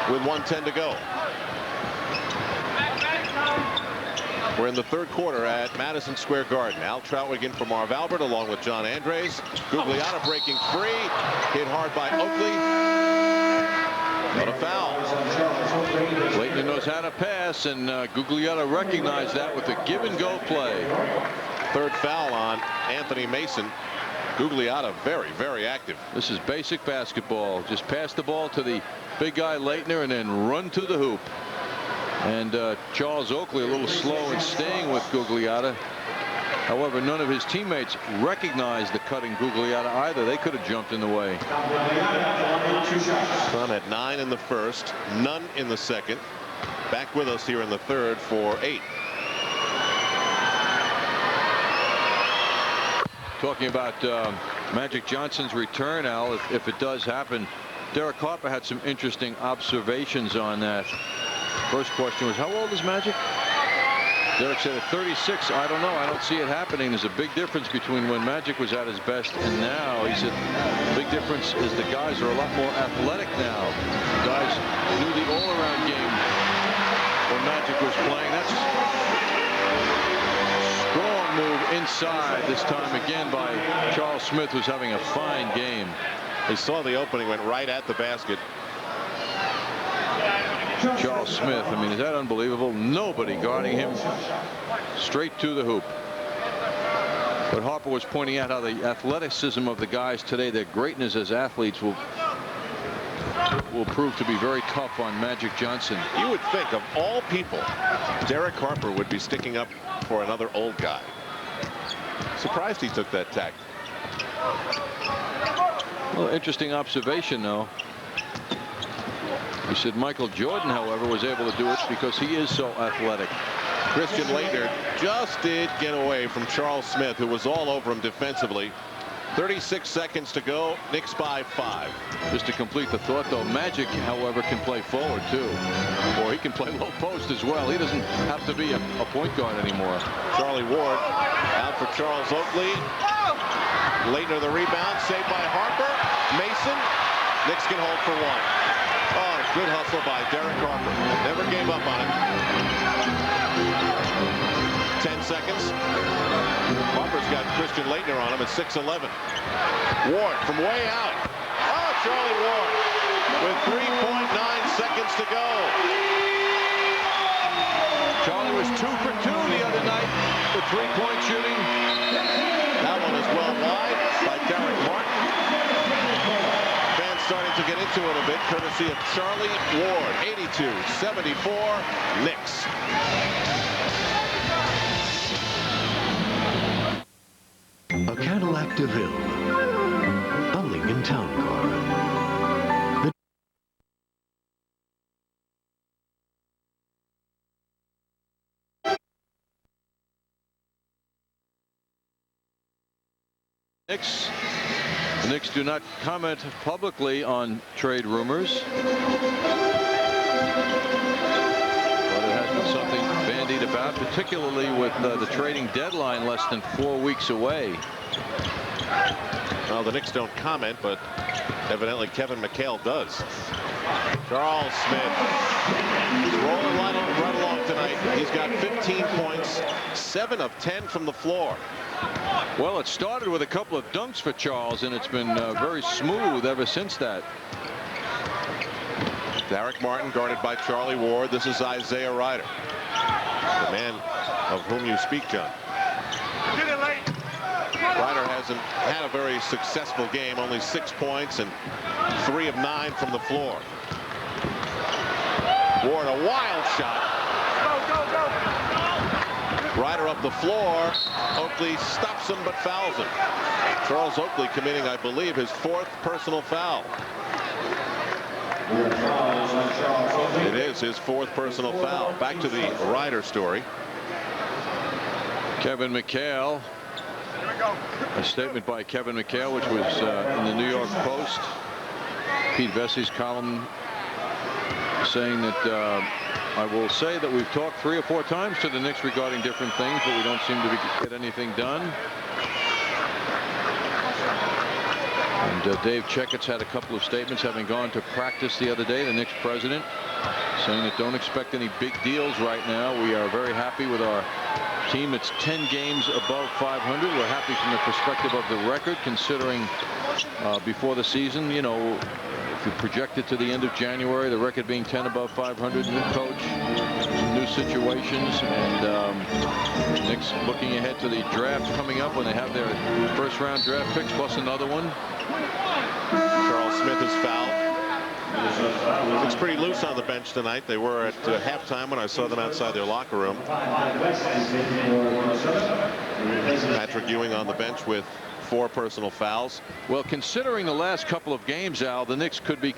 with 1:10 to go. We're in the third quarter at Madison Square Garden. Al Trautwig in for Marv Albert along with John Andres. Gugliotta breaking free. Hit hard by Oakley. Got a foul. Laettner knows how to pass, and Gugliotta recognized that with the give-and-go play. Third foul on Anthony Mason. Gugliotta very, very active. This is basic basketball. Just pass the ball to the big guy Laettner and then run to the hoop. And Charles Oakley a little slow in staying with Gugliotta. However, none of his teammates recognized the cutting Gugliotta either. They could have jumped in the way. Sun at 9 in the first, none in the second. Back with us here in the third for 8. Talking about Magic Johnson's return, Al, if it does happen, Derek Harper had some interesting observations on that. First question was, how old is Magic? Derek said at 36, I don't know. I don't see it happening. There's a big difference between when Magic was at his best and now. He said the big difference is the guys are a lot more athletic now. Guys knew the all-around game when Magic was playing. That's a strong move inside this time again by Charles Smith, who's having a fine game. He saw the opening, went right at the basket. Charles Smith, I mean, is that unbelievable? Nobody guarding him, straight to the hoop. But Harper was pointing out how the athleticism of the guys today, their greatness as athletes will prove to be very tough on Magic Johnson. You would think of all people, Derek Harper would be sticking up for another old guy. Surprised he took that tack. Well, interesting observation, though. He said Michael Jordan, however, was able to do it because he is so athletic. Christian Laettner just did get away from Charles Smith, who was all over him defensively. 36 seconds to go. Knicks by 5. Just to complete the thought, though, Magic, however, can play forward, too. Or he can play low post as well. He doesn't have to be a point guard anymore. Charlie Ward out for Charles Oakley. Laettner the rebound, saved by Harper. Mason. Knicks can hold for 1. Oh, good hustle by Derek Harper. Never gave up on it. 10 seconds. Harper's got Christian Laettner on him at 6'11". Ward from way out. Oh, Charlie Ward with 3.9 seconds to go. Charlie was 2 for 2 the other night with 3-point shooting. That one is well wide by Derek Martin. Starting to get into it a bit, courtesy of Charlie Ward. 82-74, Knicks. A Cadillac DeVille, a Lincoln Town Car. The Knicks do not comment publicly on trade rumors. But it has been something bandied about, particularly with the trading deadline less than 4 weeks away. Well, the Knicks don't comment, but evidently Kevin McHale does. Charles Smith. He's rolling right along tonight. He's got 15 points, 7 of 10 from the floor. Well, it started with a couple of dunks for Charles, and it's been very smooth ever since that. Derek Martin guarded by Charlie Ward. This is Isaiah Ryder, the man of whom you speak, John. Ryder hasn't had a very successful game, only 6 points and 3 of 9 from the floor. Ward, a wild shot. Ryder up the floor. Oakley stops him but fouls him. Charles Oakley committing, I believe, his 4th personal foul. It is his 4th personal foul. Back to the Ryder story. Kevin McHale. A statement by Kevin McHale, which was in the New York Post. Pete Vessey's column saying that I will say that we've talked 3 or 4 times to the Knicks regarding different things, but we don't seem to get anything done. And Dave Checketts had a couple of statements, having gone to practice the other day, the Knicks president, saying that don't expect any big deals right now. We are very happy with our team. It's 10 games above 500. We're happy from the perspective of the record, considering before the season, you know, if you project it to the end of January, the record being 10 above 500, new coach, some new situations, and Knicks looking ahead to the draft coming up when they have their first-round draft picks plus another one. Charles Smith is fouled. Looks pretty loose on the bench tonight. They were at halftime when I saw them outside their locker room. Patrick Ewing on the bench with 4 personal fouls. Well, considering the last couple of games, Al, the Knicks could be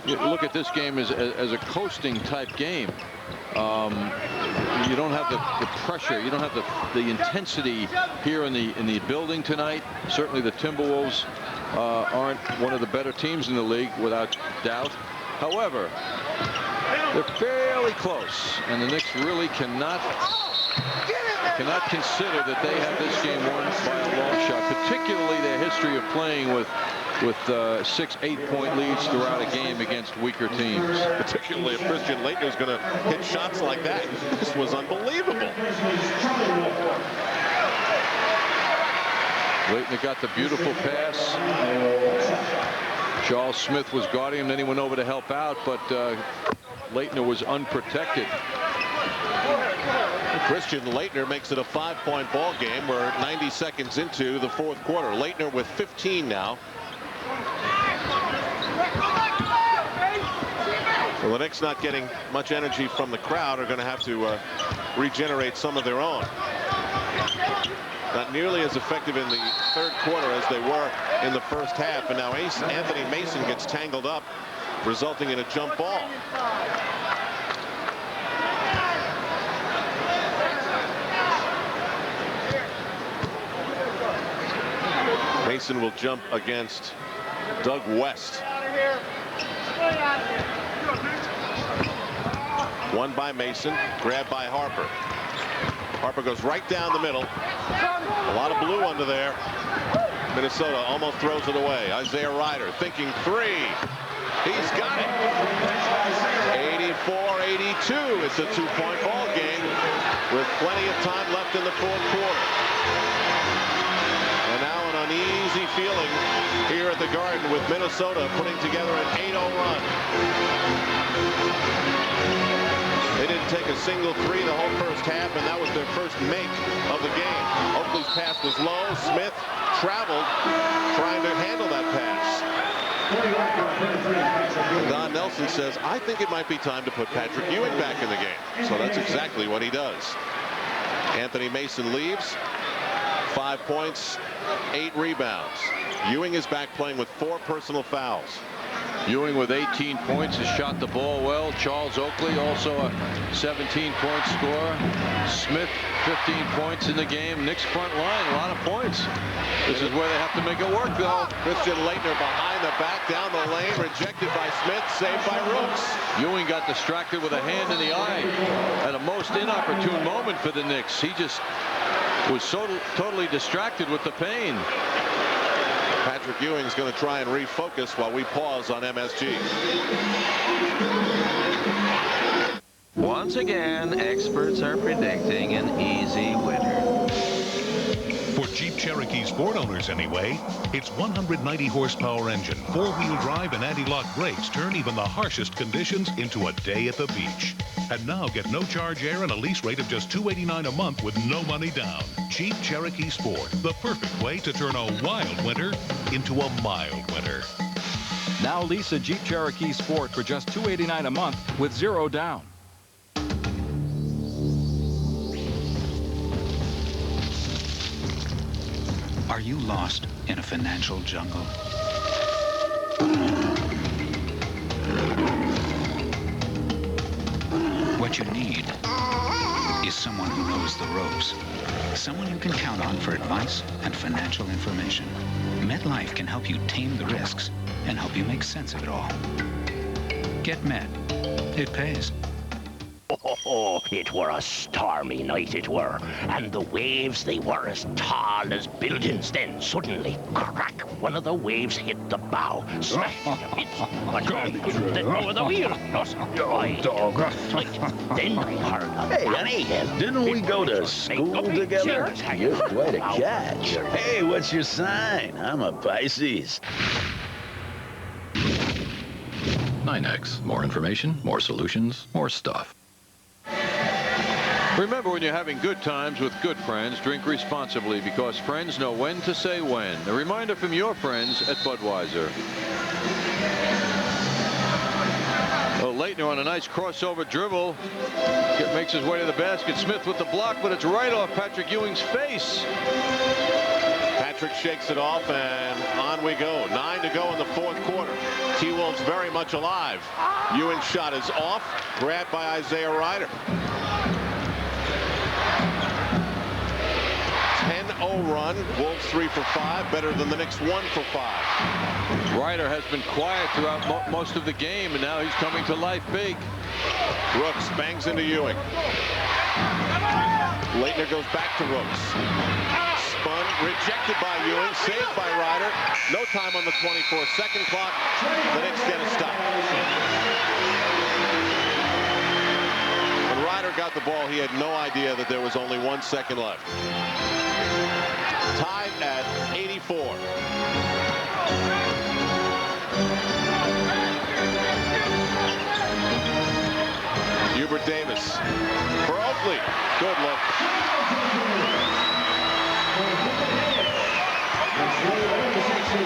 look at this game as a coasting type game. You don't have the pressure, you don't have the intensity here in the building tonight. Certainly the Timberwolves aren't one of the better teams in the league, without doubt. However, they're fairly close, and the Knicks really cannot cannot consider that they have this game won by a long shot, particularly their history of playing with 6, 8-point leads throughout a game against weaker teams. Particularly if Christian Laettner is going to hit shots like that. This was unbelievable. Laettner got the beautiful pass. Charles Smith was guarding him, then he went over to help out, but Laettner was unprotected. Christian Laettner makes it a 5-point ball game. We're 90 seconds into the fourth quarter. Laettner with 15 now. Well, the Knicks, not getting much energy from the crowd, are going to have to regenerate some of their own. Not nearly as effective in the third quarter as they were in the first half. And now Anthony Mason gets tangled up, resulting in a jump ball. Mason will jump against Doug West. One by Mason, grabbed by Harper. Harper goes right down the middle. A lot of blue under there. Minnesota almost throws it away. Isaiah Ryder thinking three. He's got it. 84-82. It's a 2-point ball game with plenty of time left in the fourth quarter. And now an uneasy feeling here at the Garden with Minnesota putting together an 8-0 run. They didn't take a single three the whole first half, and that was their first make of the game. Oakley's pass was low. Smith traveled trying to handle that pass. Don Nelson says, I think it might be time to put Patrick Ewing back in the game. So that's exactly what he does. Anthony Mason leaves. 5 points, 8 rebounds. Ewing is back playing with 4 personal fouls. Ewing with 18 points has shot the ball well. Charles Oakley also a 17-point scorer. Smith 15 points in the game. Knicks front line, a lot of points. This is where they have to make it work, though. Christian Laettner behind the back, down the lane, rejected by Smith, saved by Rooks. Ewing got distracted with a hand in the eye at a most inopportune moment for the Knicks. He just was so totally distracted with the pain. Patrick Ewing's going to try and refocus while we pause on MSG. Once again, experts are predicting an easy winner. For Jeep Cherokee Sport owners anyway, its 190 horsepower engine, 4-wheel drive and anti-lock brakes turn even the harshest conditions into a day at the beach. And now get no charge air and a lease rate of just $289 a month with no money down. Jeep Cherokee Sport, the perfect way to turn a wild winter into a mild winter. Now lease a Jeep Cherokee Sport for just $289 a month with 0 down. Are you lost in a financial jungle? What you need is someone who knows the ropes. Someone you can count on for advice and financial information. MetLife can help you tame the risks and help you make sense of it all. Get Met. It pays. Oh, it were a stormy night, it were, and the waves, they were as tall as buildings. Then suddenly, crack, one of the waves hit the bow, smashed a bit, but then over the wheel, not dog. Then I heard a Hey, honey, didn't we go to school together? You're quite a catch. Hey, what's your sign? I'm a Pisces. 9X. More information, more solutions, more stuff. Remember, when you're having good times with good friends, drink responsibly, because friends know when to say when. A reminder from your friends at Budweiser. Oh, Laettner on a nice crossover dribble. Makes his way to the basket. Smith with the block, but it's right off Patrick Ewing's face. Patrick shakes it off, and on we go. 9 to go in the fourth quarter. T-Wolves very much alive. Ewing's shot is off, grabbed by Isaiah Ryder. 10-0 run. Wolves 3 for 5, better than the Knicks 1 for 5. Ryder has been quiet throughout most of the game, and now he's coming to life big. Brooks bangs into Ewing. Leitner goes back to Rooks. Spun, rejected by Ewing, saved by Ryder. No time on the 24-second clock. The Knicks get a stop. When Ryder got the ball, he had no idea that there was only 1 second left. Tied at 84. Hubert Davis for Oakley. Good look.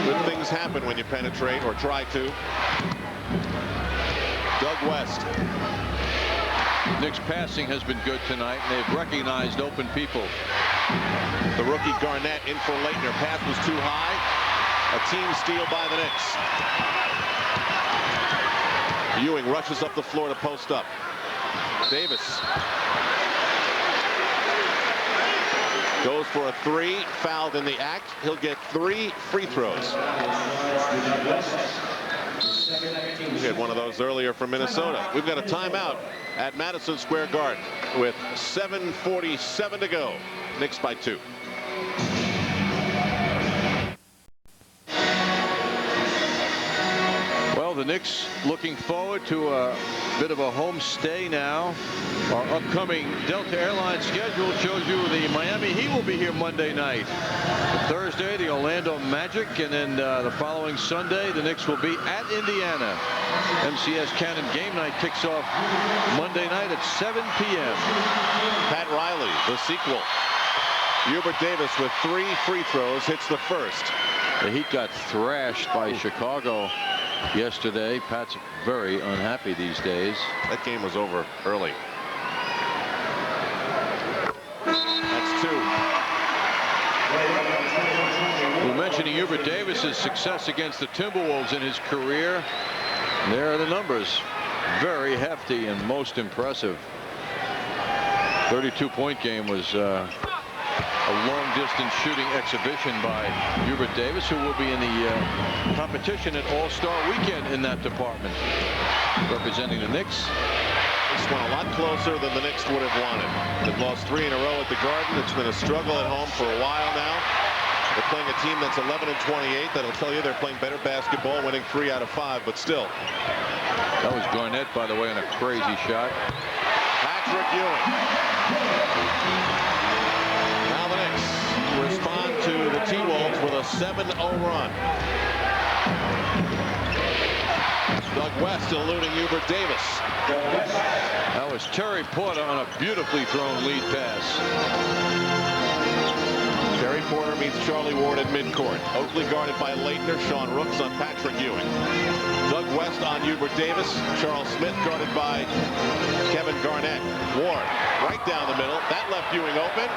Good things happen when you penetrate or try to. Doug West. Knicks passing has been good tonight, and they've recognized open people. The rookie Garnett in for Leitner. Pass was too high. A team steal by the Knicks. Ewing rushes up the floor to post up. Davis goes for a three, fouled in the act. He'll get 3 free throws. We had one of those earlier from Minnesota. We've got a timeout at Madison Square Garden with 7:47 to go. Knicks by 2. Well, the Knicks looking forward to a bit of a home stay now. Our upcoming Delta Airlines schedule shows you the Miami Heat will be here Monday night. Thursday, the Orlando Magic, and then the following Sunday, the Knicks will be at Indiana. MCS Cannon game night kicks off Monday night at 7 p.m. Pat Riley, the sequel. Hubert Davis with 3 free throws, hits the first. The Heat got thrashed by Chicago yesterday. Pat's very unhappy these days. That game was over early. That's 2. We're mentioning Hubert Davis's success against the Timberwolves in his career. There are the numbers. Very hefty and most impressive. 32-point game was a long-distance shooting exhibition by Hubert Davis, who will be in the competition at All-Star Weekend in that department, representing the Knicks. This went a lot closer than the Knicks would have wanted. They've lost 3 in a row at the Garden. It's been a struggle at home for a while now. They're playing a team that's 11-28. That'll tell you they're playing better basketball, winning 3 out of 5, but still. That was Garnett, by the way, on a crazy shot. Patrick Ewing. Now the Knicks respond to the T-Wolves with a 7-0 run. Doug West eluding Hubert Davis. That was Terry Porter on a beautifully thrown lead pass. Terry Porter meets Charlie Ward at midcourt. Oakley guarded by Leitner. Sean Rooks on Patrick Ewing. Doug West on Hubert Davis. Charles Smith guarded by Kevin Garnett. Ward right down the middle. That left Ewing open.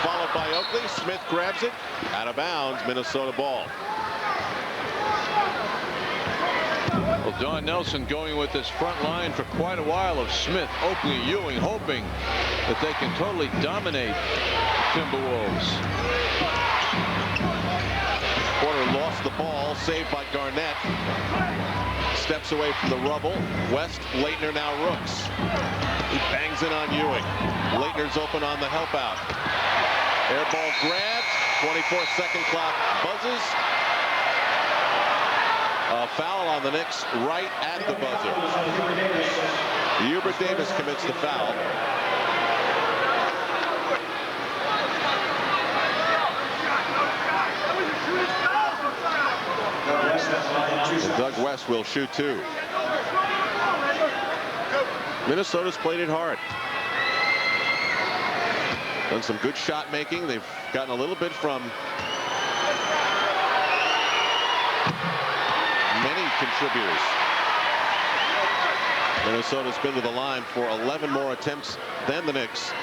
Followed by Oakley. Smith grabs it. Out of bounds. Minnesota ball. Well, Don Nelson going with this front line for quite a while of Smith, Oakley, Ewing, hoping that they can totally dominate Timberwolves. Porter lost the ball, saved by Garnett. Steps away from the rubble. West, Leitner, now Rooks. He bangs it on Ewing. Leitner's open on the help out. Air ball grabbed. 24-second clock buzzes. A foul on the Knicks right at the buzzer. Hubert Davis commits the foul. Doug West will shoot 2. Minnesota's played it hard. Done some good shot making. They've gotten a little bit from many contributors. Minnesota's been to the line for 11 more attempts than the Knicks.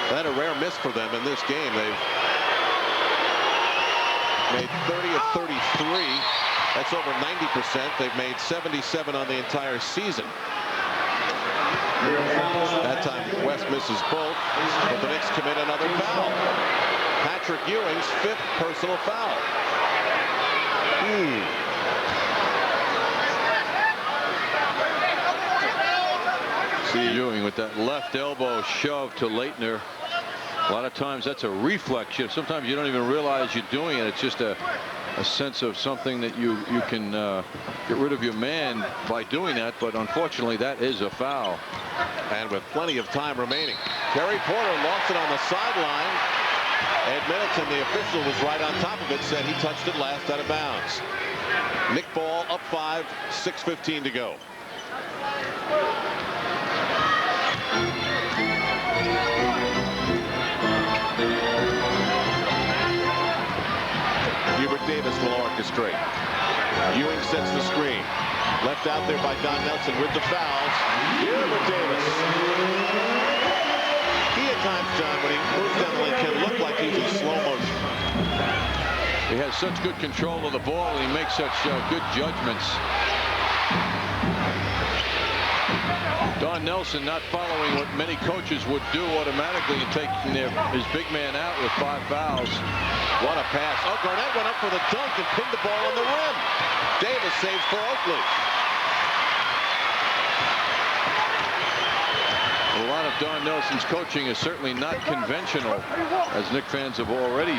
That a rare miss for them in this game. They've made 30 of 33. That's over 90%. They've made 77 on the entire season. That time West misses both, but the Knicks commit another foul. Patrick Ewing's 5th personal foul. See Ewing with that left elbow shove to Leitner. A lot of times that's a reflex shift. Sometimes you don't even realize you're doing it. It's just a sense of something that you can get rid of your man by doing that. But unfortunately, that is a foul. And with plenty of time remaining, Terry Porter lost it on the sideline. Ed Middleton, the official, was right on top of it, said he touched it last out of bounds. Knick ball up 5, 6:15 to go. Hubert Davis will orchestrate. Ewing sets the screen. Left out there by Don Nelson with the fouls. Hubert Davis. He at times, John, when he moves down the lane, can look like he's in slow motion. He has such good control of the ball, and he makes such good judgments. Don Nelson not following what many coaches would do automatically and taking his big man out with 5 fouls. What a pass. Oh, Garnett went up for the dunk and pinned the ball on the rim. Davis saves for Oakley. A lot of Don Nelson's coaching is certainly not conventional, as Knick fans have already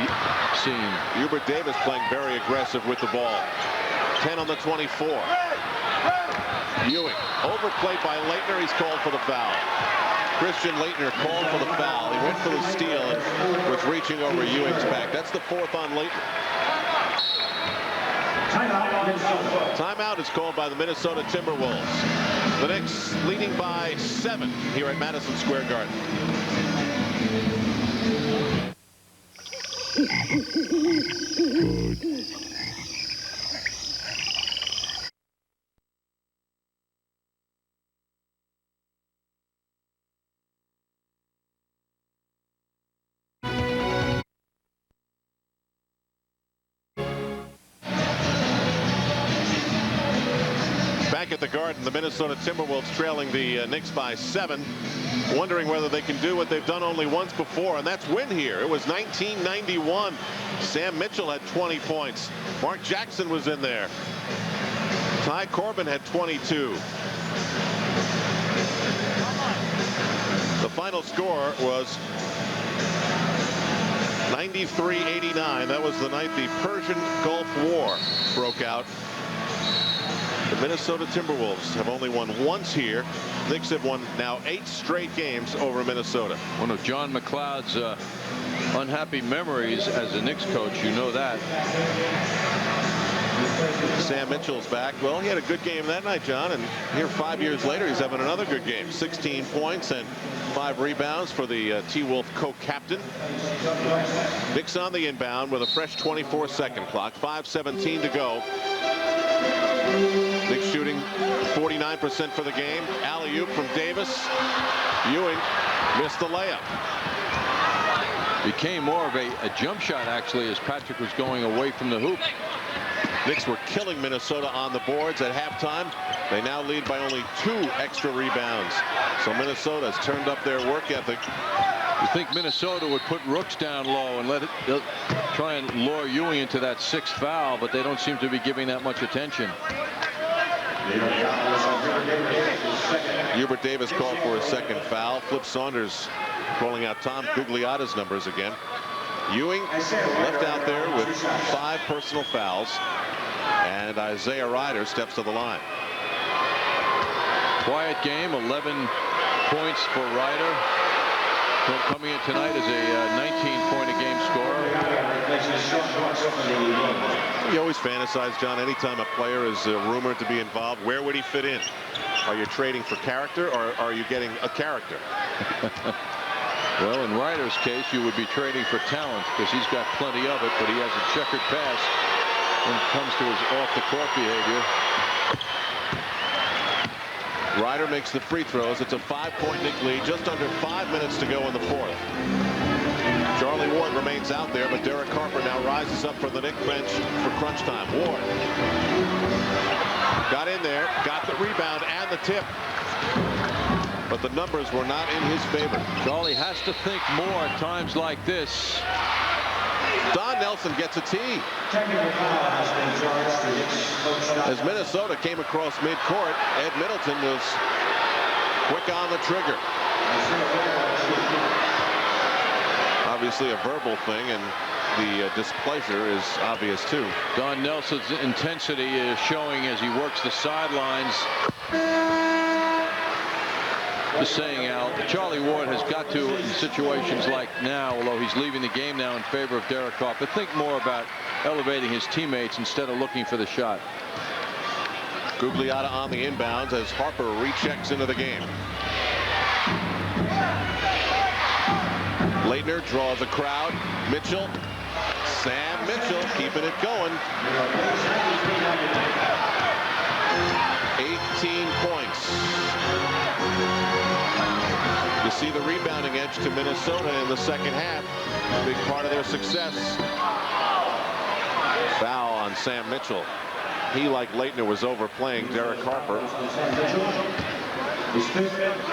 seen. Hubert Davis playing very aggressive with the ball. 10 on the 24. Ewing overplayed by Leitner. He's called for the foul. Christian Leitner called for the foul. He went for the steal and was reaching over Ewing's back. That's the 4th on Leitner. Timeout is called by the Minnesota Timberwolves. The Knicks leading by 7 here at Madison Square Garden. At the Garden, the Minnesota Timberwolves trailing the Knicks by 7, wondering whether they can do what they've done only once before, and that's win here. It was 1991. Sam Mitchell had 20 points. Mark Jackson was in there. Ty Corbin had 22. The final score was 93-89. That was the night the Persian Gulf War broke out. The Minnesota Timberwolves have only won once here. Knicks have won now 8 straight games over Minnesota. One of John McLeod's unhappy memories as a Knicks coach. You know that. Sam Mitchell's back. Well, he had a good game that night, John, and here 5 years later he's having another good game. 16 points and 5 rebounds for the T-Wolf co-captain. Knicks on the inbound with a fresh 24-second clock. 5:17 to go. Knicks shooting 49% for the game. Alley-oop from Davis. Ewing missed the layup. Became more of a jump shot, actually, as Patrick was going away from the hoop. Knicks were killing Minnesota on the boards at halftime. They now lead by only 2 extra rebounds. So Minnesota has turned up their work ethic. You think Minnesota would put Rooks down low and let it try and lure Ewing into that 6th foul, but they don't seem to be giving that much attention. Hubert Davis called for his 2nd foul. Flip Saunders calling out Tom Gugliotta's numbers again. Ewing left out there with 5 personal fouls, and Isaiah Ryder steps to the line. Quiet game, 11 points for Ryder. Coming in tonight as a 19-point-a-game scorer. You always fantasize, John, anytime a player is rumored to be involved, where would he fit in? Are you trading for character, or are you getting a character? Well, in Ryder's case, you would be trading for talent because he's got plenty of it, but he has a checkered past when it comes to his off-the-court behavior. Ryder makes the free throws. It's a 5-point Knick lead. Just under 5 minutes to go in the 4th. Charlie Ward remains out there, but Derek Harper now rises up for the Knick bench for crunch time. Ward got in there, got the rebound and the tip, but the numbers were not in his favor. Charlie has to think more at times like this. Don Nelson gets a tee. As Minnesota came across midcourt, Ed Middleton was quick on the trigger. obviously a verbal thing, and the displeasure is obvious too. Don Nelson's intensity is showing as he works the sidelines. Just saying, Al, Charlie Ward has got to, in situations like now, although he's leaving the game now in favor of Derek Harper, think more about elevating his teammates instead of looking for the shot. Gugliotta on the inbounds as Harper rechecks into the game. Leitner draws a crowd. Mitchell. Sam Mitchell keeping it going. 18 points. You see the rebounding edge to Minnesota in the second half. Big part of their success. Foul on Sam Mitchell. He, like Leitner, was overplaying Derek Harper.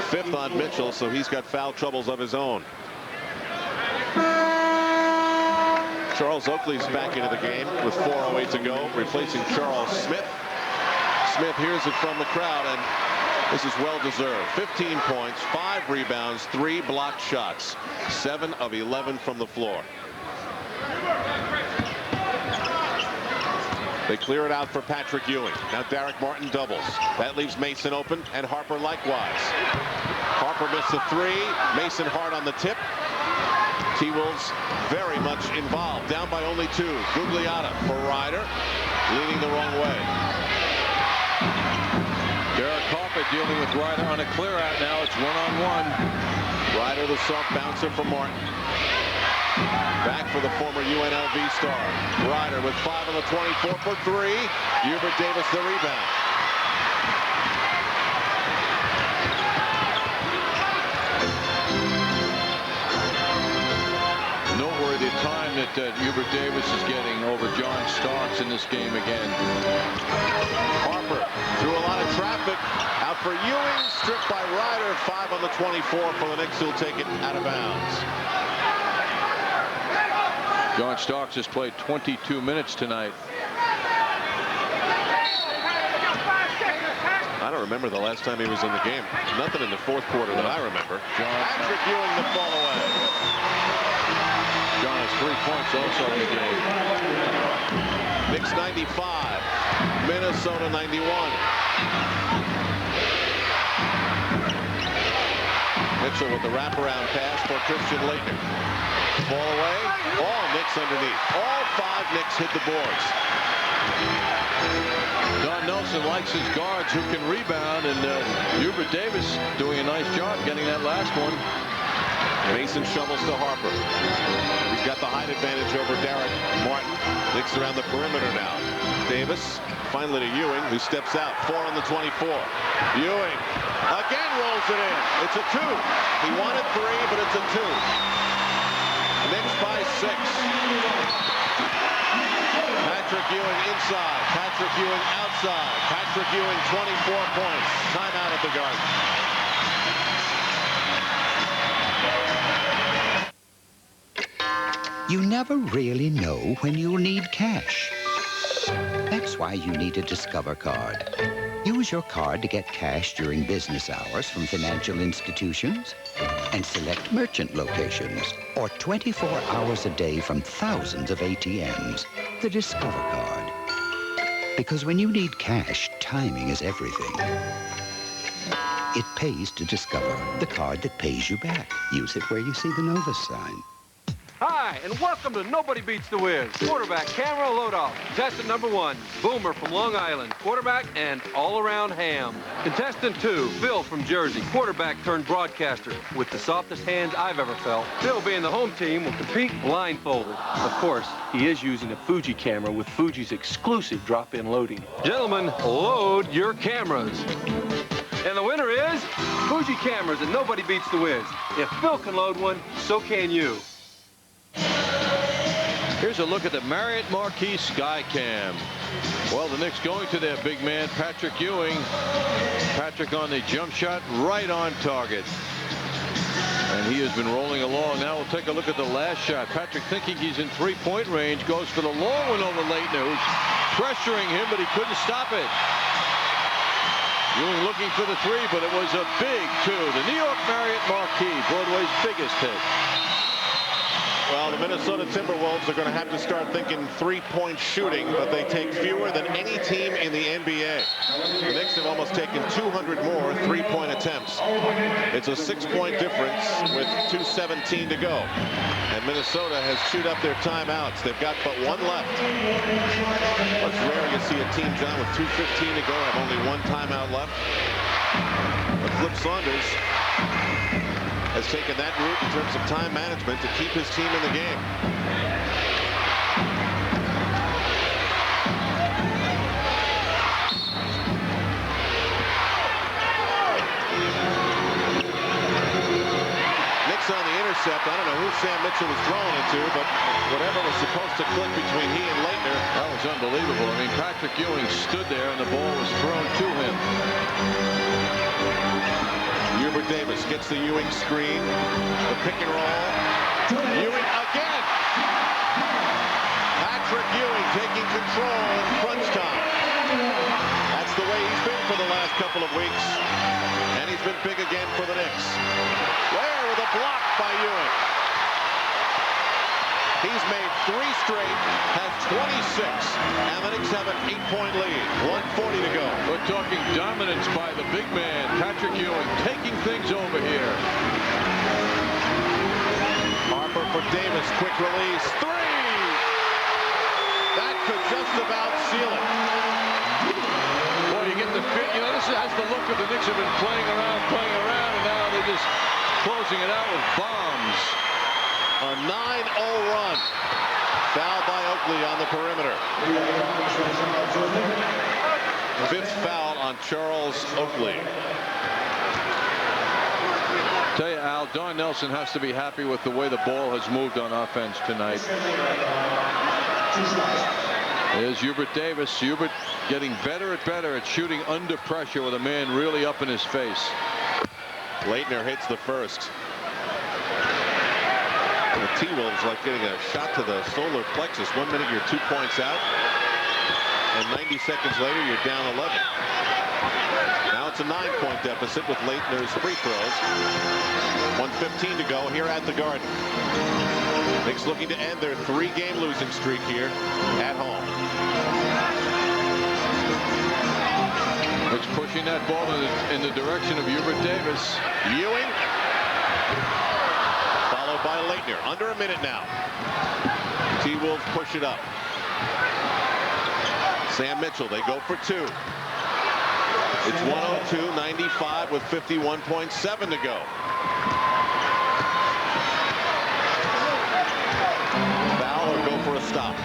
Fifth on Mitchell, so he's got foul troubles of his own. Charles Oakley's back into the game with 4:08 to go, replacing Charles Smith. Smith hears it from the crowd, and this is well deserved. 15 points, 5 rebounds, 3 blocked shots, 7 of 11 from the floor. They clear it out for Patrick Ewing. Now Derek Martin doubles. That leaves Mason open, and Harper likewise. Harper missed the 3. Mason hard on the tip. T-Wolves very much involved. Down by only 2. Gugliotta for Ryder. Leaning the wrong way. Derek Harper dealing with Ryder on a clear out now. It's 1-on-1. Ryder the soft bouncer for Martin. Back for the former UNLV star. Ryder with 5 on the 24 for 3. Hubert Davis the rebound. Noteworthy time that Hubert Davis is getting over John Starks in this game again. Harper through a lot of traffic. Out for Ewing. Stripped by Ryder. 5 on the 24 for the Knicks, who'll take it out of bounds. John Starks has played 22 minutes tonight. I don't remember the last time he was in the game. Nothing in the fourth quarter that I remember. Patrick Ewing the fall away. John has 3 points also in the game. Knicks 95. Minnesota 91. Mitchell with the wraparound pass for Christian Leitner. Ball away. All Knicks underneath. All 5 Knicks hit the boards. Don Nelson likes his guards who can rebound, and Hubert Davis doing a nice job getting that last one. Mason shovels to Harper. He's got the height advantage over Derek Martin. Knicks around the perimeter now. Davis finally to Ewing, who steps out. 4 on the 24. Ewing again rolls it in. It's a 2. He wanted 3, but it's a 2. Knicks by 6. Patrick Ewing inside. Patrick Ewing outside. Patrick Ewing 24 points. Timeout at the Garden. You never really know when you'll need cash. That's why you need a Discover card. Use your card to get cash during business hours from financial institutions and select merchant locations, or 24 hours a day from thousands of ATMs. The Discover card. Because when you need cash, timing is everything. It pays to Discover, the card that pays you back. Use it where you see the Novus sign. Hi, and welcome to Nobody Beats the Wiz. Quarterback camera load off. Contestant number 1, Boomer from Long Island. Quarterback and all-around ham. Contestant 2, Bill from Jersey. Quarterback turned broadcaster with the softest hands I've ever felt. Bill, being the home team, will compete blindfolded. Of course, he is using a Fuji camera with Fuji's exclusive drop-in loading. Gentlemen, load your cameras. And the winner is Fuji cameras, and Nobody Beats the Wiz. If Bill can load one, so can you. Here's a look at the Marriott Marquis Skycam. Well, the Knicks going to their big man, Patrick Ewing. Patrick on the jump shot, right on target. And he has been rolling along. Now we'll take a look at the last shot. Patrick, thinking he's in 3-point range, goes for the long one over Leitner, who's pressuring him, but he couldn't stop it. Ewing looking for the 3, but it was a big 2. The New York Marriott Marquis, Broadway's biggest hit. Well, the Minnesota Timberwolves are going to have to start thinking three-point shooting, but they take fewer than any team in the NBA. The Knicks have almost taken 200 more three-point attempts. It's a 6-point difference with 2:17 to go. And Minnesota has chewed up their timeouts. They've got but one left. It's rare you see a team, John, with 2:15 to go have only one timeout left. But Flip Saunders has taken that route in terms of time management to keep his team in the game. Knicks on the intercept. I don't know who Sam Mitchell was throwing it to, but whatever was supposed to click between he and Leitner. That was unbelievable. I mean, Patrick Ewing stood there and the ball was thrown to him. Hubert Davis gets the Ewing screen. The pick and roll. Ewing again. Patrick Ewing taking control in crunch time. That's the way he's been for the last couple of weeks. And he's been big again for the Knicks. Ware with a block by Ewing. He's made 3 straight, has 26, and the Knicks have an 8-point lead. 1:40 to go. We're talking dominance by the big man, Patrick Ewing, taking things over here. Harper for Davis, quick release, 3! That could just about seal it. Boy, you get the feel, you know, this has the look of the Knicks have been playing around, and now they're just closing it out with bombs. A 9-0 run. Foul by Oakley on the perimeter. 5th foul on Charles Oakley. Tell you, Al, Don Nelson has to be happy with the way the ball has moved on offense tonight. There's Hubert Davis. Hubert getting better at shooting under pressure with a man really up in his face. Leitner hits the first. The T-Wolves like getting a shot to the solar plexus. 1 minute you're 2 points out, and 90 seconds later you're down 11. Now it's a 9-point deficit with Leitner's free throws. 1:15 to go here at the Garden. Knicks looking to end their 3-game losing streak here at home. Knicks pushing that ball in the direction of Hubert Davis. Ewing. Followed by Leitner. Under a minute now. T-Wolves push it up. Sam Mitchell, they go for 2. It's 102-95 with 51.7 to go. Foul or go for a stop.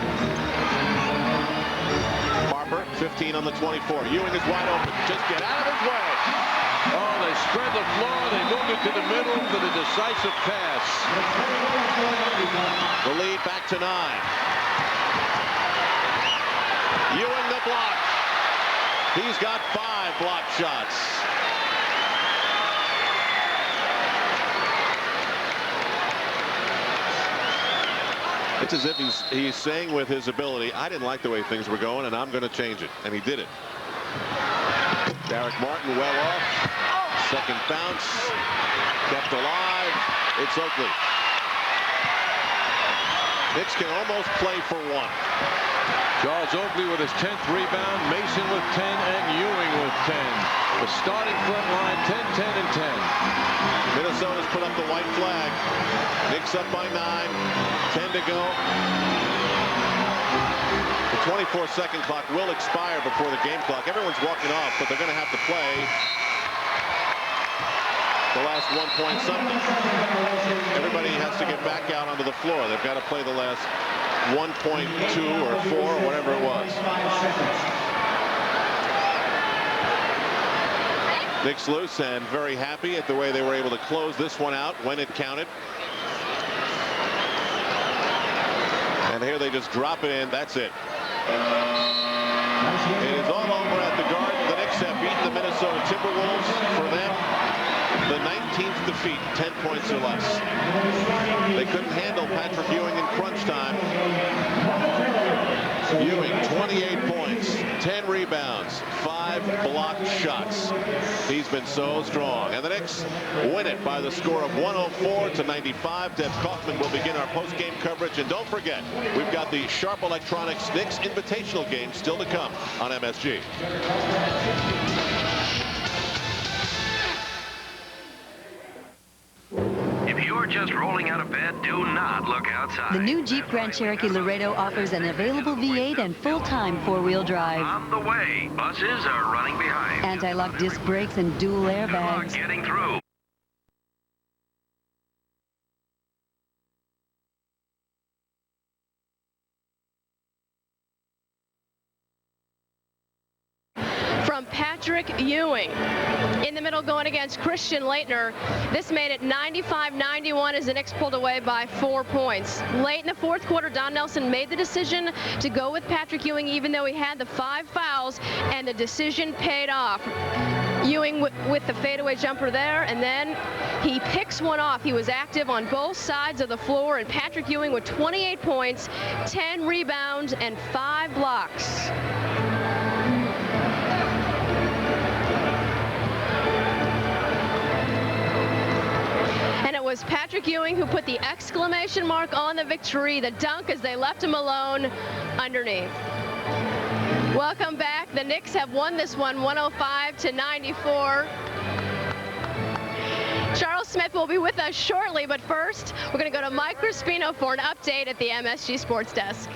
Harper, 15 on the 24. Ewing is wide open. Just get out of his way. Oh, they spread the floor. They moved it to the middle for the decisive pass. The lead back to 9. Ewing the block. He's got 5 block shots. It's as if he's saying with his ability, I didn't like the way things were going, and I'm going to change it. And he did it. Derek Martin well off. Second bounce. Kept alive. It's Oakley. Knicks can almost play for 1. Charles Oakley with his 10th rebound, Mason with 10, and Ewing with 10. The starting front line, 10, 10, and 10. Minnesota's put up the white flag. Knicks up by 9. 10 to go. The 24-second clock will expire before the game clock. Everyone's walking off, but they're going to have to play the last 1 point something. Everybody has to get back out onto the floor. They've got to play the last 1.2 or 4 or whatever it was. Knicks loose and very happy at the way they were able to close this one out when it counted. And here they just drop it in. That's it. It is all over at the Garden. The Knicks have beaten the Minnesota Timberwolves. For them, the 19th defeat, 10 points or less. They couldn't handle Patrick Ewing in crunch time. Ewing, 28 points, 10 rebounds, 5 blocked shots. He's been so strong. And the Knicks win it by the score of 104-95. Deb Kaufman will begin our post-game coverage. And don't forget, we've got the Sharp Electronics Knicks Invitational game still to come on MSG. If you're just rolling out of bed, do not look outside. The new Jeep Grand Cherokee Laredo offers an available V8 and full-time four-wheel drive. On the way, buses are running behind. Anti-lock disc brakes and dual airbags. Getting through. From Patrick Ewing. In the middle going against Christian Laettner. This made it 95-91 as the Knicks pulled away by 4 points. Late in the fourth quarter, Don Nelson made the decision to go with Patrick Ewing even though he had the 5 fouls, and the decision paid off. Ewing with the fadeaway jumper there, and then he picks one off. He was active on both sides of the floor, and Patrick Ewing with 28 points, 10 rebounds, and 5 blocks. And it was Patrick Ewing who put the exclamation mark on the victory, the dunk as they left him alone underneath. Welcome back. The Knicks have won this one 105-94. Charles Smith will be with us shortly, but first we're going to go to Mike Crispino for an update at the MSG Sports Desk.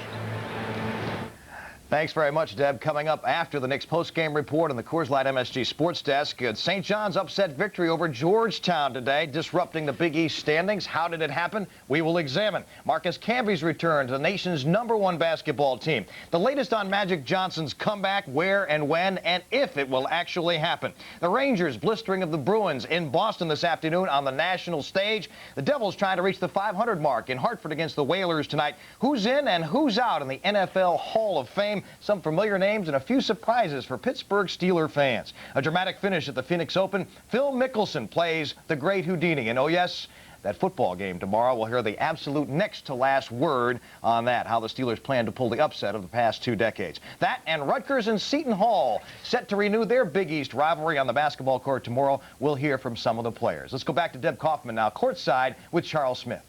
Thanks very much, Deb. Coming up after the Knicks post-game report on the Coors Light MSG Sports Desk, St. John's upset victory over Georgetown today, disrupting the Big East standings. How did it happen? We will examine. Marcus Camby's return to the nation's #1 basketball team. The latest on Magic Johnson's comeback, where and when, and if it will actually happen. The Rangers blistering of the Bruins in Boston this afternoon on the national stage. The Devils trying to reach the 500 mark in Hartford against the Whalers tonight. Who's in and who's out in the NFL Hall of Fame? Some familiar names and a few surprises for Pittsburgh Steelers fans. A dramatic finish at the Phoenix Open. Phil Mickelson plays the great Houdini. And oh yes, that football game tomorrow. We'll hear the absolute next to last word on that, how the Steelers plan to pull the upset of the past 2 decades. That and Rutgers and Seton Hall set to renew their Big East rivalry on the basketball court tomorrow. We'll hear from some of the players. Let's go back to Deb Kaufman now, courtside with Charles Smith.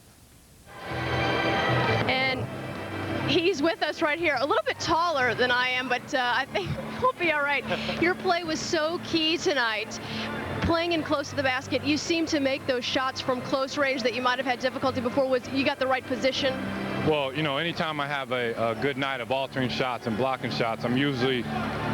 And he's with us right here, a little bit taller than I am, but I think we'll be all right. Your play was so key tonight. Playing in close to the basket, you seem to make those shots from close range that you might have had difficulty before. Was you got the right position? Well, you know, anytime I have a good night of altering shots and blocking shots, I'm usually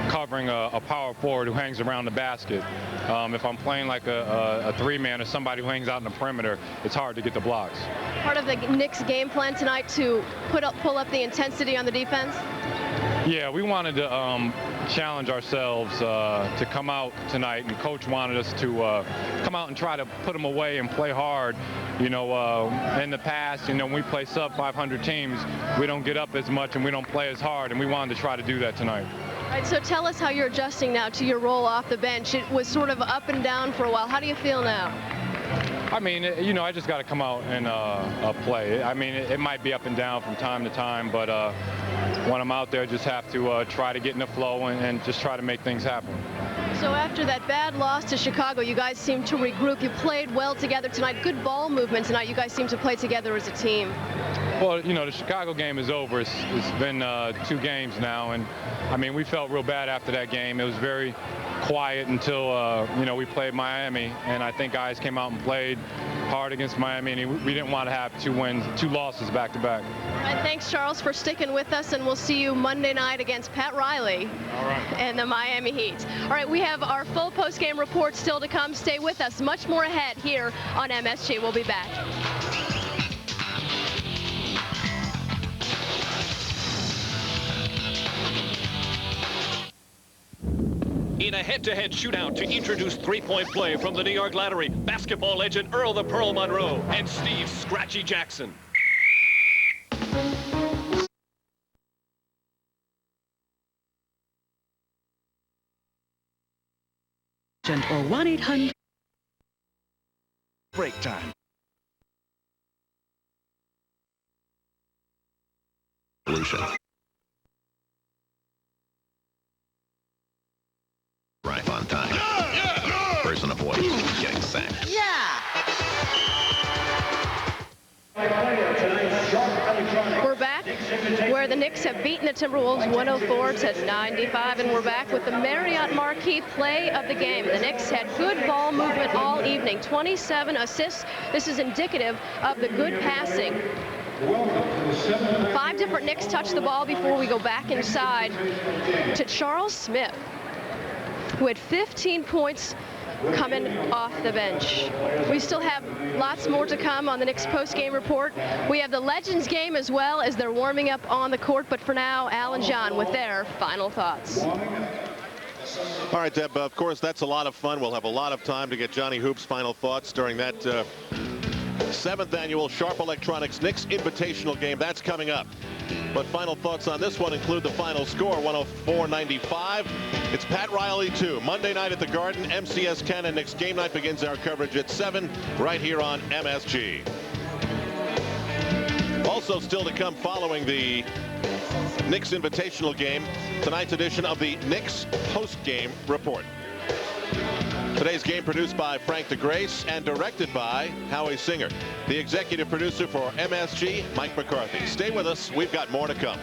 covering a power forward who hangs around the basket. If I'm playing like a 3-man or somebody who hangs out in the perimeter, it's hard to get the blocks. Part of the Knicks game plan tonight to pull up the intensity on the defense? Yeah, we wanted to challenge ourselves to come out tonight, and Coach wanted us to come out and try to put them away and play hard. You know, in the past, you know, when we play sub-500 teams, we don't get up as much and we don't play as hard, and we wanted to try to do that tonight. All right, so tell us how you're adjusting now to your role off the bench. It was sort of up and down for a while. How do you feel now? I mean, you know, I just got to come out and play. I mean, it might be up and down from time to time, but when I'm out there, I just have to try to get in the flow and just try to make things happen. So after that bad loss to Chicago, you guys seem to regroup. You played well together tonight. Good ball movement tonight. You guys seem to play together as a team. Well, you know, the Chicago game is over. It's been 2 games now, and I mean, we felt real bad after that game. It was very quiet until, you know, we played Miami, and I think guys came out and played hard against Miami, and we didn't want to have 2 losses back-to-back. All right, thanks, Charles, for sticking with us, and we'll see you Monday night against Pat Riley and the Miami Heat. All right, we have our full post-game report still to come. Stay with us. Much more ahead here on MSG. We'll be back. In a head-to-head shootout to introduce three-point play from the New York Lottery, basketball legend Earl the Pearl Monroe and Steve Scratchy Jackson. Or 1-800 break time. Solution. voice when he's getting sacked. Yeah! We're back where the Knicks have beaten the Timberwolves 104-95, and we're back with the Marriott Marquis play of the game. The Knicks had good ball movement all evening, 27 assists. This is indicative of the good passing. 5 different Knicks touch the ball before we go back inside to Charles Smith, who had 15 points coming off the bench. We still have lots more to come on the Knicks post-game report. We have the Legends game as well as they're warming up on the court, but for now, Al and John with their final thoughts. All right, Deb, of course, that's a lot of fun. We'll have a lot of time to get Johnny Hoop's final thoughts during that 7th annual Sharp Electronics Knicks Invitational game. That's coming up. But final thoughts on this one include the final score, 104-95. It's Pat Riley 2. Monday night at the Garden, MCS Cannon. Knicks game night begins our coverage at 7 right here on MSG. Also still to come following the Knicks Invitational game, tonight's edition of the Knicks post-game report. Today's game produced by Frank DeGrace and directed by Howie Singer. The executive producer for MSG, Mike McCarthy. Stay with us. We've got more to come.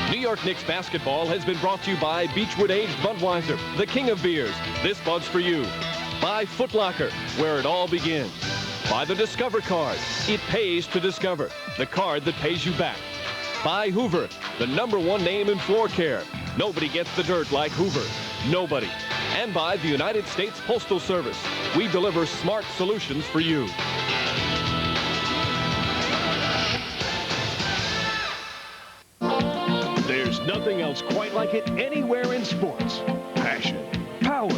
New York Knicks basketball has been brought to you by Beechwood Aged Budweiser, the king of beers. This Bud's for you. By Foot Locker, where it all begins. By the Discover card. It pays to discover. The card that pays you back. By Hoover, the #1 name in floor care. Nobody gets the dirt like Hoover. Nobody. And by the United States Postal Service. We deliver smart solutions for you. There's nothing else quite like it anywhere in sports. Passion, power,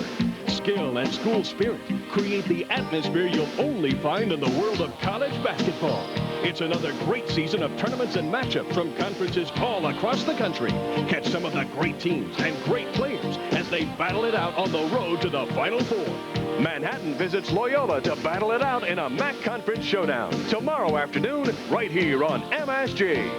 skill, and school spirit create the atmosphere you'll only find in the world of college basketball. It's another great season of tournaments and matchups from conferences all across the country. Catch some of the great teams and great players as they battle it out on the road to the Final Four. Manhattan visits Loyola to battle it out in a MAC Conference showdown tomorrow afternoon right here on MSG.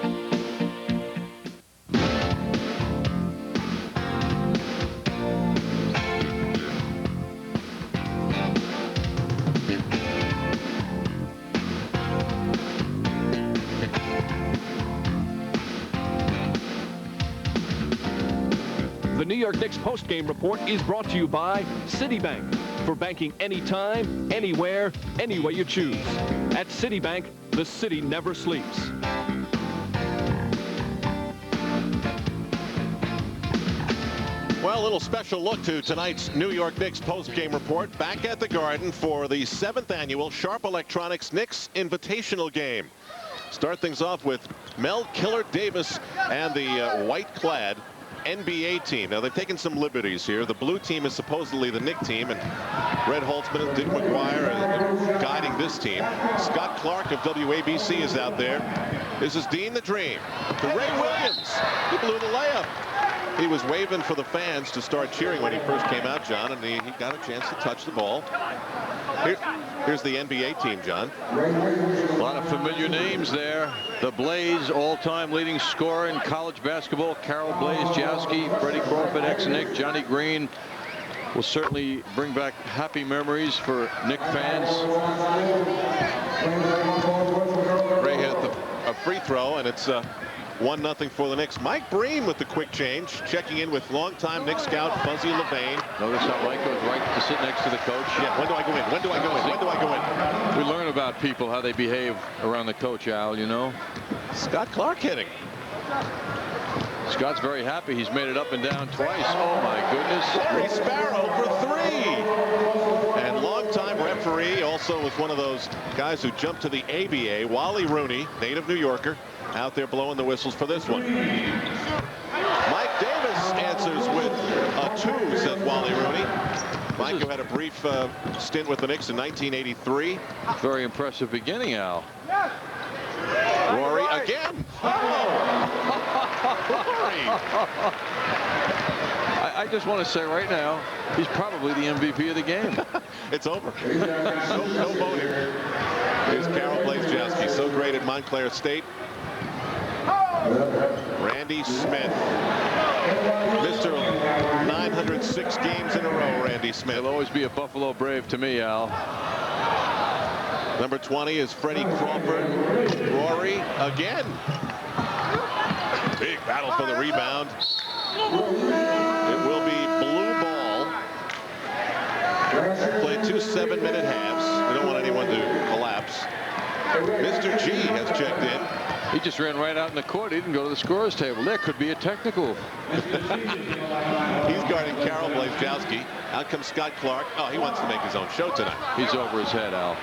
The New York Knicks post-game report is brought to you by Citibank. For banking anytime, anywhere, any way you choose. At Citibank, the city never sleeps. Well, a little special look to tonight's New York Knicks post-game report back at the Garden for the 7th annual Sharp Electronics Knicks Invitational game. Start things off with Mel Killer Davis and the white-clad NBA team. Now, they've taken some liberties here. The blue team is supposedly the Knick team, and Red Holtzman and Dick McGuire are guiding this team. Scott Clark of WABC is out there. This is Dean the Dream to Ray Williams. He blew the layup. He was waving for the fans to start cheering when he first came out, John, and he got a chance to touch the ball. Here's the NBA team, John. A lot of familiar names there. The Blaze, all-time leading scorer in college basketball, Carol Blaze Jowski, Freddie Crawford, ex-Knick, Johnny Green. Will certainly bring back happy memories for Knick fans. Ray hit a free throw, and it's 1-0 for the Knicks. Mike Breen with the quick change, checking in with longtime Knicks scout Fuzzy Levain. Notice how Mike goes right to sit next to the coach. Yeah, when do I go in? When do I go in? When do I go in? We learn about people, how they behave around the coach, Al, you know. Scott Clark hitting. Scott's very happy. He's made it up and down twice. Oh, my goodness. Larry Sparrow for 3. And longtime referee, also was one of those guys who jumped to the ABA, Wally Rooney, native New Yorker, out there blowing the whistles for this one. Mike Davis answers with a 2, said Wally Rooney. Mike, who had a brief stint with the Knicks in 1983. Very impressive beginning, Al. Rory again. I just want to say right now, he's probably the MVP of the game. It's over. No voting. Here's Carol Blaze Jowski, so great at Montclair State. Randy Randy Smith. Mr. 906 games in a row, Randy Smith. He'll always be a Buffalo Brave to me, Al. Number 20 is Freddie Crawford. Rory again. Big battle for the rebound. It will be blue ball. Play 2 7-minute halves. We don't want anyone to collapse. Mr. G has checked in. He just ran right out in the court. He didn't go to the scorer's table. There could be a technical. He's guarding Karol Blazkowski. Out comes Scott Clark. Oh, he wants to make his own show tonight. He's over his head, Al.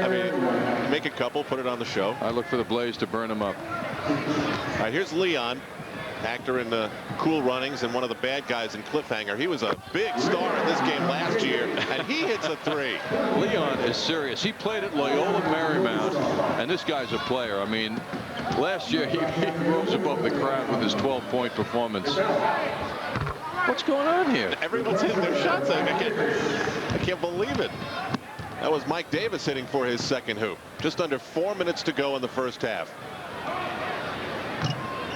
I mean, make a couple, put it on the show. I look for the Blaze to burn him up. All right, here's Leon, actor in Cool Runnings and one of the bad guys in Cliffhanger. He was a big star in this game last year, and he hits a 3. Leon is serious. He played at Loyola Marymount, and this guy's a player. I mean, last year he rose above the crowd with his 12-point performance. What's going on here? Everyone's hitting their shots. I can't believe it. That was Mike Davis hitting for his second hoop. Just under 4 minutes to go in the first half.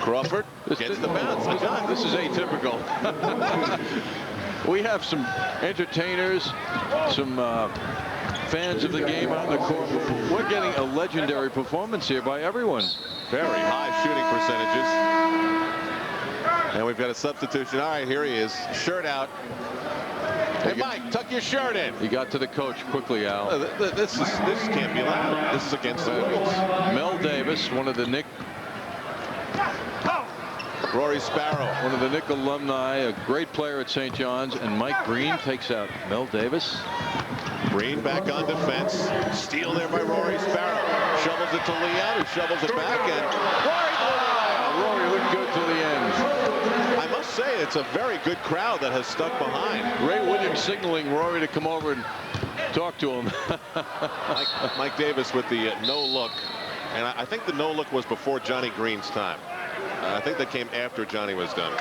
Crawford gets the bounce. This is atypical. We have some entertainers, some fans of the game on the court. We're getting a legendary performance here by everyone. Very high shooting percentages. And we've got a substitution. All right, here he is. Shirt out. Hey, Mike, tuck your shirt in. He got to the coach quickly, Al. This can't be allowed. This is against the rules. Mel Davis, one of the Knicks. Rory Sparrow, one of the Knicks alumni, a great player at St. John's, and Mike Breen takes out Mel Davis. Breen back on defense. Steal there by Rory Sparrow. Shovels it to Leon, who shovels it back, and Rory looked good to the end. I must say, it's a very good crowd that has stuck behind. Ray Williams signaling Rory to come over and talk to him. Mike Davis with the no look, and I think the no look was before Johnny Green's time. I think that came after Johnny was done.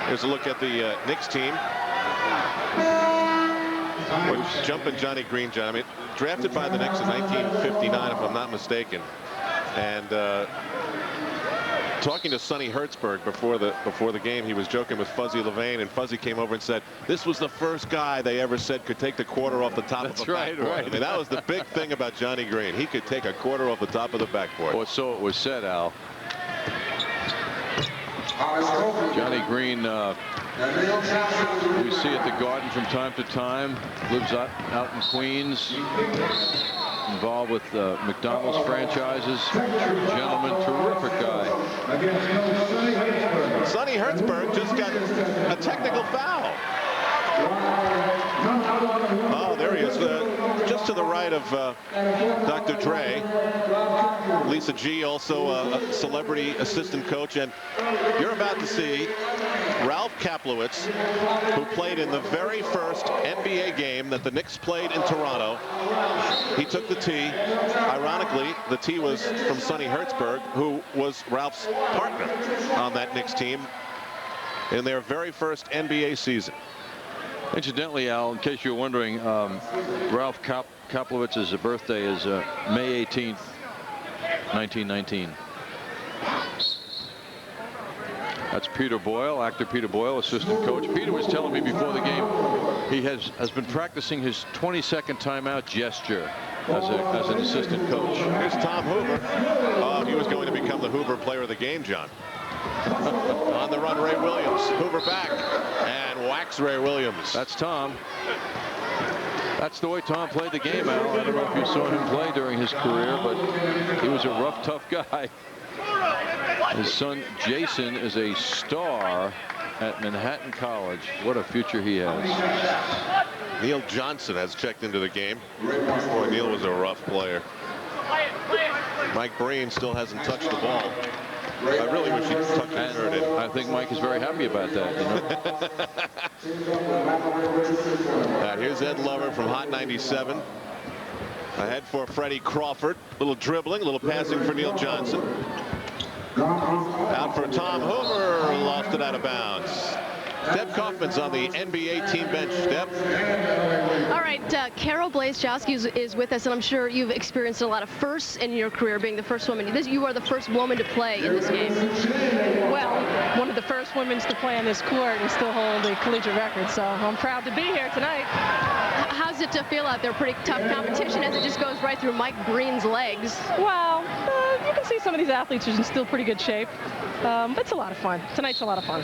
Here's a look at the Knicks team. We're jumping Johnny Green, John. I mean, drafted by the Knicks in 1959, if I'm not mistaken. And talking to Sonny Hertzberg before the game, he was joking with Fuzzy Levain, and Fuzzy came over and said, this was the first guy they ever said could take the quarter off the top of the backboard. Right. I mean, that was the big thing about Johnny Green. He could take a quarter off the top of the backboard. Or so it was said, Al. Johnny Green, we see at the Garden from time to time, lives out in Queens, involved with McDonald's franchises. Gentleman, terrific guy. Sonny Hertzberg just got a technical foul. Oh, there he is, just to the right of Dr. Dre. Lisa G, also a celebrity assistant coach, and you're about to see Ralph Kaplowitz, who played in the very first NBA game that the Knicks played in Toronto. He took the tee. Ironically, the tee was from Sonny Hertzberg, who was Ralph's partner on that Knicks team in their very first NBA season. Incidentally, Al, in case you're wondering, Ralph Kaplawitz's birthday is May 18th, 1919. That's Peter Boyle, actor Peter Boyle, assistant coach. Peter was telling me before the game he has been practicing his 20-second timeout gesture as an assistant coach. Here's Tom Hoover. He was going to become the Hoover player of the game, John. On the run, Ray Williams. Hoover back and whacks Ray Williams. That's Tom. That's the way Tom played the game, Al. I don't know if you saw him play during his career, but he was a rough, tough guy. His son Jason is a star at Manhattan College. What a future he has. Neil Johnson has checked into the game. Boy, Neil was a rough player. Mike Breen still hasn't touched the ball. I really wish he'd tuck his shirt in. I think Mike is very happy about that. You know? Here's Ed Lover from Hot 97. Ahead for Freddie Crawford. Little dribbling, little passing for Neil Johnson. Out for Tom Hoover. Lost it out of bounds. Deb Kaufman's on the NBA team bench. Deb. All right, Carol Blazejowski is with us, and I'm sure you've experienced a lot of firsts in your career, being the first woman. You are the first woman to play in this game. Well, one of the first women to play on this court and still hold the collegiate record, so I'm proud to be here tonight. How's it to feel out there? Pretty tough competition as it just goes right through Mike Breen's legs. Well, you can see some of these athletes are in still pretty good shape. But it's a lot of fun. Tonight's a lot of fun.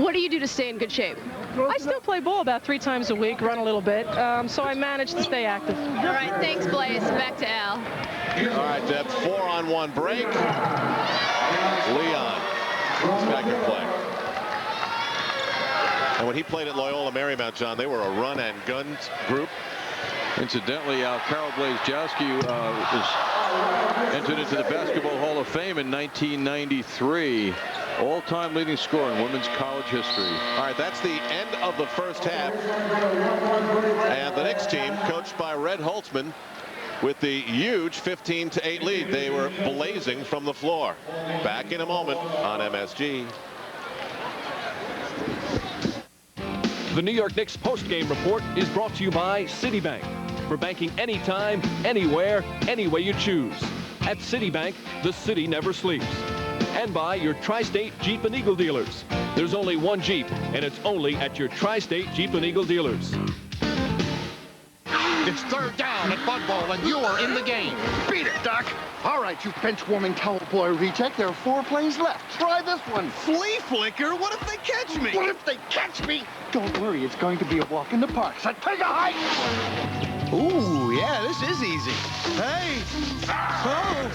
What do you do to stay in good shape? I still play ball about 3 times a week, run a little bit, so I manage to stay active. All right, thanks, Blaze. Back to Al. All right, Deb, 4-on-1 break. Leon, this guy can play. And when he played at Loyola Marymount, John, they were a run and gun group. Incidentally, Carol Blazejowski was entered into the Basketball Hall of Fame in 1993. All-time leading scorer in women's college history. All right, that's the end of the first half. And the Knicks team, coached by Red Holtzman, with the huge 15-8 lead. They were blazing from the floor. Back in a moment on MSG. The New York Knicks post-game report is brought to you by Citibank. For banking anytime, anywhere, any way you choose. At Citibank, the city never sleeps. And by your Tri-State Jeep and Eagle dealers. There's only one Jeep, and it's only at your Tri-State Jeep and Eagle dealers. It's third down at Bud Bowl, and you're in the game. Beat it, Doc. All right, you bench warming towel boy reject. There are 4 plays left. Try this one. Flea flicker? What if they catch me? What if they catch me? Don't worry, it's going to be a walk in the park. So take a hike. Ooh, yeah, this is easy. Hey. Oh.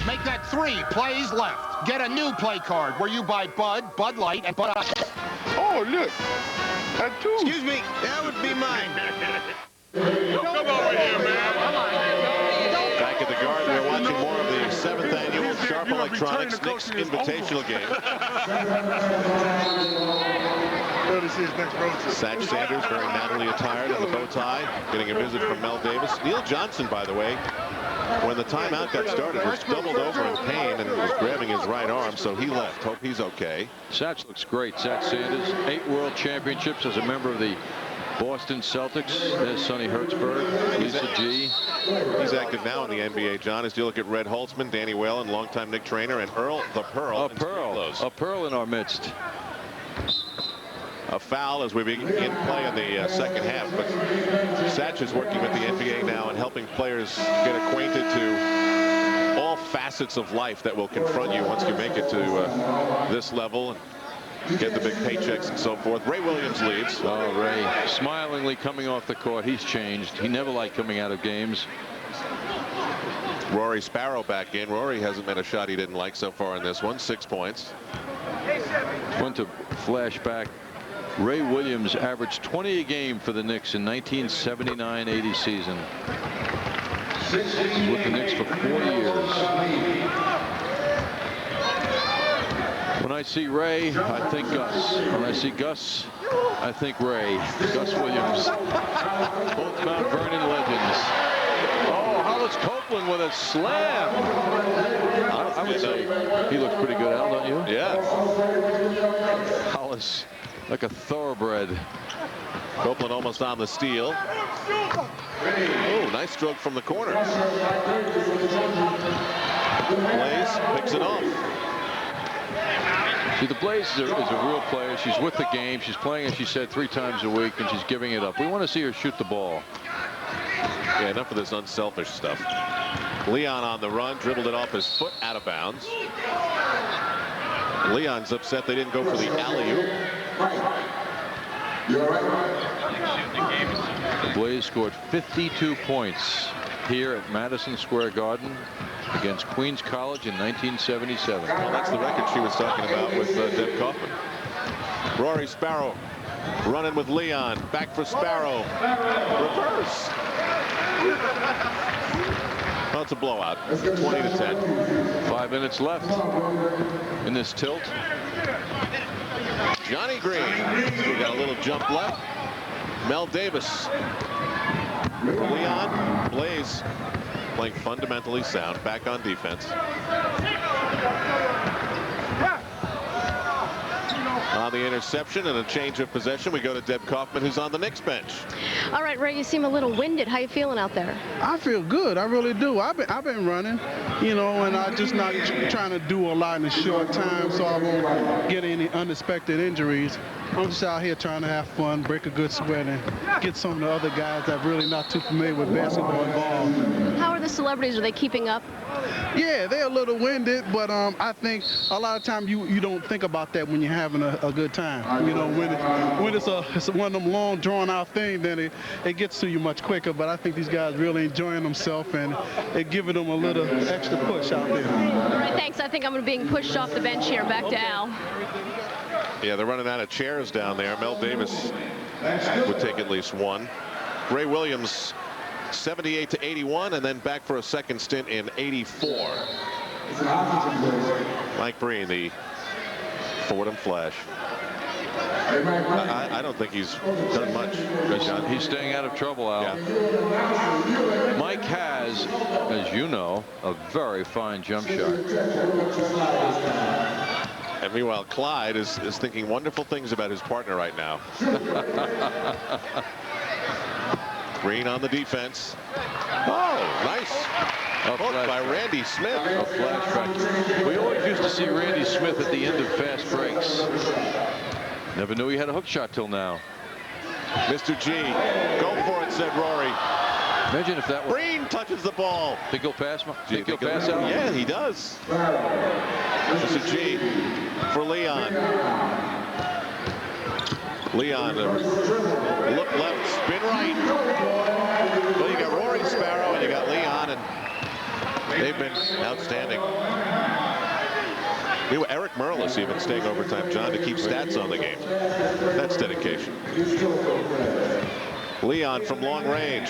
Make that 3 plays left. Get a new play card where you buy Bud, Bud Light, and Bud Ice. Oh, look. A 2. Excuse me, that would be mine. Come over here, man. Come on. Back at the Garden, we're watching more of the 7th annual Sharp Electronics Knicks Invitational game. Satch Sanders, very nattily attired in the bow tie, getting a visit from Mel Davis. Neil Johnson, by the way, when the timeout got started, was doubled over in pain and was grabbing his right arm, so he left. Hope he's okay. Satch looks great. Satch Sanders, 8 world championships as a member of the Boston Celtics. There's Sonny Hertzberg, Lisa G. He's active now in the NBA, John, as you look at Red Holtzman, Danny Whalen, longtime Knick trainer, and Earl the Pearl. A Pearl in our midst. A foul as we begin play in the second half, but Satch is working with the NBA now and helping players get acquainted to all facets of life that will confront you once you make it to this level. Get the big paychecks and so forth. Ray Williams leaves. Oh, Ray smilingly coming off the court. He's changed. He never liked coming out of games. Rory Sparrow back in. Rory hasn't been a shot he didn't like so far in this one. 6 points. One to flashback. Ray Williams averaged 20 a game for the Knicks in 1979-80 season. He's with the Knicks for 4 years. When I see Ray, I think Gus. When I see Gus, I think Ray. Gus Williams. Both Mount Vernon legends. Oh, Hollis Copeland with a slam. I would say he looks pretty good, Al, don't you? Yeah. Hollis, like a thoroughbred. Copeland almost on the steal. Oh, nice stroke from the corner. Blaze picks it off. See, the Blaze is a real player. She's with the game. She's playing, as she said, 3 times a week, and she's giving it up. We want to see her shoot the ball. Yeah, enough of this unselfish stuff. Leon on the run, dribbled it off his foot, out of bounds. Leon's upset they didn't go for the alley-oop. The Blaze scored 52 points here at Madison Square Garden against Queens College in 1977. Well, that's the record she was talking about with Deb Kaufman. Rory Sparrow running with Leon. Back for Sparrow. Reverse. Well, it's a blowout. 20-10. 5 minutes left in this tilt. Johnny Green. We got a little jump left. Mel Davis. Leon. Blaze playing fundamentally sound. Back on defense. on the interception and a change of possession. We go to Deb Kaufman, who's on the Knicks bench. All right, Ray, you seem a little winded. How you feeling out there? I feel good. I really do. I've been running, you know, and I'm just not trying to do a lot in a short time so I won't get any unexpected injuries. I'm just out here trying to have fun, break a good sweat, and get some of the other guys that are really not too familiar with basketball involved. How are the celebrities? Are they keeping up? Yeah, they're a little winded, but I think a lot of times you don't think about that when you're having a good time. You know, when it's one of them long, drawn-out things, then it gets to you much quicker. But I think these guys really enjoying themselves, and it giving them a little extra push out there. All right, thanks. I think I'm being pushed off the bench here. Back to Al. Yeah, they're running out of chairs down there. Mel Davis would take at least one. Ray Williams, 78 to 81, and then back for a second stint in 84. Mike Breen, the Fordham Flash. I don't think he's done much. He's staying out of trouble, Al. Yeah. Mike has, as you know, a very fine jump shot. And meanwhile, Clyde is thinking wonderful things about his partner right now. Green on the defense. Oh, nice. Hook by Randy Smith. A flashback. We always used to see Randy Smith at the end of fast breaks. Never knew he had a hook shot till now. Mr. G, go for it, said Rory. Imagine if that were... Breen touches the ball. Think he'll pass? Think he'll pass out? Yeah, he does. Mr. G for Leon. Leon, look left, spin right. Well, you got Rory Sparrow and you got Leon, and they've been outstanding. Eric Merlis even staying overtime, John, to keep stats on the game. That's dedication. Leon from long range.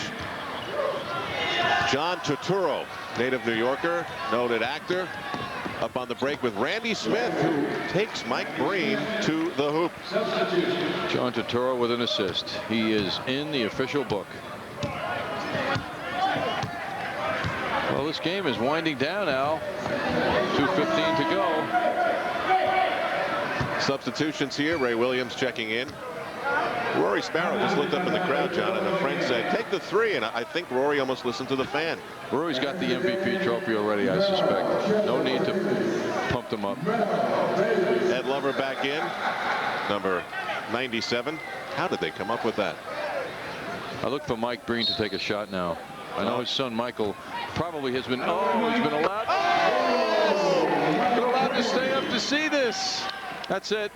John Turturro, native New Yorker, noted actor, up on the break with Randy Smith, who takes Mike Breen to the hoop. John Turturro with an assist. He is in the official book. Well, this game is winding down now. 2:15 to go. Substitutions here. Ray Williams checking in. Rory Sparrow just looked up in the crowd, John, and a friend said, take the three. And I think Rory almost listened to the fan. Rory's got the MVP trophy already, I suspect. No need to pump them up. Ed Lover back in, number 97. How did they come up with that? I look for Mike Breen to take a shot now. I know his son Michael probably has been. Oh, he's been allowed. Oh! Been allowed to stay up to see this. That's it.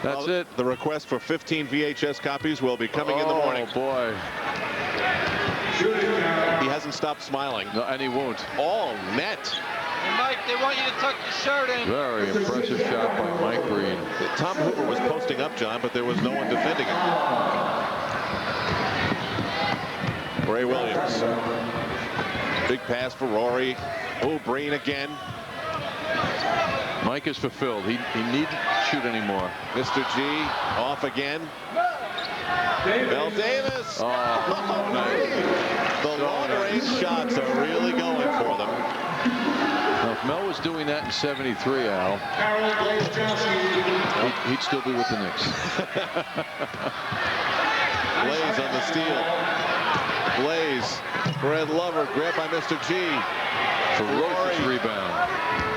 That's it. The request for 15 VHS copies will be coming in the morning. Oh, boy. He hasn't stopped smiling. No, and he won't. All net. Hey, Mike, they want you to tuck your shirt in. Very impressive shot by Mike Breen. Tom Hooper was posting up, John, but there was no one defending him. Ray Williams. Big pass for Rory. Oh, Breen again. Mike is fulfilled. He needn't shoot anymore. Mr. G off again. Mel Davis. Oh, nice. The long-range shots are really going for them. Now, if Mel was doing that in 73, Al, he'd still be with the Knicks. Blaze on the steal. Blaze for Ed Lover. Grabbed by Mr. G. Ferocious rebound.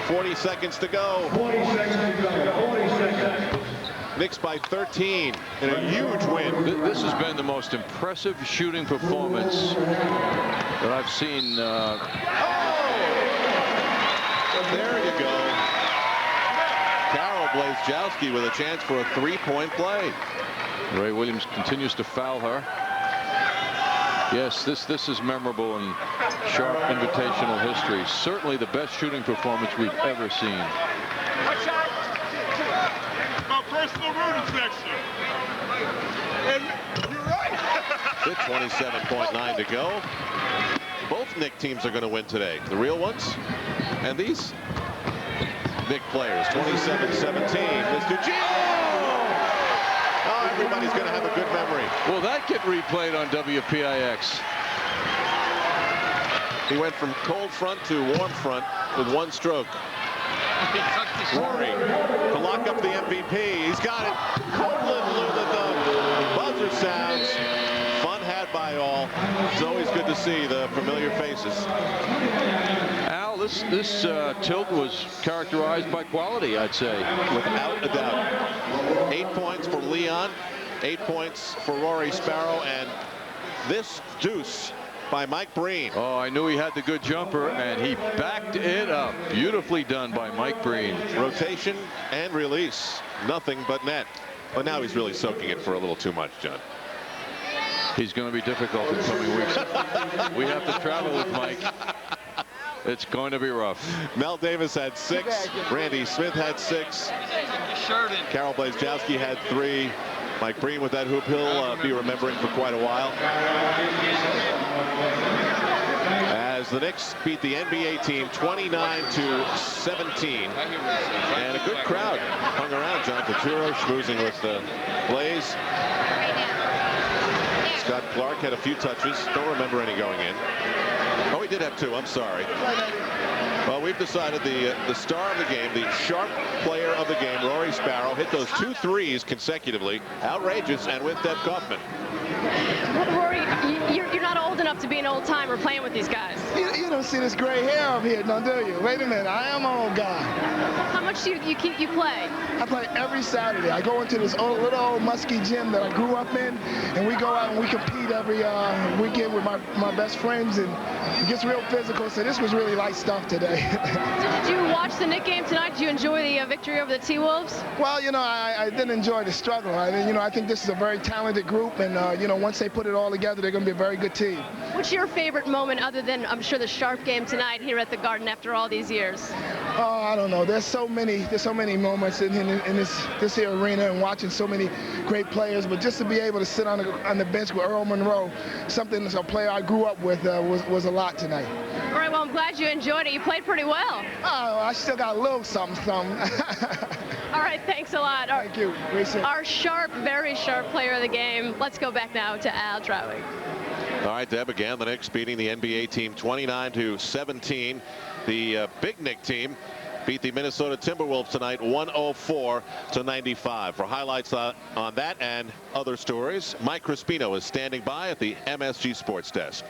40 seconds to go. 40 seconds to go. 40 seconds. Knicks by 13 in a huge win. This has been the most impressive shooting performance that I've seen. There you go. Carol Blazejowski with a chance for a three-point play. Ray Williams continues to foul her. Yes, this is memorable in sharp invitational history. Certainly the best shooting performance we've ever seen. Watch out! My personal root infection. And you're right. With 27.9 to go. Both Knick teams are going to win today. The real ones and these Knick players. 27-17. Mr. G. Oh, everybody's going to have a good memory. Will that get replayed on WPIX? He went from cold front to warm front with one stroke. Rory to lock up the MVP. He's got it. Copeland blew the buzzer sounds. Fun had by all. It's always good to see the familiar faces. Al, this tilt was characterized by quality, I'd say. Without a doubt. 8 points for Leon, 8 points for Rory Sparrow, and this deuce by Mike Breen. Oh, I knew he had the good jumper, and he backed it up. Beautifully done by Mike Breen. Rotation and release. Nothing but net. But now he's really soaking it for a little too much, John. He's going to be difficult in coming weeks. We have to travel with Mike. It's going to be rough. Mel Davis had 6. Randy Smith had 6. Carol Blazejowski had 3. Mike Breen with that hoop he'll be remembering for quite a while. As the Knicks beat the NBA team 29-17. And a good crowd hung around. John Couture schmoozing with Blaze. Scott Clark had a few touches. Don't remember any going in. Oh, he did have 2. I'm sorry. Well, we've decided the star of the game, the sharp player of the game, Rory Sparrow, hit those 2 threes consecutively. Outrageous, and with Deb Kaufman. Rory, you're not old enough to be an old timer playing with these guys. You don't see this gray hair up here, now do you? Wait a minute, I am an old guy. How much do you play? I play every Saturday. I go into this little old musky gym that I grew up in, and we go out and we compete every weekend with my best friends, and it gets real physical, so this was really light stuff today. Did you watch the Knicks game tonight? Did you enjoy the victory over the T-Wolves? Well, you know, I didn't enjoy the struggle. I think this is a very talented group, and once they put it all together, they're going to be a very good team. What's your favorite moment other than, I'm sure, the Sharp game tonight here at the Garden after all these years? Oh, I don't know. There's so many moments in this here arena and watching so many great players, but just to be able to sit on the bench with Earl Monroe, something as a player I grew up with, was a lot tonight. All right, well, I'm glad you enjoyed it. You played pretty well. Oh, I still got a little something. All right, thanks a lot. Thank you. Our sharp, very sharp player of the game. Let's go back now to Al Trautwig. All right, Deb, again, the Knicks beating the NBA team 29-17. The Big Knick team beat the Minnesota Timberwolves tonight 104-95. For highlights on that and other stories, Mike Crispino is standing by at the MSG Sports Desk.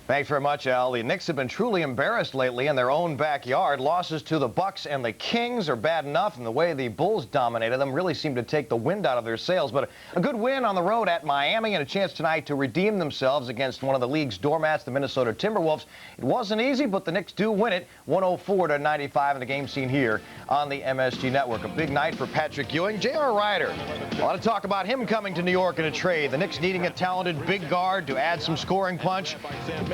Thanks very much, Al. The Knicks have been truly embarrassed lately in their own backyard. Losses to the Bucks and the Kings are bad enough, and the way the Bulls dominated them really seemed to take the wind out of their sails. But a good win on the road at Miami and a chance tonight to redeem themselves against one of the league's doormats, the Minnesota Timberwolves. It wasn't easy, but the Knicks do win it 104-95 in the game seen here on the MSG Network. A big night for Patrick Ewing. J.R. Rider, a lot of talk about him coming to New York in a trade. The Knicks needing a talented big guard to add some scoring punch.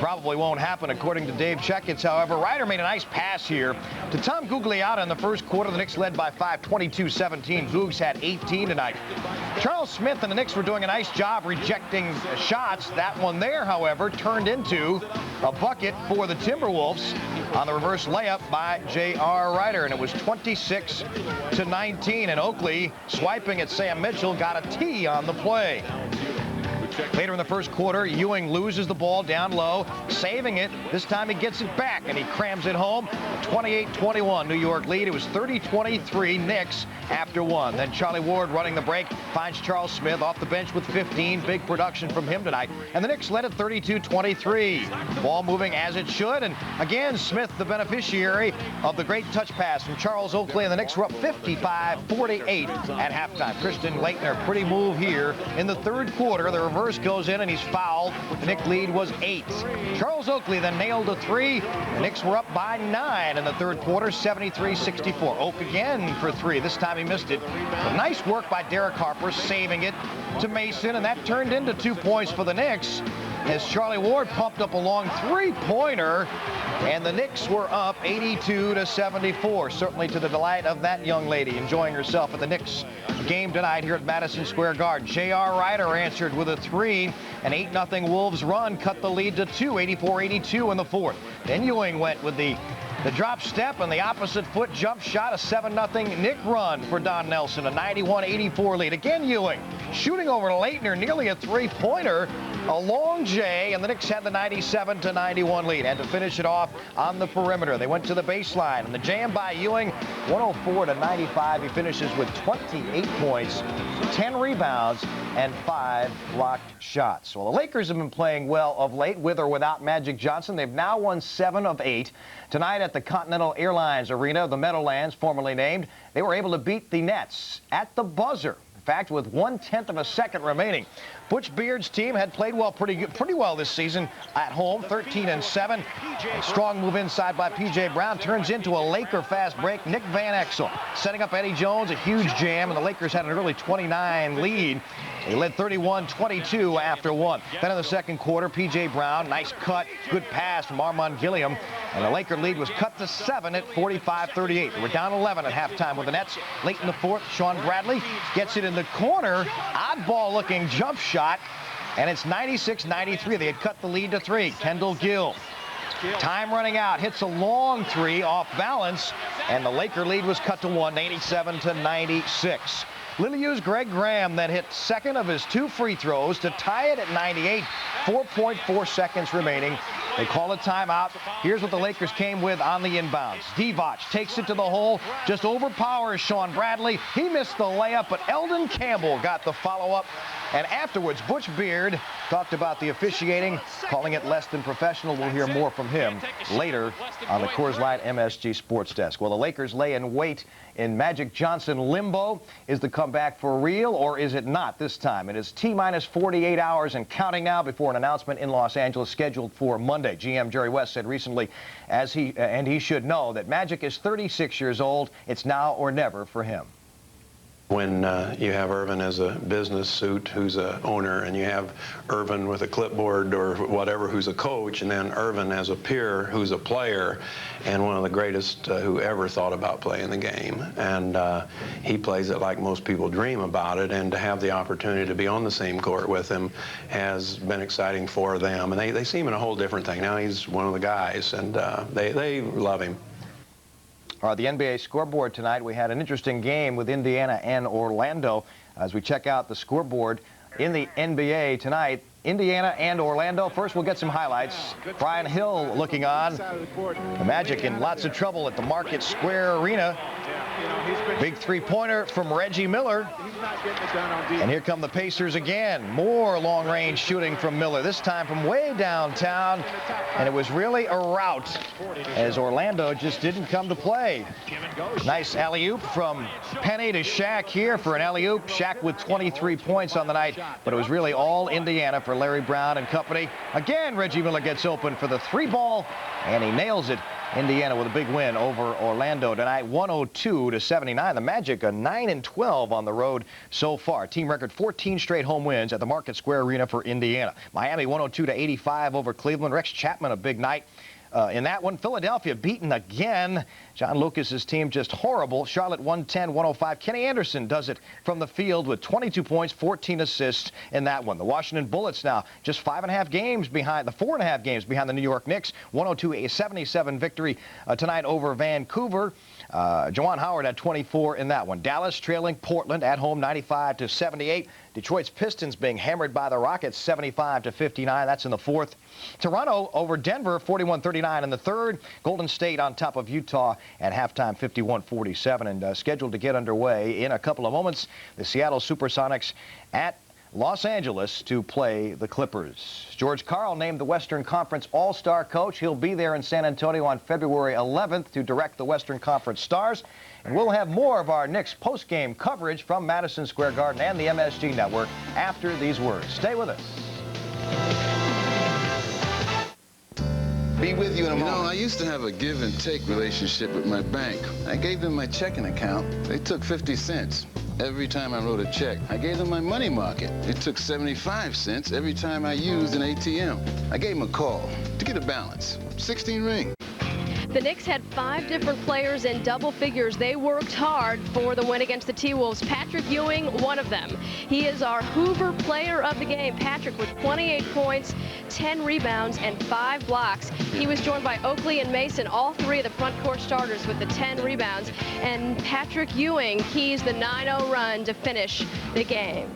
Probably won't happen, according to Dave Checkitz. However, Ryder made a nice pass here to Tom Gugliotta in the first quarter. The Knicks led by 5, 22-17. Googs had 18 tonight. Charles Smith and the Knicks were doing a nice job rejecting shots. That one there, however, turned into a bucket for the Timberwolves on the reverse layup by J.R. Rider, and it was 26-19. And Oakley, swiping at Sam Mitchell, got a tee on the play. Later in the first quarter, Ewing loses the ball down low, saving it. This time he gets it back, and he crams it home. 28-21 New York lead. It was 30-23 Knicks after one. Then Charlie Ward running the break finds Charles Smith off the bench with 15. Big production from him tonight. And the Knicks led at 32-23. Ball moving as it should. And again, Smith the beneficiary of the great touch pass from Charles Oakley. And the Knicks were up 55-48 at halftime. Christian Laettner, pretty move here in the third quarter. The reverse goes in and he's fouled. The Knicks lead was 8. Charles Oakley then nailed a 3. The Knicks were up by 9 in the third quarter, 73-64. Oak again for 3. This time he missed it. But nice work by Derek Harper, saving it to Mason, and that turned into 2 points for the Knicks as Charlie Ward pumped up a long three-pointer, and the Knicks were up 82-74. Certainly to the delight of that young lady enjoying herself at the Knicks game tonight here at Madison Square Garden. J.R. Rider answered with a 3. An 8-0 Wolves run cut the lead to 2, 84-82 in the fourth. Then Ewing went with the drop step and the opposite foot jump shot, a 7-0 Knick run for Don Nelson, a 91-84 lead. Again, Ewing shooting over Laettner, nearly a three-pointer, A long J, and the Knicks had the 97-91 lead. Had to finish it off on the perimeter. They went to the baseline, and the jam by Ewing, 104-95. He finishes with 28 points, 10 rebounds, and 5 blocked shots. Well, the Lakers have been playing well of late, with or without Magic Johnson. They've now won 7 of 8. Tonight at the Continental Airlines Arena, the Meadowlands, formerly named, they were able to beat the Nets at the buzzer. In fact, with 1/10 of a second remaining. Butch Beard's team had played well, pretty well this season at home, 13-7. A strong move inside by P.J. Brown turns into a Laker fast break. Nick Van Exel setting up Eddie Jones, a huge jam, and the Lakers had an early 29 lead. They led 31-22 after 1. Then in the second quarter, P.J. Brown, nice cut, good pass from Armand Gilliam, and the Laker lead was cut to 7 at 45-38. They were down 11 at halftime with the Nets. Late in the fourth, Sean Bradley gets it in the corner, oddball-looking jump shot, and it's 96-93. They had cut the lead to 3. Kendall Gill. Time running out, hits a long 3 off balance, and the Laker lead was cut to 1, 87-96. Liliu's Greg Graham then hit second of his 2 free throws to tie it at 98, 4.4 seconds remaining. They call a timeout. Here's what the Lakers came with on the inbounds. Divac takes it to the hole, just overpowers Sean Bradley. He missed the layup, but Eldon Campbell got the follow-up. And afterwards, Butch Beard talked about the officiating, calling it less than professional. We'll hear more from him later on the Coors Light MSG Sports Desk. Well, the Lakers lay in wait in Magic Johnson limbo. Is the comeback for real, or is it not this time? It is T-minus 48 hours and counting now before an announcement in Los Angeles scheduled for Monday. GM Jerry West said recently, and he should know, that Magic is 36 years old. It's now or never for him. When you have Irvin as a business suit who's a owner, and you have Irvin with a clipboard or whatever who's a coach, and then Irvin as a peer who's a player, and one of the greatest who ever thought about playing the game. And he plays it like most people dream about it, and to have the opportunity to be on the same court with him has been exciting for them. And they see him in a whole different thing. Now he's one of the guys, and they love him. All right, the NBA scoreboard tonight, we had an interesting game with Indiana and Orlando. As we check out the scoreboard in the NBA tonight, Indiana and Orlando. First, we'll get some highlights. Brian Hill looking on. The Magic in lots of trouble at the Market Square Arena. Big three-pointer from Reggie Miller. And here come the Pacers again. More long-range shooting from Miller, this time from way downtown. And it was really a rout as Orlando just didn't come to play. Nice alley-oop from Penny to Shaq here for an alley-oop. Shaq with 23 points on the night, but it was really all Indiana for Larry Brown and company. Again, Reggie Miller gets open for the 3-ball, and he nails it. Indiana with a big win over Orlando tonight, 102-79. The Magic are 9-12 on the road so far. Team record 14 straight home wins at the Market Square Arena for Indiana. Miami 102-85 over Cleveland. Rex Chapman a big night. In that one, Philadelphia beaten again. John Lucas's team just horrible. Charlotte 110-105. Kenny Anderson does it from the field with 22 points, 14 assists in that one. The Washington Bullets now just 4.5 games behind the New York Knicks. 102-77 victory tonight over Vancouver. Juwan Howard had 24 in that one. Dallas trailing Portland at home 95-78. Detroit's Pistons being hammered by the Rockets 75-59. That's in the fourth. Toronto over Denver 41-39 in the third. Golden State on top of Utah at halftime 51-47, and scheduled to get underway in a couple of moments. The Seattle Supersonics at Los Angeles to play the Clippers. George Karl named the Western Conference All-Star coach. He'll be there in San Antonio on February 11th to direct the Western Conference Stars. And we'll have more of our Knicks post-game coverage from Madison Square Garden and the MSG Network after these words. Stay with us. Be with you in a moment. You know, I used to have a give and take relationship with my bank. I gave them my checking account. They took 50 cents every time I wrote a check. I gave them my money market. It took 75 cents every time I used an ATM. I gave them a call to get a balance. 16 ring. The Knicks had 5 different players in double figures. They worked hard for the win against the T-Wolves. Patrick Ewing, one of them. He is our Hoover player of the game. Patrick with 28 points, 10 rebounds, and 5 blocks. He was joined by Oakley and Mason, all 3 of the front court starters with the 10 rebounds. And Patrick Ewing keys the 9-0 run to finish the game.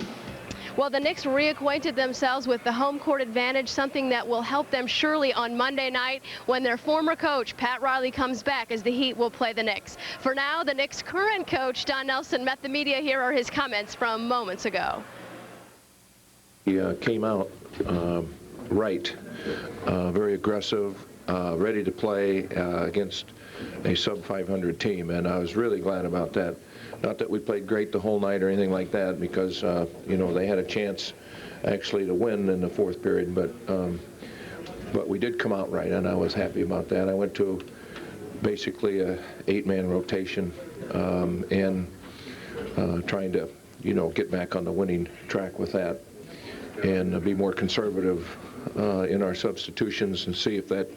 Well, the Knicks reacquainted themselves with the home court advantage, something that will help them surely on Monday night when their former coach, Pat Riley, comes back as the Heat will play the Knicks. For now, the Knicks' current coach, Don Nelson, met the media. Here are his comments from moments ago. He came out right, very aggressive, ready to play against a sub-500 team, and I was really glad about that. Not that we played great the whole night or anything like that, because you know, they had a chance actually to win in the fourth period, but we did come out right, and I was happy about that. I went to basically a 8-man rotation and trying to, you know, get back on the winning track with that and be more conservative in our substitutions and see if that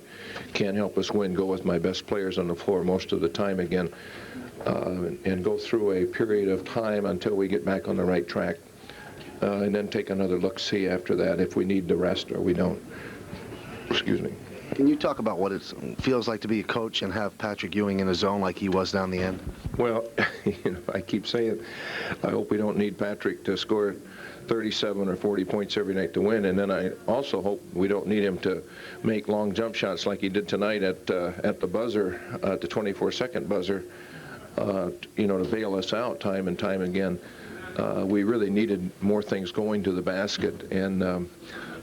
can help us win. Go with my best players on the floor most of the time again, and go through a period of time until we get back on the right track, and then take another look, see after that if we need the rest or we don't. Excuse me. Can you talk about what it feels like to be a coach and have Patrick Ewing in a zone like he was down the end? Well, you know, I keep saying, I hope we don't need Patrick to score 37 or 40 points every night to win, and then I also hope we don't need him to make long jump shots like he did tonight at the buzzer, at the 24-second buzzer, you know, to bail us out time and time again. We really needed more things going to the basket, and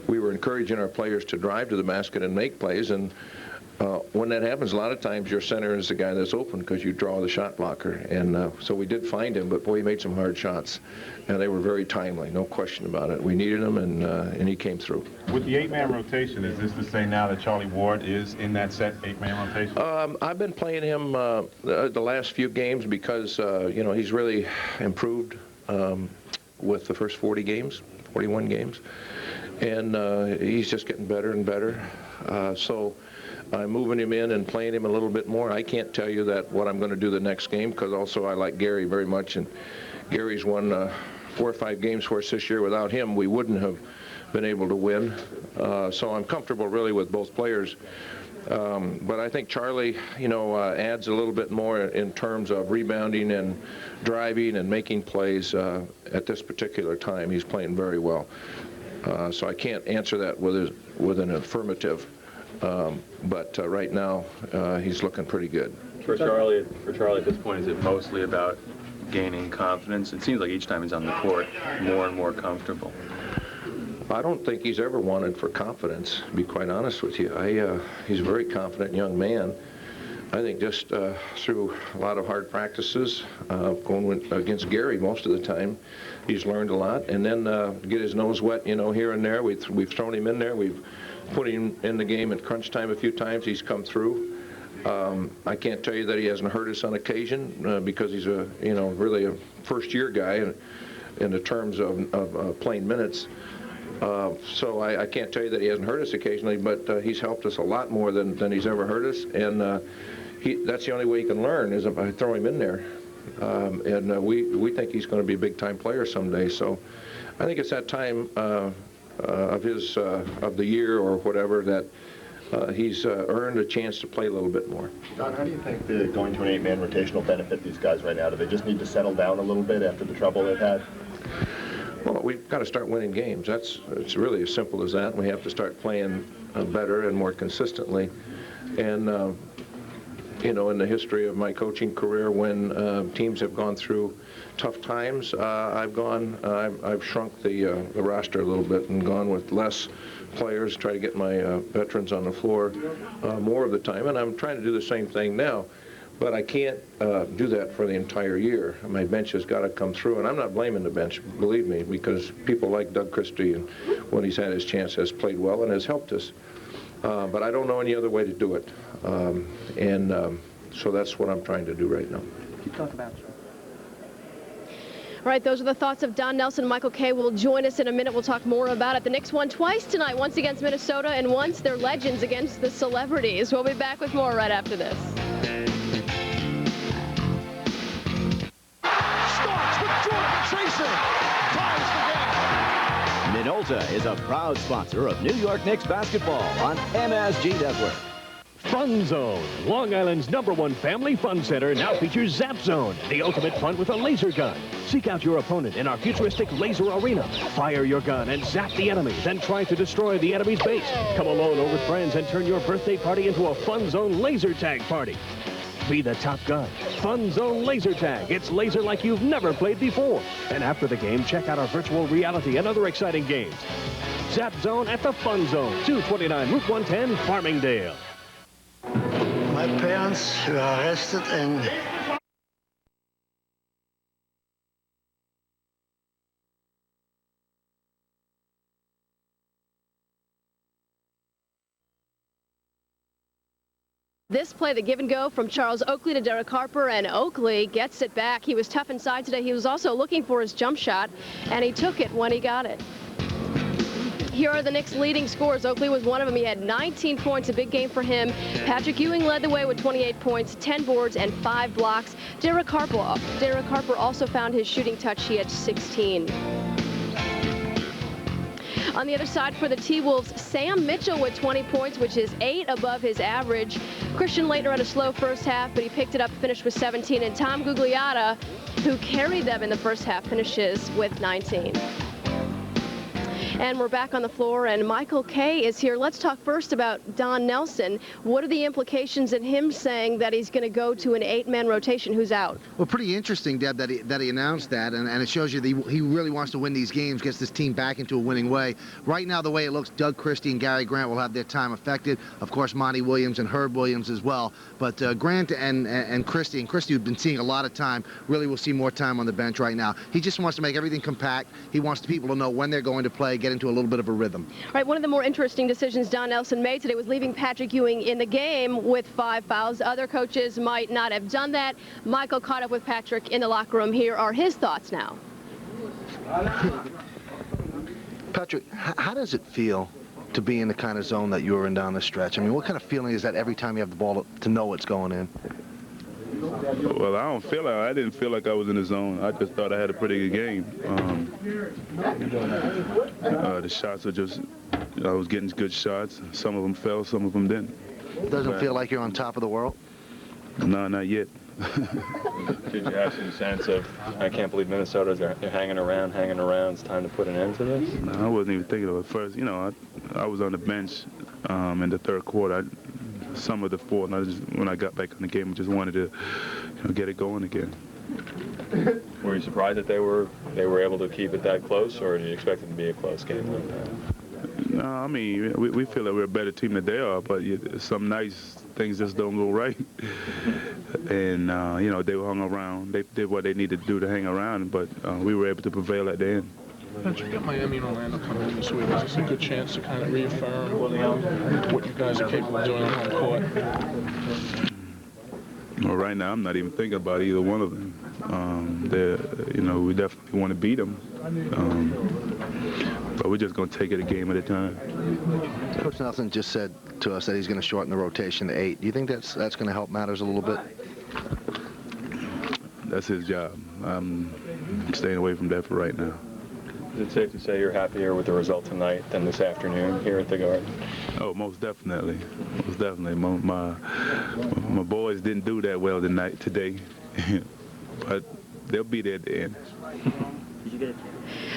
we were encouraging our players to drive to the basket and make plays, and when that happens, a lot of times your center is the guy that's open because you draw the shot blocker, and so we did find him, but boy, he made some hard shots, and they were very timely, no question about it. We needed him, and he came through. With the 8-man rotation, is this to say now that Charlie Ward is in that set 8-man rotation? I've been playing him the last few games because you know, he's really improved with the first 41 games, and he's just getting better and better. So I'm moving him in and playing him a little bit more. I can't tell you that what I'm going to do the next game, because also I like Gary very much, and Gary's won 4 or 5 games for us this year. Without him, we wouldn't have been able to win. So I'm comfortable really with both players. But I think Charlie, you know, adds a little bit more in terms of rebounding and driving and making plays at this particular time. He's playing very well. So I can't answer that with an affirmative. But right now, he's looking pretty good. For Charlie at this point, is it mostly about gaining confidence? It seems like each time he's on the court, more and more comfortable. I don't think he's ever wanted for confidence, to be quite honest with you. He's a very confident young man. I think just through a lot of hard practices, going against Gary most of the time, he's learned a lot. And then get his nose wet, you know, here and there. We've thrown him in there. We've put him in the game at crunch time a few times. He's come through. I can't tell you that he hasn't hurt us on occasion because he's really a first-year guy in the terms of playing minutes. So I can't tell you that he hasn't hurt us occasionally, but he's helped us a lot more than he's ever hurt us, and that's the only way he can learn is if I throw him in there. And we think he's going to be a big-time player someday. So I think it's that time of the year or whatever that he's earned a chance to play a little bit more. Don, how do you think going to an 8-man rotation will benefit these guys right now? Do they just need to settle down a little bit after the trouble they've had? Well, we've got to start winning games. It's really as simple as that. We have to start playing better and more consistently. And you know, in the history of my coaching career, when teams have gone through tough times, I've shrunk the roster a little bit and gone with less players, try to get my veterans on the floor more of the time. And I'm trying to do the same thing now. But I can't do that for the entire year. My bench has got to come through, and I'm not blaming the bench, believe me, because people like Doug Christie, and when he's had his chance, has played well and has helped us. But I don't know any other way to do it, so that's what I'm trying to do right now. Can you talk about All right, those are the thoughts of Don Nelson. Michael Kay will join us in a minute. We'll talk more about it. The Knicks won twice tonight, once against Minnesota and once their legends against the Celebrities. We'll be back with more right after this. Minolta is a proud sponsor of New York Knicks basketball on MSG Network. Fun Zone, Long Island's #1 family fun center, now features Zap Zone, the ultimate fun with a laser gun. Seek out your opponent in our futuristic laser arena. Fire your gun and zap the enemy, then try to destroy the enemy's base. Come alone or with friends and turn your birthday party into a Fun Zone laser tag party. Be the top gun. Fun Zone Laser Tag. It's laser like you've never played before. And after the game, check out our virtual reality and other exciting games. Zap Zone at the Fun Zone, 229 Route 110, Farmingdale. My parents were arrested and this play, the give and go from Charles Oakley to Derek Harper, and Oakley gets it back. He was tough inside today. He was also looking for his jump shot, and he took it when he got it. Here are the Knicks' leading scorers. Oakley was one of them. He had 19 points, a big game for him. Patrick Ewing led the way with 28 points, 10 boards, and 5 blocks. Derek Harper also found his shooting touch. He had 16. On the other side for the T-Wolves, Sam Mitchell with 20 points, which is 8 above his average. Christian Laettner had a slow first half, but he picked it up, finished with 17. And Tom Gugliotta, who carried them in the first half, finishes with 19. And we're back on the floor, and Michael Kay is here. Let's talk first about Don Nelson. What are the implications in him saying that he's going to go to an 8-man rotation? Who's out? Well, pretty interesting, Deb, that he announced that, and it shows you that he really wants to win these games, gets this team back into a winning way. Right now, the way it looks, Doug Christie and Gary Grant will have their time affected. Of course, Monty Williams and Herb Williams as well. But Grant and Christie, who've been seeing a lot of time, really will see more time on the bench right now. He just wants to make everything compact. He wants the people to know when they're going to play, get into a little bit of a rhythm. All right, one of the more interesting decisions Don Nelson made today was leaving Patrick Ewing in the game with 5 fouls. Other coaches might not have done that. Michael caught up with Patrick in the locker room. Here are his thoughts now. Patrick, how does it feel to be in the kind of zone that you were in down the stretch? I mean, what kind of feeling is that every time you have the ball to know it's going in? Well, I didn't feel like I was in the zone. I just thought I had a pretty good game. The shots were just, I was getting good shots. Some of them fell, some of them didn't. Doesn't feel like you're on top of the world? No, not yet. Did you have some sense of, I can't believe Minnesota's they're hanging around, it's time to put an end to this? No, I wasn't even thinking of it first. You know, I was on the bench in the third quarter. Some of the fourth, and when I got back in the game, I just wanted to get it going again. Were you surprised that they were able to keep it that close, or did you expect it to be a close game like that? No, I mean, we feel that we're a better team than they are, but some nice things just don't go right. And, they hung around. They did what they needed to do to hang around, but we were able to prevail at the end. Patrick, got Miami and Orlando coming in this week. Is this a good chance to kind of reaffirm what you guys are capable of doing on home court? Well, right now, I'm not even thinking about either one of them. We definitely want to beat them. But we're just going to take it a game at a time. Coach Nelson just said to us that he's going to shorten the rotation to 8. Do you think that's going to help matters a little bit? That's his job. I'm staying away from that for right now. Is it safe to say you're happier with the result tonight than this afternoon here at the Garden? Oh, most definitely. Most definitely. My boys didn't do that well today, but they'll be there at the end.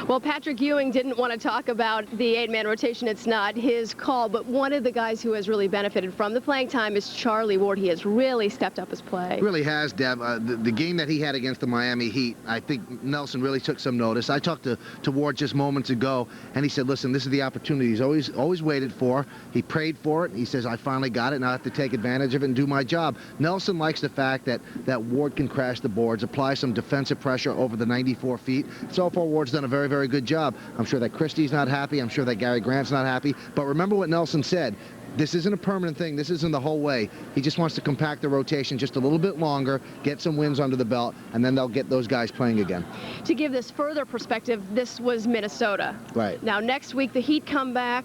Well, Patrick Ewing didn't want to talk about the 8-man rotation. It's not his call, but one of the guys who has really benefited from the playing time is Charlie Ward. He has really stepped up his play. He really has, Deb. The game that he had against the Miami Heat, I think Nelson really took some notice. I talked to Ward just moments ago, and he said, listen, this is the opportunity he's always waited for. He prayed for it. He says, I finally got it. Now I have to take advantage of it and do my job. Nelson likes the fact that Ward can crash the boards, apply some defensive pressure over the 94 feet. So far, Ward's done a very, very good job. I'm sure that Christie's not happy. I'm sure that Gary Grant's not happy. But remember what Nelson said. This isn't a permanent thing. This isn't the whole way. He just wants to compact the rotation just a little bit longer, get some wins under the belt, and then they'll get those guys playing again. To give this further perspective, this was Minnesota. Right. Now, next week, the Heat come back,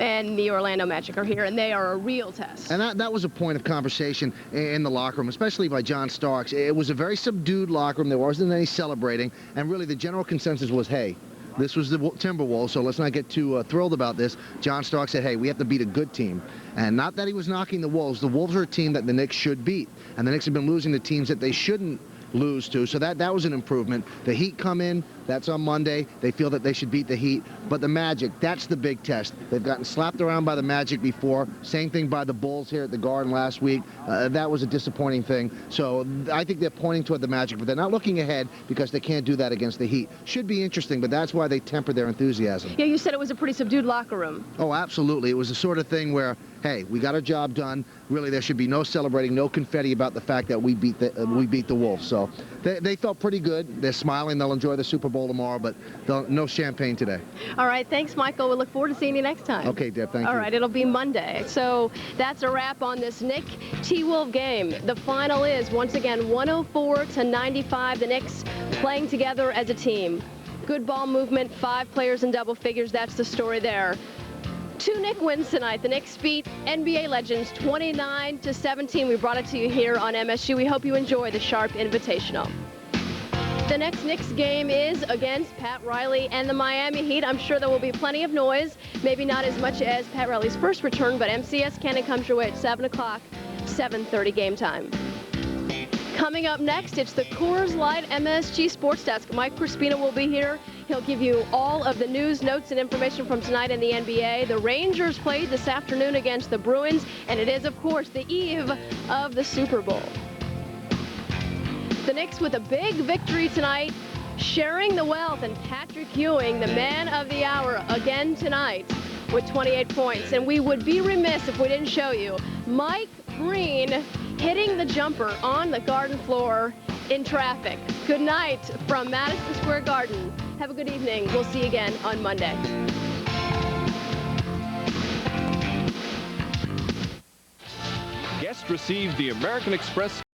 and the Orlando Magic are here, and they are a real test. And that was a point of conversation in the locker room, especially by John Starks. It was a very subdued locker room. There wasn't any celebrating, and really the general consensus was, hey, This was the Timberwolves, so let's not get too thrilled about this. John Stark said, hey, we have to beat a good team. And not that he was knocking the Wolves. The Wolves are a team that the Knicks should beat. And the Knicks have been losing to teams that they shouldn't lose to, so that was an improvement. The Heat come in, that's on Monday. They feel that they should beat the Heat, but the Magic, that's the big test. They've gotten slapped around by the Magic before. Same thing by the Bulls here at the Garden last week. That was a disappointing thing. So I think they're pointing toward the Magic, but they're not looking ahead because they can't do that against the Heat. Should be interesting, but that's why they temper their enthusiasm. Yeah, you said it was a pretty subdued locker room. Oh, absolutely. It was the sort of thing where, hey, we got our job done. Really, there should be no celebrating, no confetti about the fact that we beat the Wolves. So they felt pretty good. They're smiling. They'll enjoy the Super Bowl tomorrow, but no champagne today. All right, thanks, Michael. We look forward to seeing you next time. Okay, Deb, thank you. All right, it'll be Monday. So that's a wrap on this Knick T-Wolf game. The final is, once again, 104-95. The Knicks playing together as a team. Good ball movement, 5 players in double figures. That's the story there. 2 Knick wins tonight. The Knicks beat NBA legends 29-17. We brought it to you here on MSG. We hope you enjoy the Sharp Invitational. The next Knicks game is against Pat Riley and the Miami Heat. I'm sure there will be plenty of noise. Maybe not as much as Pat Riley's first return, but MCS Cannon comes your way at 7 o'clock, 7:30 game time. Coming up next, it's the Coors Light MSG Sports Desk. Mike Crispino will be here. He'll give you all of the news, notes, and information from tonight in the NBA. The Rangers played this afternoon against the Bruins, and it is, of course, the eve of the Super Bowl. The Knicks with a big victory tonight, sharing the wealth, and Patrick Ewing, the man of the hour, again tonight with 28 points. And we would be remiss if we didn't show you Mike Breen hitting the jumper on the Garden floor in traffic. Good night from Madison Square Garden. Have a good evening. We'll see you again on Monday. Guests receive the American Express